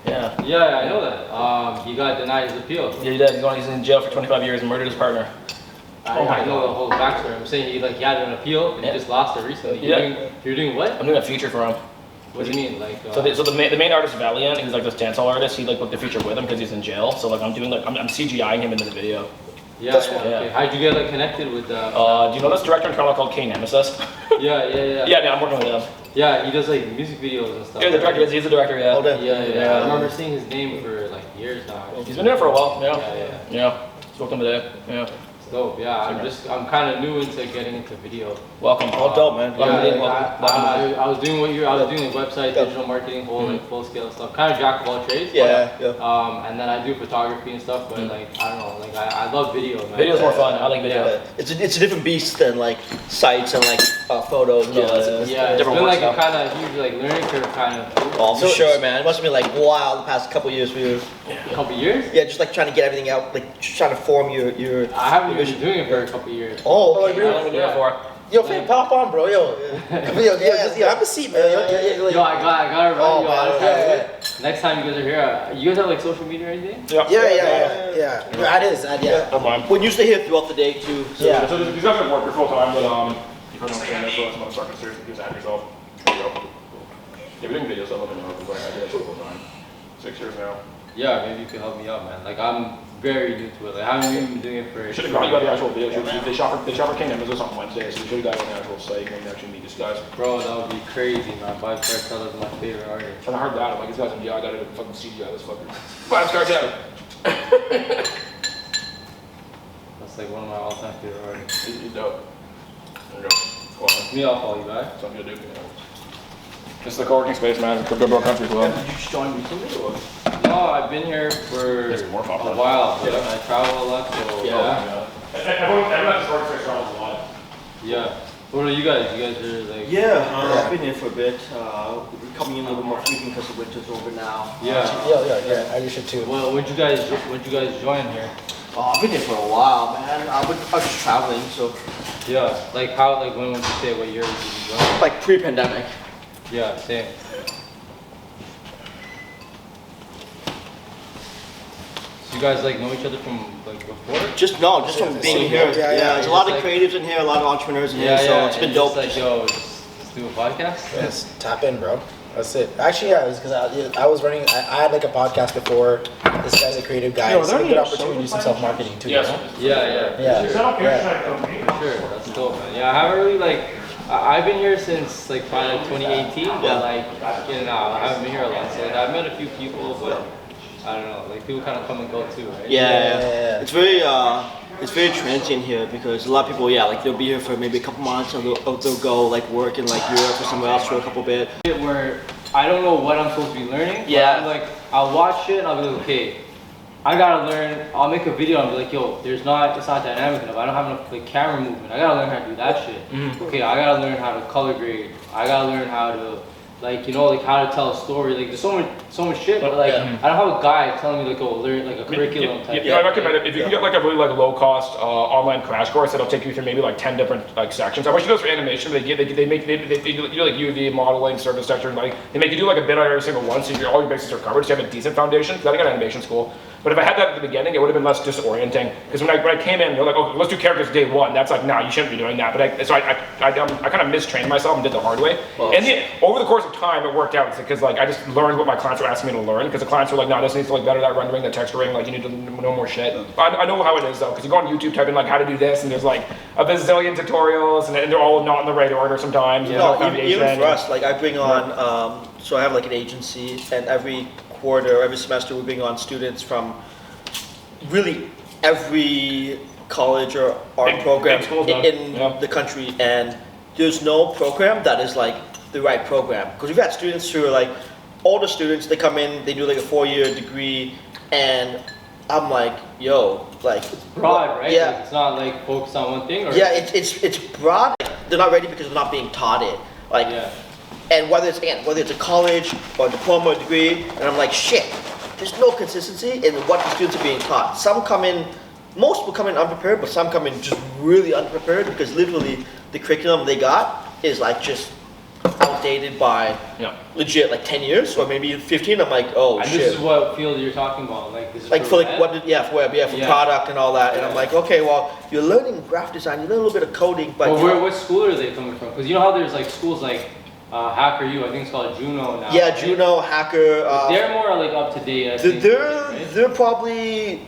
Yeah. Yeah, I know that. He got denied his appeal. Yeah, he did. He's in jail for 25 years and murdered his partner. I know the whole backstory. I'm saying he had an appeal and Yeah. he just lost it recently. Yeah. You're doing what? I'm doing a feature for him. What do you mean? Like, So the main artist Valiant, he's like this dancehall artist. He like booked the feature with him because he's in jail. So like I'm CGIing him into the video. yeah, cool. okay. Yeah. How'd you get like connected with Do you know this director in Toronto called K Nemesis? Yeah. Yeah, I'm working with him. Yeah, he does like music videos and stuff. Yeah, the director. He's the director. Yeah. Hold on. Yeah. I remember seeing his name for like years now. He's been there for a while. Yeah. Yeah. Spoke to him today. Yeah. It's dope. Yeah, I'm kind of new into getting into video. Welcome. Oh, dope, man. Welcome. Yeah, I was doing I was doing like website, digital marketing, whole like full scale stuff. Kind of jack of all trades. Yeah. And then I do photography and stuff, but like I don't know, like I love video, man. Video's more fun. I like video. Yeah. It's a different beast than like sites and like photos. And all that. Yeah, it's different been like work a kind of huge like learning curve, kind of. Oh, for sure, man. It must have been like wow the past couple years for you. A couple years. Yeah, just like trying to get everything out, like just trying to form your. I haven't been doing it for a couple years. Oh, How okay. long have you been doing it for? Yo, Finn, pop on, bro. Yo, have a seat, man. Yo, I gotta run Oh, you. man, Honestly, yeah. Next time you guys are here, you guys have like social media or anything? Yeah. That is, yeah. Don't mind. We're usually here throughout the day too. So Yeah. So these guys have worked full time, but if you don't understand this, so I'm gonna start seriously use that yourself. There you go. Yeah, we're doing videos. I love it. I do it full time. 6 years now. Yeah, maybe you could help me out, man. Like I'm very new to it. Like I haven't even been doing it for. You should have got the actual video shoots. They shot for King Nemesis on Wednesday, so you should have got on the actual site and actually meet these guys. Bro, that would be crazy, man. Vibes Cartel is my favorite artist. And I heard that, I'm like, this guy's in jail, I gotta fucking CGI this fucker. Vibes Cartel. That's like one of my all-time favorite artists. He's dope. There you go. Cool, man. Me, I'll follow you back. Something to do. It's the co-working space, man. It's a Crypto Bro Country Club. Did you just join recently or? No, I've been here for It's more popular. a while. Yeah. I travel a lot, so Everyone at this workspace travels a lot. yeah. What are you guys? You guys are like I've been here for a bit. We're coming in a little bit more frequent because the winter's over now. yeah. I you should too. Well, when'd you guys join here? I've been here for a while, man. I was just traveling, so Yeah. Like how? Like when would you say? What year did you join? Like pre-pandemic. Yeah, same. You guys like know each other from like before? Just from being here. Yeah, there's a lot of creatives in here, a lot of entrepreneurs in here, so it's been dope. Like, yo, just do a podcast. Yes, tap in, bro. That's it. Actually, yeah, it was because I was running. I had like a podcast before. This guy's a creative guy. Yo, It's a good opportunity to do some self-marketing too. Yes. You know? Yeah. Yeah. Set up your Yeah. side, though, For sure, that's dope, man. Yeah, I haven't really like. I've been here since like probably like 2018, but like I haven't been here a lot. So like, I've met a few people, but I don't know. Like people kind of come and go too, right? Yeah. It's very transient here because a lot of people, like they'll be here for maybe a couple months and they'll go like work in like Europe or somewhere else for a couple bit. Where I don't know what I'm supposed to be learning. Yeah. I'm like, I'll watch it and I'll be like, okay, I gotta learn. I'll make a video and I'll be like, yo, it's not dynamic enough. I don't have enough like camera movement. I gotta learn how to do that shit. Okay, I gotta learn how to color grade. I gotta learn how to like how to tell a story. Like there's so much shit, but like I don't have a guy telling me like learn like a curriculum type. I recommend it if you can get like a really like low cost online crash course that'll take you through maybe like 10 different like sections. I wish you those for animation. They do like UV modeling, surface texture, and like they make you do like a bit on every single one, so all your bases are covered. So you have a decent foundation. I got animation school. But if I had that at the beginning, it would have been less disorienting. Because when I came in, they're like, "Oh, let's do characters day one." That's like, "No, you shouldn't be doing that." But I kind of mistrained myself and did the hard way. And over the course of time, it worked out because like I just learned what my clients were asking me to learn. Because the clients were like, "No, this needs to like better that rendering, the texturing. Like you need to know more shit." I know how it is though, because you go on YouTube, type in like how to do this, and there's like a bazillion tutorials, and they're all not in the right order sometimes. Even for us, like I bring on, so I have like an agency, and every quarter, every semester, we bring on students from really every college or art program in the country, and there's no program that is like the right program. Because we've had students who are like, all the students, they come in, they do like a 4-year degree, and I'm like, yo, like It's broad, right? Yeah. Like, it's not like focused on one thing. Or yeah, it's broad. They're not ready because they're not being taught it. Like, and whether it's a college or a diploma or degree, and I'm like, shit, there's no consistency in what the students are being taught. Most will come in unprepared, but some come in just really unprepared because literally the curriculum they got is like just outdated by legit like 10 years or maybe 15. I'm like, oh and shit. this is what field you're talking about, like this is Like for like web? for web, for product and all that. And I'm like, okay, well, you're learning graphic design, you learn a little bit of coding, but what school are they coming from? Because you know how there's like schools like Hacker U, I think it's called Juno now. yeah, right? Juno, Hacker. They're more like up to date. I think, right? They're probably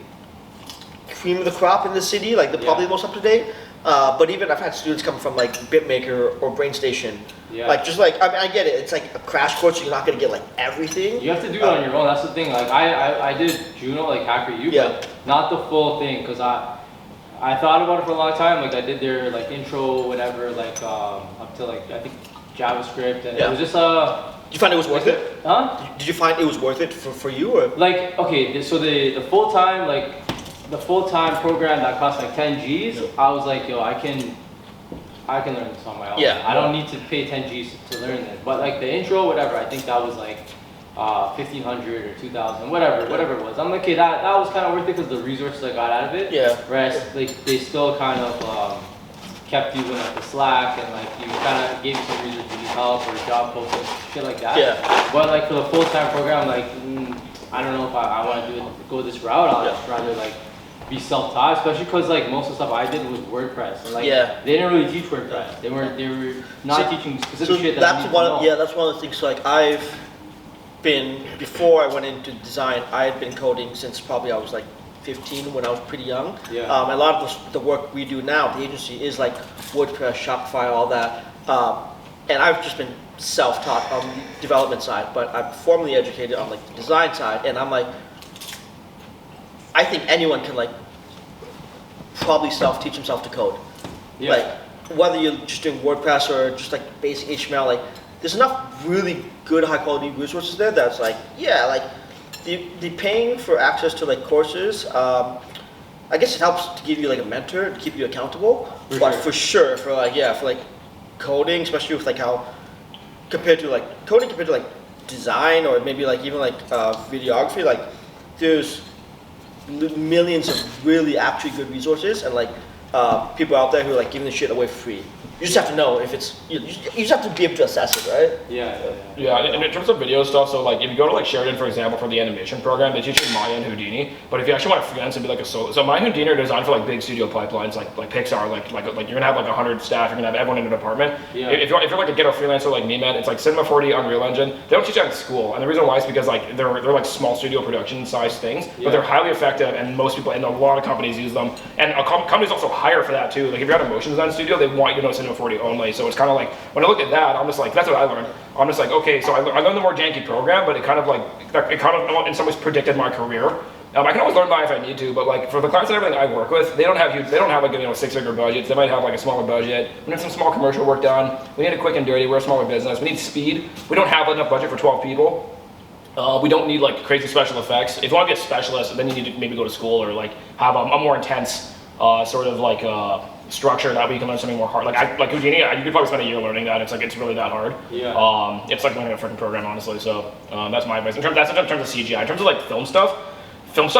cream of the crop in the city, like they're probably the most up to date. But even I've had students come from like Bitmaker or BrainStation. Yeah. Like just like I get it. It's like a crash course. So you're not gonna get like everything. You have to do it on your own. That's the thing. Like I did Juno, like Hacker U, but not the full thing because I thought about it for a long time. Like I did their like intro, whatever, like up to like I think JavaScript, and it was just Did you find it was worth it? Huh? Did you find it was worth it for you or? Like okay, so the full time program that cost like 10 G's, I was like, yo, I can learn this on my own. Yeah. I don't need to pay 10 G's to learn this. But like the intro, whatever, I think that was like 1,500 or 2,000, whatever it was. I'm like, okay, that was kind of worth it because the resources I got out of it. Yeah. Whereas like they still kind of kept you in like the Slack and like you kind of gave you some resources you need help or job postings, shit like that. Yeah. But like for the full-time program, like I don't know if I want to go this route. I'll just rather like be self-taught, especially because like most of the stuff I did was WordPress. And, like they didn't really teach WordPress. They were not teaching specific shit that that's I needed one. to know. Yeah, that's one of the things. Like before I went into design, I had been coding since probably I was like 15 when I was pretty young. Yeah. A lot of the work we do now, the agency, is like WordPress, Shopify, all that. And I've just been self-taught on the development side, but I'm formally educated on like the design side. And I'm like, I think anyone can like probably self-teach himself to code. Yeah. Like whether you're just doing WordPress or just like basic HTML, like there's enough really good high quality resources there that's like, like the paying for access to like courses, I guess it helps to give you like a mentor to keep you accountable. For sure, for like coding, especially with like how compared to like design or maybe like even like videography, like there's millions of really actually good resources, and like people out there who are like giving the shit away for free. You just have to know if it's, you just have to be able to assess it, right? Yeah, and in terms of video stuff, so like if you go to like Sheridan, for example, for the animation program, they teach you Maya and Houdini. But if you actually want to freelance and be like a solo, so Maya and Houdini are designed for like big studio pipelines, like Pixar, like you're gonna have like 100 staff, you're gonna have everyone in an apartment. Yeah. If you're like a ghetto freelancer like me, man, it's like Cinema 4D, Unreal Engine. They don't teach that in school, and the reason why is because like they're like small studio production size things, but they're highly effective, and most people and a lot of companies use them, and companies also hire for that too. Like if you're at a motion design studio, they want you to know Cinema 4D only. So it's kind of like, when I looked at that, I'm just like, that's what I learned. I'm just like, okay, so I learned the more janky program, but it kind of in some ways predicted my career. I can always learn by if I need to, but like for the clients and everything I work with, they don't have like six-figure budgets. They might have like a smaller budget. We need some small commercial work done. We need it quick and dirty. We're a smaller business. We need speed. We don't have enough budget for 12 people. We don't need like crazy special effects. If you want to be a specialist, then you need to maybe go to school or like have a more intense sort of like structure that way you can learn something more hard. Like Houdini, you could probably spend a year learning that. It's really that hard. Yeah. It's like learning a freaking program, honestly. So that's my advice. That's in terms of CGI. In terms of like film stuff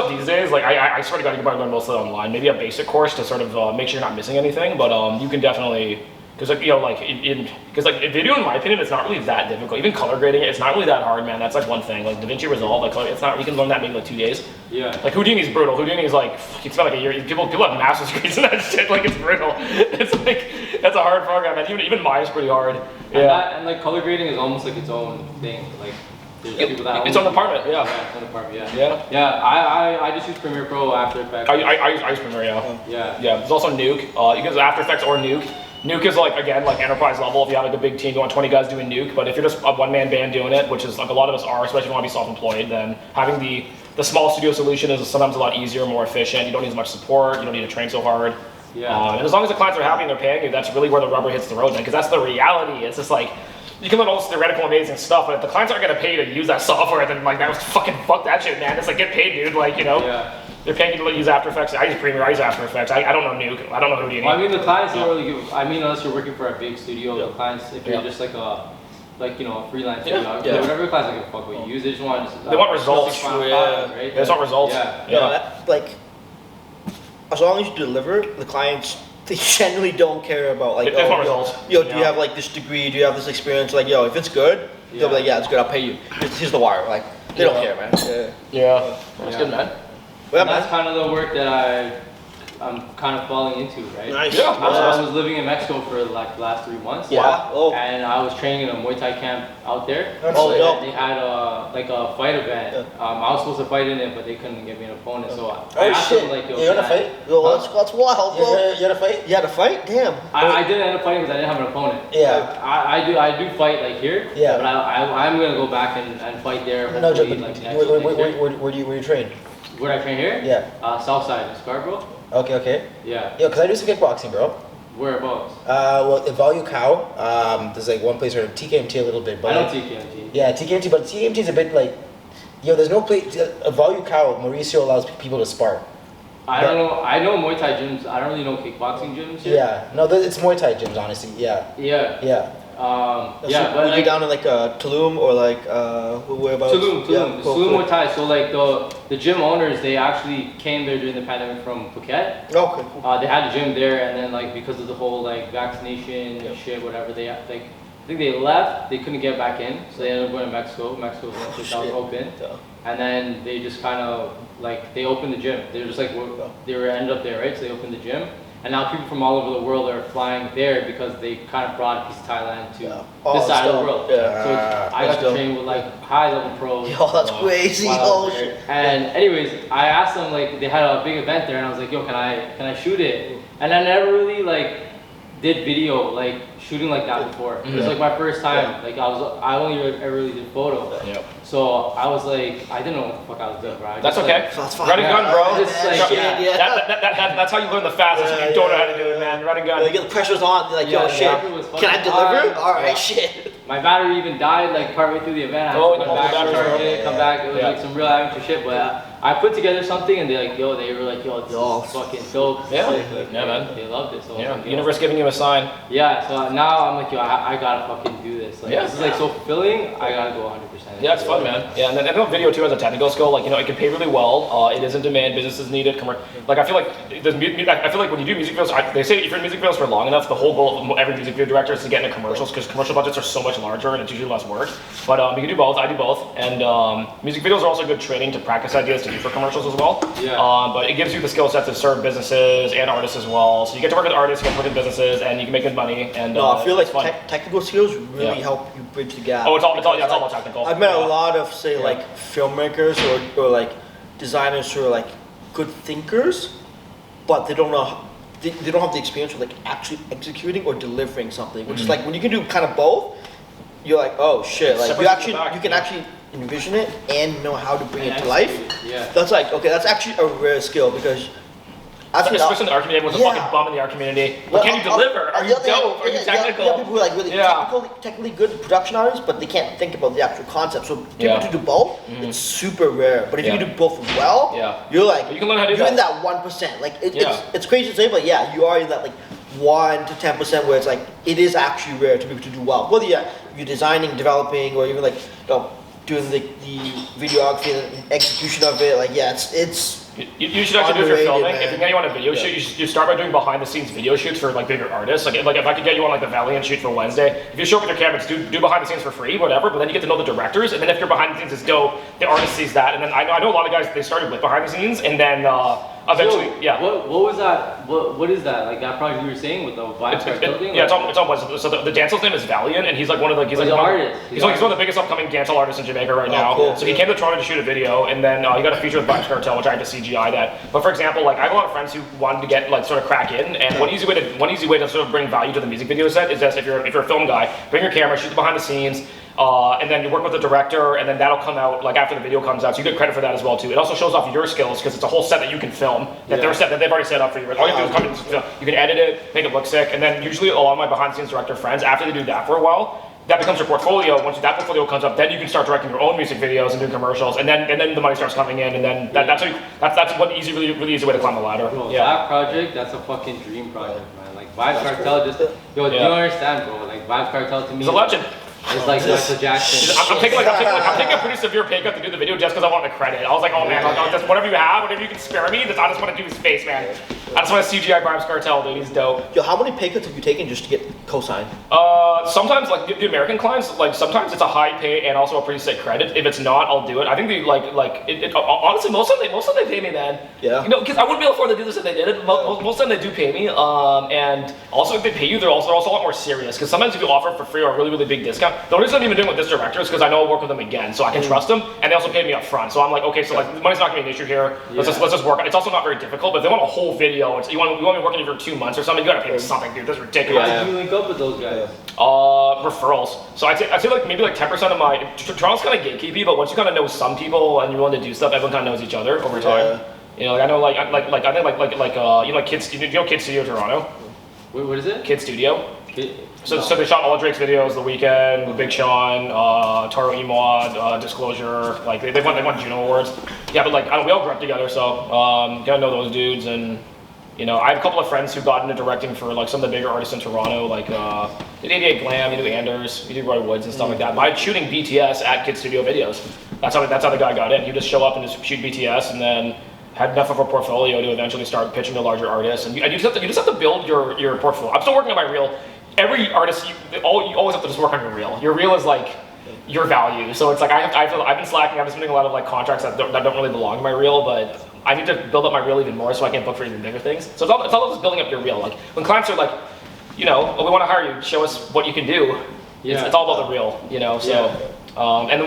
these days, like I swear to God, you can probably learn most of it online. Maybe a basic course to sort of make sure you're not missing anything. But you can definitely, because like because like video, in my opinion, it's not really that difficult. Even color grading, it's not really that hard, man. That's like one thing. Like DaVinci Resolve, like it's not. You can learn that in maybe like 2 days. Yeah. Like Houdini's brutal. Houdini's like you spend like a year. People have master's degrees in that shit. Like it's brutal. It's like that's a hard program, and even Maya's pretty hard. Yeah. And like color grading is almost like its own thing. Like there's people that It's on the department. Yeah. Yeah, it's on the department. Yeah. Yeah. Yeah. I just use Premiere Pro, After Effects. I use Premiere. Yeah. Yeah. Yeah. There's also Nuke. You can use After Effects or Nuke. Nuke is like, again, like enterprise level if you have like a big team, you want 20 guys doing Nuke, but if you're just a one-man band doing it, which is like a lot of us are, especially if you want to be self-employed, then having the small studio solution is sometimes a lot easier, more efficient, you don't need as much support, you don't need to train so hard. Yeah. And as long as the clients are happy and they're paying you, that's really where the rubber hits the road, man, because that's the reality. It's just like, you can learn all this theoretical amazing stuff, but if the clients aren't gonna pay you to use that software, then like, that was fuck that shit, man. It's like, get paid, dude, like, you know. Yeah. They're paying you to use After Effects. I use Premiere, I use After Effects. I don't know Nuke, I don't know Houdini. Well, I mean, the clients don't really give. I mean, unless you're working for a big studio, Yeah. the clients, if you're Yeah. just like a freelance Yeah. studio, whatever the clients don't give a fuck what you use, they just want. They want results. Final Yeah. product, right? They just want results. Yeah. No, like, as long as you deliver, the clients, they generally don't care about like, They want yo, results. do you Yeah. have like this degree? Do you have this experience? Like, yo, if it's good, they'll be like, yeah, it's good. I'll pay you. Here's the wire. Like, they don't care, man. Yeah. Yeah. That's Yeah. good, man. Well, And that's man. kind of the work that I'm kind of falling into, right? Nice. Yeah. I was living in Mexico for like the last 3 months. Yeah. Oh. And I was training in a Muay Thai camp out there. Oh, And dope. they had a fight event. Yeah. I was supposed to fight in it, but they couldn't get me an opponent. So I Oh asked shit! them like, yo, You had a can I- fight? Yo, that's wild, bro. You had a fight? You had a fight? Damn. I didn't end up fighting because I didn't have an opponent. Yeah. I do fight like here. Yeah. But I'm gonna go back and fight there. No, hopefully, but like, next where do you train? Where I train here? Yeah. South side in Scarborough. Okay. Yeah. Yo, cause I do some kickboxing, bro. Whereabouts? Well, at Value Cow, there's like one place where TKMT a little bit, but I know like, TKMT. yeah, TKMT, but TKMT is a bit like, yo, there's no place. A Value Cow, Mauricio allows people to spar. I don't know. I know Muay Thai gyms. I don't really know kickboxing gyms here. Yeah, no, it's Muay Thai gyms, honestly. Yeah, Yeah. yeah. Yeah, but were you like down in like Tulum or like whereabouts? Tulum, Yeah, Tulum, cool, Tulum cool. Muay Thai. So like the gym owners, they actually came there during the pandemic from Phuket. Okay, cool. They had a gym there, and then like because of the whole like vaccination shit, whatever, they like I think they left. They couldn't get back in, so they ended up going to Mexico. Mexico was the only place that was Shit. open, Yeah. and then they just kind of like they opened the gym. They were just like they were ended up there, right? So they opened the gym. And now people from all over the world are flying there because they kind of brought a piece of Thailand to Yeah. this side of the dope. world. Yeah. So I got That's to dope. train with like high level pros. Yo, that's crazy. while I was Oh, there. shit. And anyways, I asked them like they had a big event there, and I was like, yo, can I shoot it? And I never really like did video like shooting like that before. It was like my first time. Like I only ever really did photo. Yep. So I was like, I didn't know what the fuck I was doing, bro. I That's just, okay. like, That's fine. Run and gun, bro. It's like, Yeah. That's how you learn the fastest. Yeah, if you don't know yeah, how to do it, man. Run and gun. Like, the pressure's on. Like, yo, Yeah, shit. yeah. It was Can I fucking deliver? hard. All right, Yeah. shit. My battery even died like partway through the event. I had Oh, to you come got back, the battery charge from- it, come back. It was Yeah. like some real amateur shit, but I put together something and they were like, yo, this Yo. is fucking dope. Yeah. Like, Yeah, man. They loved it. So I was Yeah, like, the yo. universe giving you a sign. Yeah, so now I'm like, yo, I gotta fucking do this. Like, Yeah. this is like so fulfilling. I gotta go 100%. Yeah, it's fun, man. Yeah, and then I know video too as a technical skill, like, you know, it can pay really well. It is in demand. Businesses need it. Like, I feel like I feel like when you do music videos, they say if you're in music videos for long enough, the whole goal of every music video director is to get into commercials because commercial budgets are so much larger and it's usually less work. But you can do both. I do both, and music videos are also good training to practice ideas to do for commercials as well. Yeah. But it gives you the skill set to serve businesses and artists as well. So you get to work with artists, you get to work with businesses, and you can make good money. And No, I feel like it's fun. technical skills really Yeah. help you bridge the gap. Oh, it's all Because, about technical. I've met Yeah. a lot of say Yeah. like filmmakers or like designers who are like good thinkers, but they don't know they don't have the experience of like actually executing or delivering something. Which is like when you can do kind of both, you're like, oh shit, like Separate from the back, you can yeah. actually envision it and know how to bring And it to life. execute it, yeah. That's like okay, that's actually a rare skill because Especially in the art community, everyone's a Yeah. fucking bum in the art community. Well, But can you deliver? Are on you the other hand, dope? Are you yeah, technical? You have people who are like really Yeah. technically good production artists, but they can't think about the actual concept. So people Yeah. to do both, it's super rare. But if you Yeah. can do both well, Yeah. you're like You can learn how to do you're in that. that 1%. Like Yeah. it's crazy to say, but yeah, you are in that like 1 to 10% where it's like it is actually rare to be able to do well. Whether you're designing, developing, or even like doing the videography and execution of it. Like yeah, it's. You should actually do if you're Underrated, filming. man. If you get you on a video shoot, you start by doing behind the scenes video shoots for like bigger artists. Like if I could get you on like the Valiant shoot for Wednesday, if you show up with your cameras, do behind the scenes for free, whatever. But then you get to know the directors, and then if your behind the scenes is dope, the artist sees that, and then I know a lot of guys they started with behind the scenes, and then eventually, So, yeah. What was that? What is that? Like that project you were saying with the Vibes Cartel thing? Yeah, it's on Wednesday. So the dancel's name is Valiant, and he's like one of the He's an artist. He's one of the biggest upcoming dancehall artists in Jamaica right now. cool. So he came to Toronto to shoot a video, and then he got a feature with Vibes Cartel, which I had to CGI that. But for example, like I have a lot of friends who wanted to get like sort of crack in, and one easy way to sort of bring value to the music video set is just if you're a film guy, bring your camera, shoot the behind the scenes. And then you work with the director, and then that'll come out like after the video comes out. So you get credit for that as well too. It also shows off your skills because it's a whole set that you can film that they've already set up for you. All you have to do is come and film. You can edit it, make it look sick, and then usually a lot of my behind-the-scenes director friends, after they do that for a while, that becomes your portfolio. Once that portfolio comes up, then you can start directing your own music videos and doing commercials, and then the money starts coming in, and then that's one really easy way to climb the ladder. Bro, Yeah. that project, that's a fucking dream project, man. Like Vibes Cartel, just do you understand, bro? Like Vibes Cartel to me, He's a legend. it's like Michael Jackson. I'm taking a pretty severe pay cut to do the video just because I want the credit. I was like, oh man, I'll just whatever you have, whatever you can spare me. I just want to do his face, man. I just want to CGI Vibes Cartel, dude. He's dope. Yo, how many pay cuts have you taken just to get co-signed? Sometimes like the American clients, like sometimes it's a high pay and also a pretty sick credit. If it's not, I'll do it. I think they honestly most of them they pay me, man. Yeah. You know, because I wouldn't be able to afford to do this if they did it. Most of them they do pay me. And also if they pay you, they're also a lot more serious. Because sometimes if you offer it for free or a really big discount, the only reason I'm even doing with this director is because I know I'll work with them again, so I can trust them, and they also pay me up front. So I'm like, okay, so like the money's not gonna be an issue here. Let's just work. It's also not very difficult, but if they want a whole video, you want me working for 2 months or something, you gotta pay me something, dude. That's ridiculous. How did you link up with those guys? Referrals. So I'd say like maybe like 10% of my Toronto's kind of gatekeepy, but once you kind of know some people and you're willing to do stuff, everyone kind of knows each other over time. Yeah. You know, like I know I think you know Kid Studio. Do you know Kid Studio Toronto? What is it? Kid Studio. So they shot all of Drake's videos, The Weeknd, with Big Sean, Taro Emod, Disclosure. Like they won Juno Awards. Yeah, but like we all grew up together, so gotta know those dudes. And you know, I have a couple of friends who got into directing for like some of the bigger artists in Toronto, like did 88 Glam, you do Anders, you do Roy Woods and stuff like that. But I shooting BTS at Kid Studio Videos. That's how the guy got in. He would just show up and just shoot BTS, and then had enough of a portfolio to eventually start pitching to larger artists. And you just have to build your portfolio. I'm still working on my reel. Every artist, you always have to just work on your reel. Your reel is like your value. So it's like I've been slacking. I've been submitting a lot of like contracts that don't really belong to my reel, but I need to build up my reel even more so I can book for even bigger things. So it's all about just building up your reel. Like when clients are like, you know, we want to hire you, show us what you can do. Yeah. It's all about the reel, you know. So. And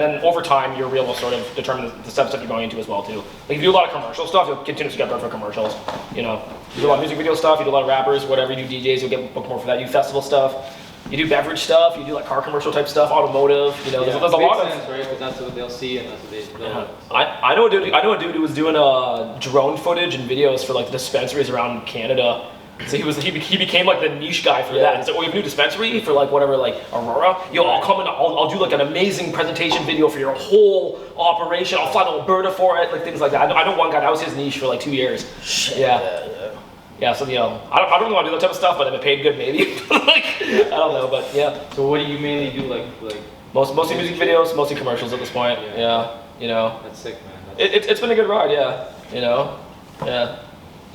then over time, your reel will sort of determine the steps that you're going into as well too. Like if you do a lot of commercial stuff, you'll continue to get better for commercials. You know, you do a lot of music video stuff, you do a lot of rappers, whatever. You do DJs, you'll get booked more for that. You do festival stuff, you do beverage stuff, you do like car commercial type stuff, automotive. You know, there's a lot of. Sense, right? Because that's what they'll see and that's what they. I know a dude who was doing drone footage and videos for like the dispensaries around Canada. So he became like the niche guy for that. He's like, oh, you have a new dispensary for like whatever, like Aurora. Yo, I'll come and I'll do like an amazing presentation video for your whole operation. I'll fly to Alberta for it, like things like that. I know one guy, that was his niche for like 2 years. Yeah, so I don't really want to do that type of stuff, but if it paid good, maybe. Like, I don't know, but yeah. So what do you mainly do, like Mostly music videos, mostly commercials at this point. Yeah, That's sick, man. It's been a good ride, yeah.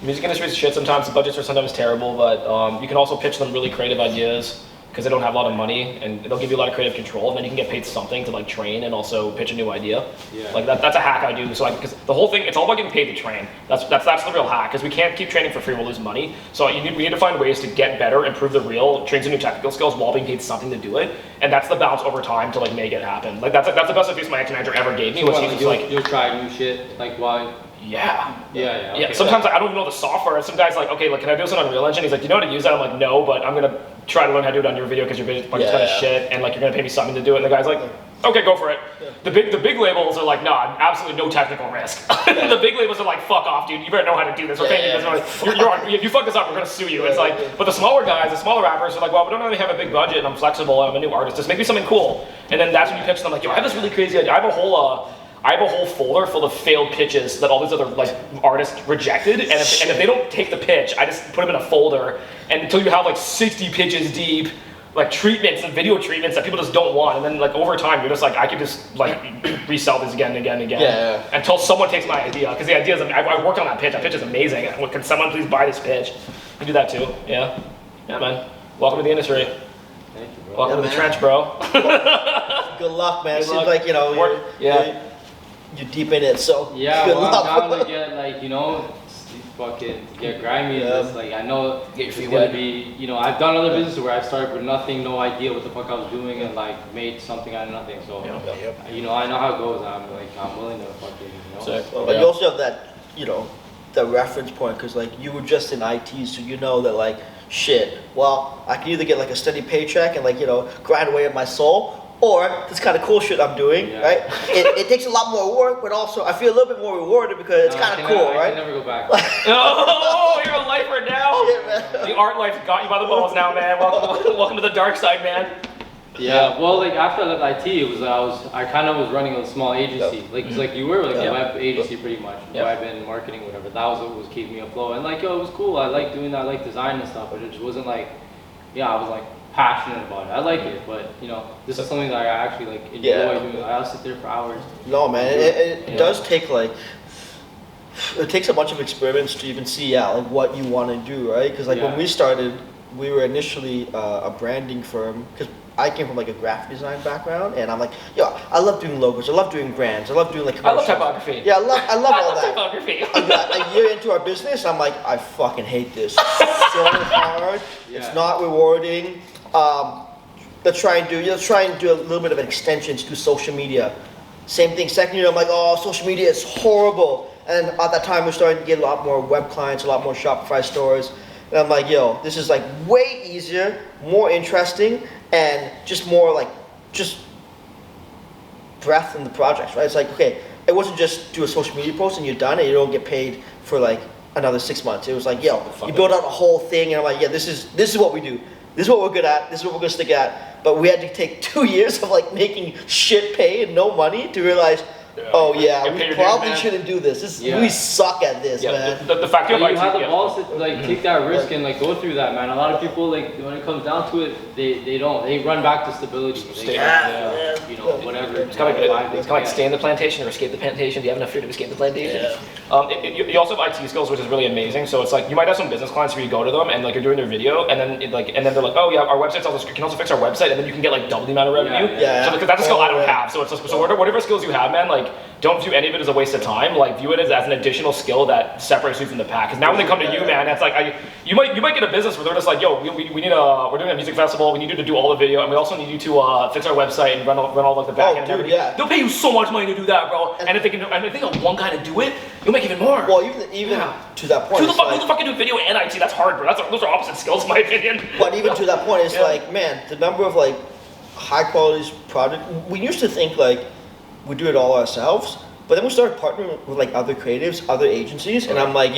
Music industry is shit sometimes. The budgets are sometimes terrible, but you can also pitch them really creative ideas because they don't have a lot of money, and they'll give you a lot of creative control, and then you can get paid something to like train and also pitch a new idea. Yeah. Like that's a hack I do. So because the whole thing, it's all about getting paid to train. That's the real hack, because we can't keep training for free. We'll lose money. So we need to find ways to get better, improve the reel, train some new technical skills while being paid something to do it, and that's the balance over time to like make it happen. Like that's the best advice my ex-manager ever gave me. So Was he was like, you'll try new shit, like why? Yeah. Okay. Sometimes I don't even know the software. Some guy's like, okay, like, can I do this on Unreal Engine? He's like, you know how to use that? I'm like, no, but I'm gonna try to learn how to do it on your video because your budget's kind of shit, and like you're gonna pay me something to do it. And the guy's like, okay, go for it. The big labels are like, nah, absolutely no technical risk. The big labels are like, fuck off, dude. You better know how to do this. We're paying you this money. If you fuck this up, we're gonna sue you. It's like, but the smaller guys, the smaller rappers are like, well, we don't really have a big budget, and I'm flexible, and I'm a new artist. Just make me something cool. And then that's when you pitch them like, yo, I have this really crazy idea. I have a whole folder full of failed pitches that all these other like artists rejected, and if they don't take the pitch, I just put them in a folder, and until you have like 60 pitches deep, like treatments and video treatments that people just don't want, and then like over time you're just like, I could just like resell these again and again and again until someone takes my idea, because the idea is I worked on that pitch. That pitch is amazing. Can someone please buy this pitch? You do that too. Yeah, man. Welcome to the industry. Thank you, bro. Welcome to the trench, bro. Good luck, man. Good Seems luck. like you're deep in it, so Yeah, good well, luck. I'm down to get like fucking get grimy. And just, like I know Get your it's feet gonna wet. be, I've done other businesses where I started with nothing, no idea what the fuck I was doing, and like made something out of nothing. So I know how it goes. I'm willing to fucking Sick. But you also have that, the reference point, because like you were just in IT, so you know that like shit. Well, I can either get like a steady paycheck and like grind away at my soul, or this kind of cool shit I'm doing, right? It takes a lot more work, but also I feel a little bit more rewarded because it's kind of cool, I right? can never go back. Oh, you're a lifer now. Shit, man. The art life got you by the balls now, man. Welcome to the dark side, man. Yeah, well, like after I left IT, it was I kind of was running a small agency, like like you were, like a web agency pretty much, web and marketing, whatever. That was what was keeping me afloat, and like it was cool. I like doing that, I like design and stuff, but it just wasn't like, I was like passionate about it. I like it, but this is something that I actually like enjoy doing. I'll sit there for hours. No, man, it does take like. It takes a bunch of experiments to even see like what you want to do, right? Because like when we started, we were initially a branding firm, because I came from like a graphic design background, and I'm like, I love doing logos, I love doing brands, I love doing like commercials. I love typography. Yeah, I love all that. Typography. A year into our business, I'm like, I fucking hate this. It's so hard. It's not rewarding. Let's try and do a little bit of an extensions to social media. Same thing. Second year, I'm like, social media is horrible. And at that time, we're starting to get a lot more web clients, a lot more Shopify stores. And I'm like, this is like way easier, more interesting, and just more like, just breadth in the projects, right? It's like, okay, it wasn't just do a social media post and you're done and you don't get paid for like another 6 months. It was like, you build out a whole thing, and I'm like, this is what we do. This is what we're good at. This is what we're gonna stick at. But we had to take 2 years of like making shit pay and no money to realize, we probably shouldn't do this. We suck at this, man. The fact you have the balls to like take that risk and like go through that, man. A lot of people, like when it comes down to it, they don't. They run back to stability. Whatever. It's kind of like stay in the plantation or escape the plantation. Do you have enough freedom to escape the plantation? You also have IT skills, which is really amazing. So it's like you might have some business clients where you go to them and like you're doing their video, and then they're like, oh yeah, our website's also can also fix our website, and then you can get like double the amount of revenue. So because that's a skill I don't have. So it's just, whatever skills you have, man, like don't view any of it as a waste of time. Like view it as an additional skill that separates you from the pack. Because now when they come to you, man, that's like you might get a business where they're just like, yo, we need we're doing a music festival. We need you to do all the video, and we also need you to fix our website and run all like the back end and everything. They'll pay you so much money to do that, bro. And if they have one guy to do it, you'll make even more. Well, even to that point, who the fuck can do video and IT? That's hard, bro. Those are opposite skills, in my opinion. But even to that point, it's like, man, the number of like high quality projects. We used to think like we do it all ourselves, but then we started partnering with like other creatives, other agencies, and I'm like,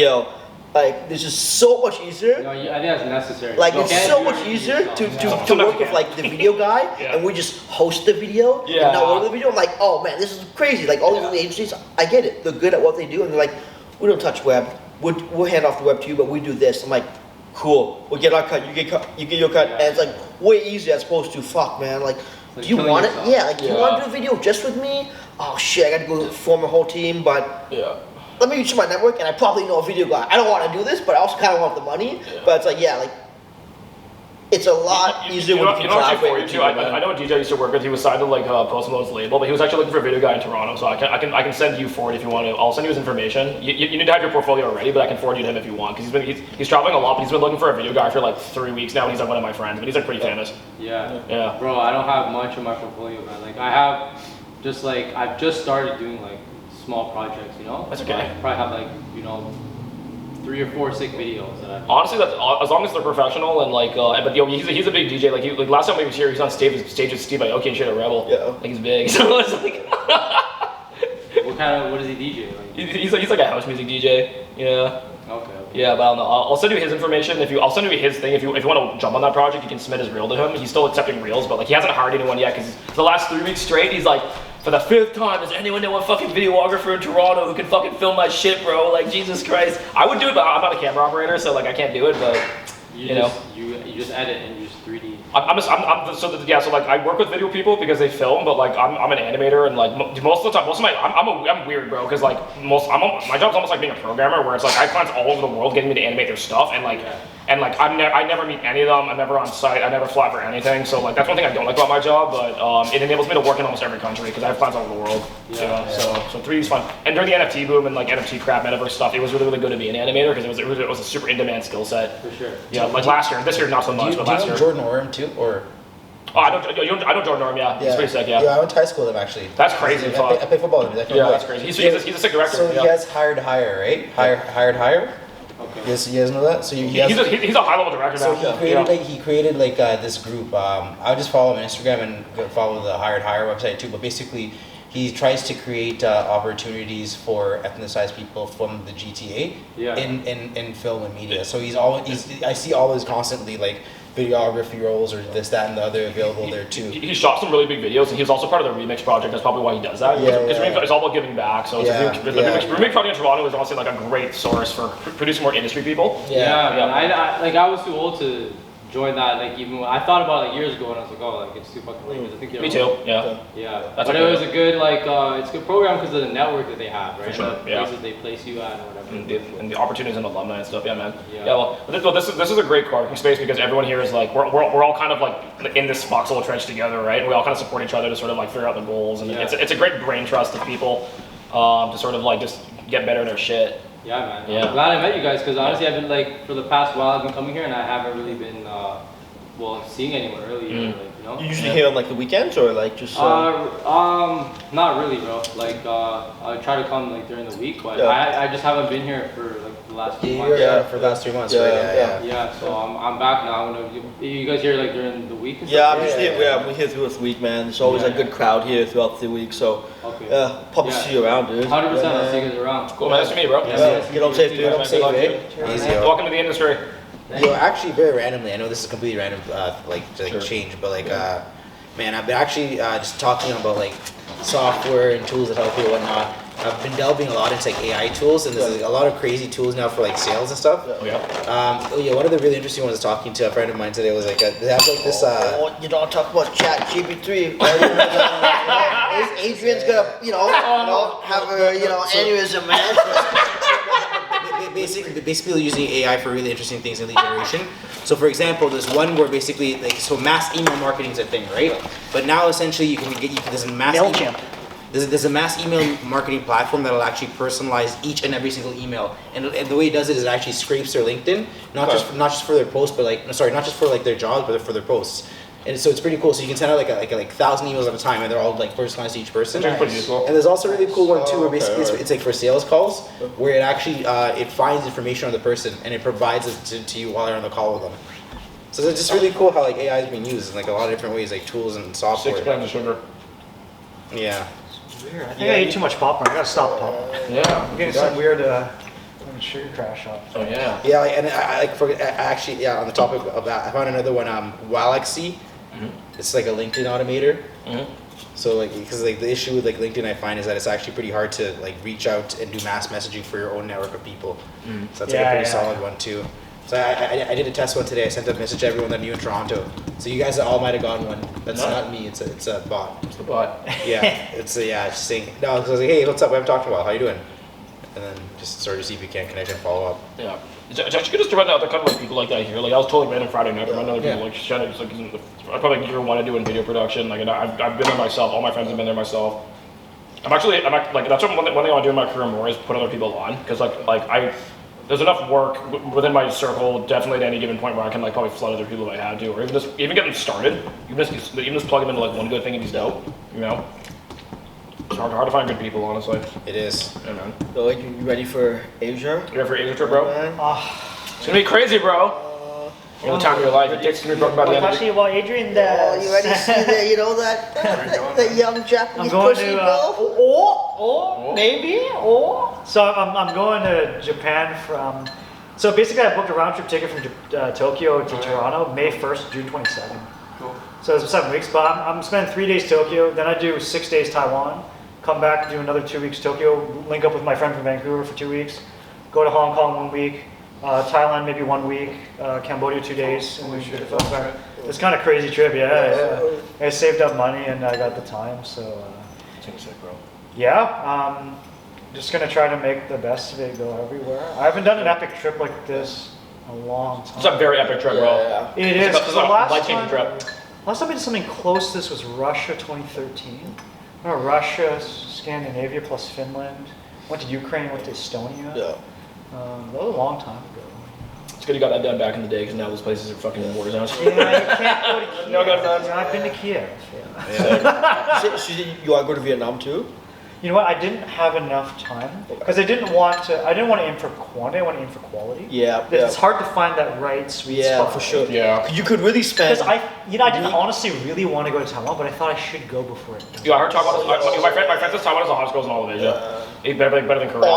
Like, this is so much easier. No, I think that's necessary. Like, You it's can't so do much everything easier yourself. to Sometimes work you with can. like the video guy, Yeah. and we just host the video Yeah. and not work with the video. I'm like, oh man, this is crazy. Like all these other agencies, I get it. They're good at what they do, and they're like, we don't touch web. We'll hand off the web to you, but we do this. I'm like, cool. We'll get our cut. You get your cut, Yeah. and it's like way easier as opposed to fuck, man. Like, like do you killing want yourself. it? Yeah. Like, do you Yeah. want to do a video just with me? Oh shit, I got to go form a whole team, but. Yeah. Let me reach my network, and I probably know a video guy. I don't want to do this, but I also kind of want the money. Yeah. But it's like, yeah, like it's a lot easier when you can actually collaborate for you with too. people, I man. know a DJ I used to work with. He was signed to like Post Malone's label, but he was actually looking for a video guy in Toronto. So I can send you forward if you want to. I'll send you his information. You need to have your portfolio already, but I can forward you to him if you want because he's traveling a lot. But he's been looking for a video guy for like 3 weeks now, and he's like one of my friends. But he's like pretty famous. Yeah. Yeah. Bro, I don't have much in my portfolio, man. Like I have just like I've just started doing like small projects, you know? That's So okay. I probably have like, you know, 3 or 4 sick videos that I Honestly, that's as long as they're professional and like, but yo, he's a big DJ. Like last time he was here, he was on stage with Steve Aoki and shit at Rebel. Yeah. Like he's big. So it's like what does he DJ? Like, he's like a house music DJ. Yeah. okay. Yeah, but I don't know. I'll send you his information. I'll send you his thing. If you want to jump on that project, you can submit his reel to him. He's still accepting reels, but like he hasn't hired anyone yet because the last 3 weeks straight, he's like, for the 5th time, does anyone know a fucking videographer in Toronto who can fucking film my shit, bro? Like Jesus Christ, I would do it, but I'm not a camera operator, so like I can't do it. But you know. You just edit and you just 3D. So like I work with video people because they film, but like I'm an animator and like most of the time, I'm weird, bro, because like my job's almost like being a programmer, where it's like I have clients all over the world getting me to animate their stuff, and like I never meet any of them. I'm never on site. I never fly for anything. So like that's one thing I don't like about my job, but it enables me to work in almost every country because I have clients all over the world. Yeah. So 3D is fun. And during the NFT boom and like NFT crap, metaverse stuff, it was really good to be an animator because it was a super in demand skill set. For sure. Yeah, like last year. This year not so Do much, you, but do you last know year. Jordan Orem too, or? Oh, I know Jordan Orm, yeah. He's pretty sick, yeah. Yeah, I went to high school with him actually. That's crazy, I fuck. play football with him. Yeah, that's crazy. He's a sick director. So yeah. he has hired, right? Hire. Okay. You guys know that? So he has, He's a high level director so now. he created this group. I would just follow him on Instagram and follow the Hired Hire website too. But basically, he tries to create opportunities for ethnicized people from the GTA Yeah. in film and media. So I see always constantly like videography roles or this, that, and the other available there too. He shot some really big videos, and he was also part of the remix project. That's probably why he does that. Because remix is all about giving back. So the remix project in Toronto is honestly like a great source for producing more industry people. Yeah, Yeah. man. I was too old to join that. Like even when I thought about it like years ago, and I was like, oh, like it's too fucking lame. I think you're Me right. too. Yeah. Yeah, That's but okay. it was a good it's a good program because of the network that they have, right? For sure, The yeah. places they place you at or whatever. And the opportunities and alumni and stuff. Yeah, man. Yeah. Well, this is a great co-working space because everyone here is like we're all kind of like in this foxhole trench together, right? We all kind of support each other to sort of like figure out the goals, and Yeah. it's a great brain trust of people to sort of like just get better at their shit. Yeah, man. Yeah. I'm glad I met you guys because honestly, I've been like for the past while I've been coming here and I haven't really been seeing anyone really. Like, you know. You usually here on like the weekends or like just. Not really, bro. Like, I try to come like during the week, but Yeah. I just haven't been here for like the last few You months. were Yeah. for the last 3 months, Yeah, right? yeah. Yeah, so I'm back now. You guys here like during the week? And Yeah, stuff? I'm usually yeah. we're here throughout the week, man. There's always Yeah, a good crowd here throughout the week, so Okay. probably Yeah. see you around, dude. 100%. I'll see you guys around. Cool, man. Nice to meet you, bro. Yeah. Get home safe, dude. Get home safe, eh? Easy, yo. Welcome to the industry. Yo, actually, very randomly, I know this is completely random, Sure. change, but man, I've been actually just talking about like software and tools that help you and whatnot. I've been delving a lot into like AI tools, and there's like, a lot of crazy tools now for like sales and stuff. Oh, yeah. One of the really interesting ones I was talking to a friend of mine today was like they have like this. You don't talk about Chat GP3. Adrian's gonna, have a, aneurysm, man. Basically using AI for really interesting things in lead generation. So for example, there's one where basically mass email marketing is a thing, right? But now essentially there's a mass MailChimp. There's a mass email marketing platform that'll actually personalize each and every single email, and the way it does it is it actually scrapes their LinkedIn, not just for their posts, but not just for like their jobs, but for their posts. And so it's pretty cool. So you can send out like 1,000 emails at a time, and they're all like personalized to each person. That's pretty useful. And there's also a really cool one too, where Okay, basically alright. it's like for sales calls, where it actually it finds information on the person and it provides it to you while you're on the call with them. So it's just really cool how like AI is being used in like a lot of different ways, like tools and 6 software. grams of sugar. Yeah. I think I ate too much popcorn. I gotta stop popcorn. Yeah. I'm getting some weird sugar crash shop. Oh yeah. Yeah, like, and actually, yeah, on the topic of that, I found another one, Walaxy. It's like a LinkedIn automator. So like, because like the issue with like LinkedIn I find is that it's actually pretty hard to like reach out and do mass messaging for your own network of people. So that's like a pretty solid one too. So I did a test one today. I sent a message to everyone that knew in Toronto. So you guys all might have gotten one. That's not me. It's a bot. It's the bot. Yeah, it's just saying no. Because I was like, hey, what's up? We haven't talked in a while. How you doing? And then just sort of see if you can connect and follow up. Yeah. It's actually good to run other kind of like people like that here. Like I was totally random Friday night. Run other people like Shannon. Like probably year one to do in video production. Like I've been there myself. All my friends have been there myself. I'm like that's one thing I want to do in my career more is put other people on because there's enough work within my circle definitely at any given point where I can like probably flood other people if I had to, or even get them started. Even just plug them into like one good thing and he's dope. You know. It's hard to find good people, honestly. It is. Yeah, man. So, like, you ready for Asia? You ready for Asia trip, bro? Man? It's gonna be crazy, bro. You're the time of your life. Your dick's gonna be broken by the end of the Well, Adrian, Oh, you ready to see the, you know, that young Japanese I'm going pussy, to, bro? maybe. So I'm going to Japan from. So basically, I booked a round trip ticket from Tokyo to Toronto, May 1st, June 27th. Cool. So it's 7 weeks, but I'm spending 3 days Tokyo, then I do 6 days Taiwan, come back, do another 2 weeks Tokyo, link up with my friend from Vancouver for 2 weeks, go to Hong Kong 1 week, Thailand maybe 1 week, Cambodia 2 days, and we should back. It's kind of crazy trip, yeah. I saved up money and I got the time, so It's sick, bro. yeah. Just gonna try to make the best of it, go everywhere. I haven't done an epic trip like this in a long time. It's a very epic trip, bro. Yeah. It is. It's a life-changing trip. Last time I did something close to this was Russia 2013. No, Russia, Scandinavia plus Finland. Went to Ukraine, went to Estonia. Yeah. That was a long time ago. It's good you got that done back in the day because now those places are fucking war zones. Yeah, you can't go to Kiev. No, no. I've been to Kiev. Yeah. So you want to go to Vietnam too? You know what? I didn't have enough time because I didn't want to aim for quantity. I want to aim for quality. Yeah. It's hard to find that right sweet spot. Yeah, for sure. Yeah. You could really spend. Because I didn't honestly really want to go to Taiwan, but I thought I should go before it. Yeah, I heard Taiwan. My friend says Taiwan is the hottest girls in all of Asia. It's better than Korea.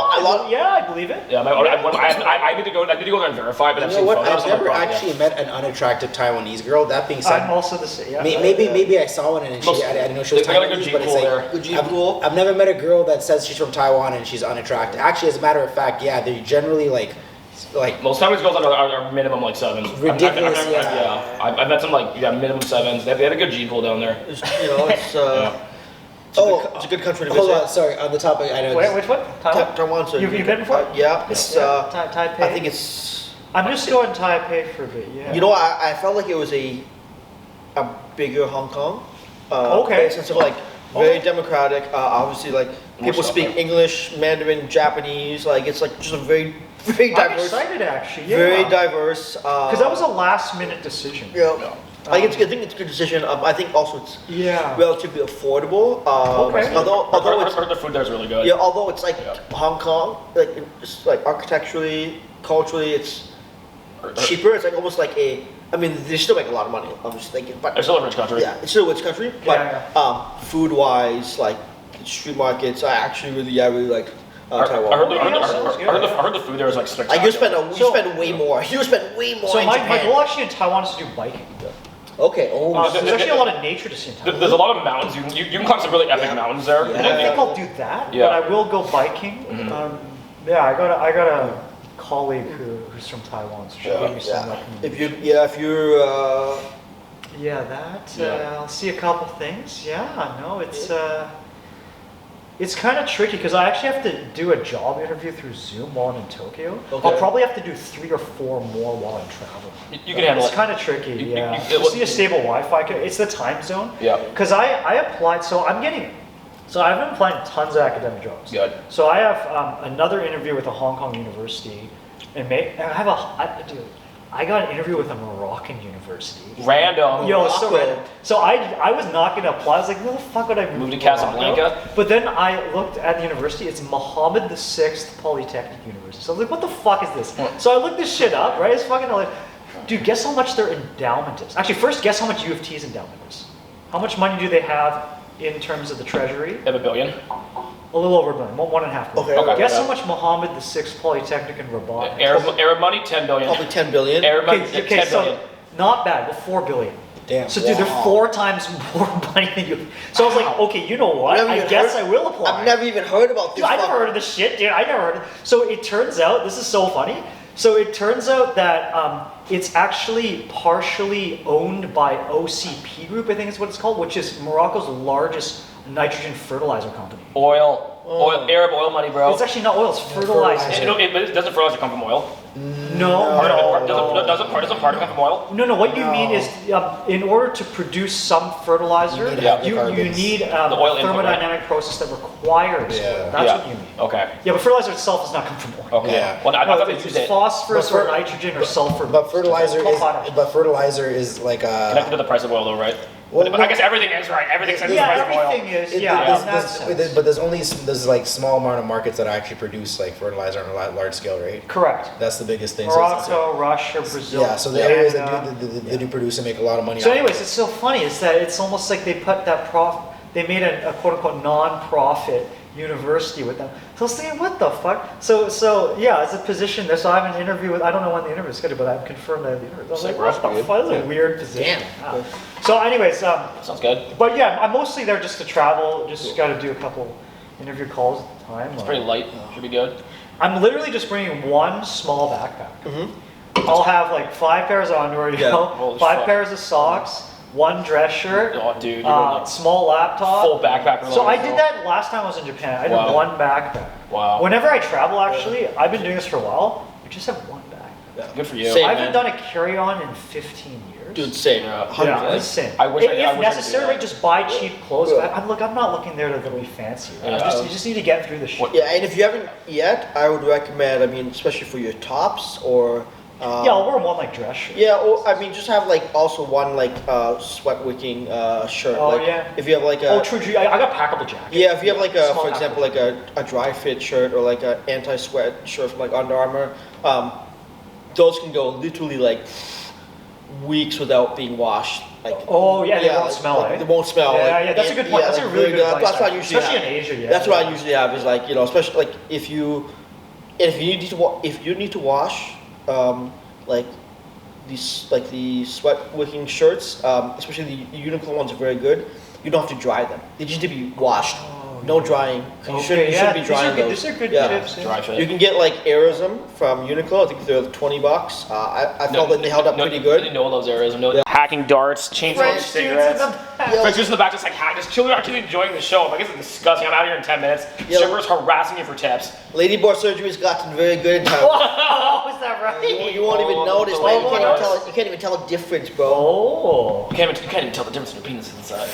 Yeah, I believe it. Yeah, I need to go there and verify, but I've You know seen what? photos. I've never actually met an unattractive Taiwanese girl. That being said, I'm also the same. Yeah. maybe I saw one and I didn't know she was They got a good Taiwanese, gene but it's pool like there. Good gene pool. I've never met a girl that says she's from Taiwan and she's unattractive. Actually, as a matter of fact, yeah, they're generally like Most Taiwanese girls are minimum like 7s. Ridiculous, I've met some like minimum 7s. They have a good gene pool down there. You know, it's it's a good country to visit. Hold on, sorry. On the topic, I know. Wait, which one? Taiwan? Taiwan. So You've been before? Yeah. It's Taipei. I think it's. I'm just going Taipei for a bit. Yeah. You know, I felt like it was a bigger Hong Kong. Okay. Since it's like very democratic. Obviously, like More people stuff speak there. English, Mandarin, Japanese. Like it's like just a very I'm diverse. excited actually. Yeah. Very diverse. Because that was a last minute decision. Yeah. I think it's a good decision. I think also it's Yeah. relatively affordable. Okay. Although I it's heard the food there is really good. yeah, although it's like Yeah. Hong Kong, like it's like architecturally, culturally, it's cheaper. It's like almost like I mean, they still make a lot of money. I'm just thinking, but It's still a rich country. yeah, it's still a rich country. But Yeah. food wise, like street markets, I really like Taiwan. I heard the food there is like spectacular. You spend way more. You spend way more. So in my Japan. goal actually in Taiwan is to do biking. Okay. Oh. There's actually a lot of nature to see in Taiwan. There's a lot of mountains. You can climb some really epic Yeah. mountains there. Yeah. I don't think I'll do that, Yeah. but I will go biking. Yeah, I got a colleague who's from Taiwan, so she gave me some recommendations. If you're Yeah, that. Yeah. I'll see a couple things. Yeah, no, it's kind of tricky because I actually have to do a job interview through Zoom while I'm in Tokyo. Okay. I'll probably have to do 3 or 4 more while I'm traveling. You can handle It's it. kind of tricky, You- yeah. you- Just need a stable Wi-Fi. It's the time zone. Yeah. Because I applied, so I've been applying tons of academic jobs. Good. So I have another interview with a Hong Kong university, and I got an interview with a Moroccan university. Random. Yo, so Morocco. random. So I was not gonna apply. I was like, where the fuck would I move Move to Morocco? Casablanca? But then I looked at the university. It's Mohammed VI Polytechnic University. So I was like, what the fuck is this? So I looked this shit up, right? It's fucking like, dude, guess how much their endowment is. Actually, first guess how much U of T's endowment is. How much money do they have in terms of the treasury? They have $1 billion. A little over a billion, 1.5 billion. Okay, okay. Guess how much Mohammed VI Polytechnic in Rabat makes? Arab money, 10 billion. Probably 10 billion. Arab money, Okay, 10 billion. so not bad, but 4 billion. Damn. So dude, they're Wow. 4 times more money than you. So I was like, okay, you know what? I've never I even guess heard- I will apply. I've never even heard about this. Dude, I never heard of this shit, dude. I never heard of it. So it turns out, this is so funny. So it turns out that it's actually partially owned by OCP Group, I think is what it's called, which is Morocco's largest nitrogen fertilizer company. Oil. Arab oil money, bro. It's actually not oil, it's fertilizer. Doesn't fertilizer come from oil? No, Part of no, it, doesn't part of it come from oil? No, what you No. mean is, in order to produce some fertilizer, You need you hydrocarbons. need The a oil input, right? thermodynamic process that requires Yeah. oil. That's Yeah. what you mean. Okay. Yeah, but fertilizer itself does not come from oil. Okay. Yeah. Well, I No, thought they it's used it phosphorus But or fer- nitrogen or sulfur. But fertilizer It's called is potash. like connected to the price of oil, though, right? Well, but I guess everything is, right? Everything's connected to the Yeah, price of oil. everything is. It- Yeah, there's- in that there's- sense. but there's like small amount of markets that actually produce like fertilizer on a large scale, right? Correct. That's the biggest thing. So it's- Morocco, Russia, Brazil. yeah, so the areas that Canada. they do produce and make a lot of money. So off of anyways, it. it's so funny is that it's almost like they put that they made a quote unquote non-profit university with them. So I was thinking, what the fuck? So yeah, it's a position there. So I have an interview with, I don't know when the interview is scheduled, but I've confirmed I have the interview. I was like, what the fuck? That's a weird position. Damn. So anyways, Sounds good. but yeah, I'm mostly there just to travel, just got to do a couple interview calls at the time. It's pretty light. Should be good. I'm literally just bringing one small backpack. I'll have like 5 pairs of underwear, you Yeah. know, Holy 5 fuck. pairs of socks, one dress shirt, Oh, dude, you're like small laptop. full backpack. So I did that last time I was in Japan. I did Wow. one backpack. Wow. Whenever I travel, actually, I've been doing this for a while. I just have one bag. Good for you. Same. I haven't man. done a carry-on in 15 years. Dude, same. Yeah. 100%. Yeah, insane. I wish I- I if wish I could do necessary, that. just buy cheap clothes. Yeah. I'm not looking there to be fancy. Right? Yeah. You just need to get through the shit. What- Yeah, and if you haven't yet, I would recommend, I mean, especially for your tops or... Yeah, I'll wear one like dress shirt. Yeah, or I mean, just have like also one like sweat wicking shirt. Oh, like, yeah. If you have like a... Oh, true. I got packable jacket. Yeah, if you have like a, Small for example, like a dry fit shirt or like a anti-sweat shirt from like Under Armour, those can go literally like weeks without being washed. Like, Oh yeah, they won't like, smell, like, eh? They won't smell. Yeah, like, yeah, that's a good point. That's a like, really good advice, That's what I usually especially have. in Asia. Yeah, That's what I usually have is like, you know, especially like if you need to if you need to wash like these like the sweat wicking shirts, especially the Uniqlo ones are very good. You don't have to dry them. They just need to be washed. No drying. You shouldn't be drying those. These are good Yeah. tips. Dry fit. You can get like Aerism from Uniqlo. I think they're $20. I felt that they held up pretty I good. didn't know all those areas. No, hacking darts, chain smoking French dudes in cigarettes. the back. French dudes in the back just like just chilling, actually enjoying the show. I'm like, this is disgusting. I'm out here in 10 minutes. Yeah. Shippers harassing you for tips. Ladyboard surgery's gotten very good in time. Oh, is that right? You won't even notice, man. You can't even tell a difference, bro. Oh. You can't even tell the difference in your penis inside.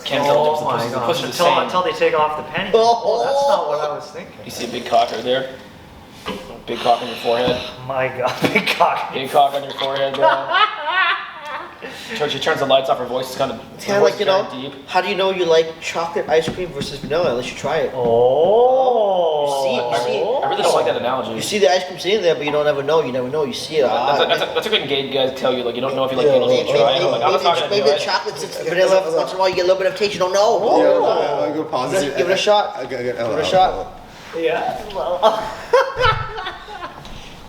Can't tell the Oh my difference. The gosh! pussy's the Until same. they take off the penny. Oh. Oh, that's not what I was thinking. You see a big cock right there? Big cock on your forehead. My God, big cock. Big cock on your forehead, bro. She turns the lights off. Her voice is kind of. It's kind of like, you know, deep. how do you know you like chocolate ice cream versus vanilla unless you try it? Oh. You see- I really don't like that analogy. You see the ice cream sitting there, but you don't ever know. You never know. You see it. That's a good gay guy to tell you. Like you don't know if you like Yeah, needles yeah, and try it. I'm like, I'm not gonna do maybe the it. chocolate sits in vanilla. Once in a while, you get a little bit of taste. You don't know. Yeah, I'll go pause Give it a shot. Give Give it a shot. Yeah.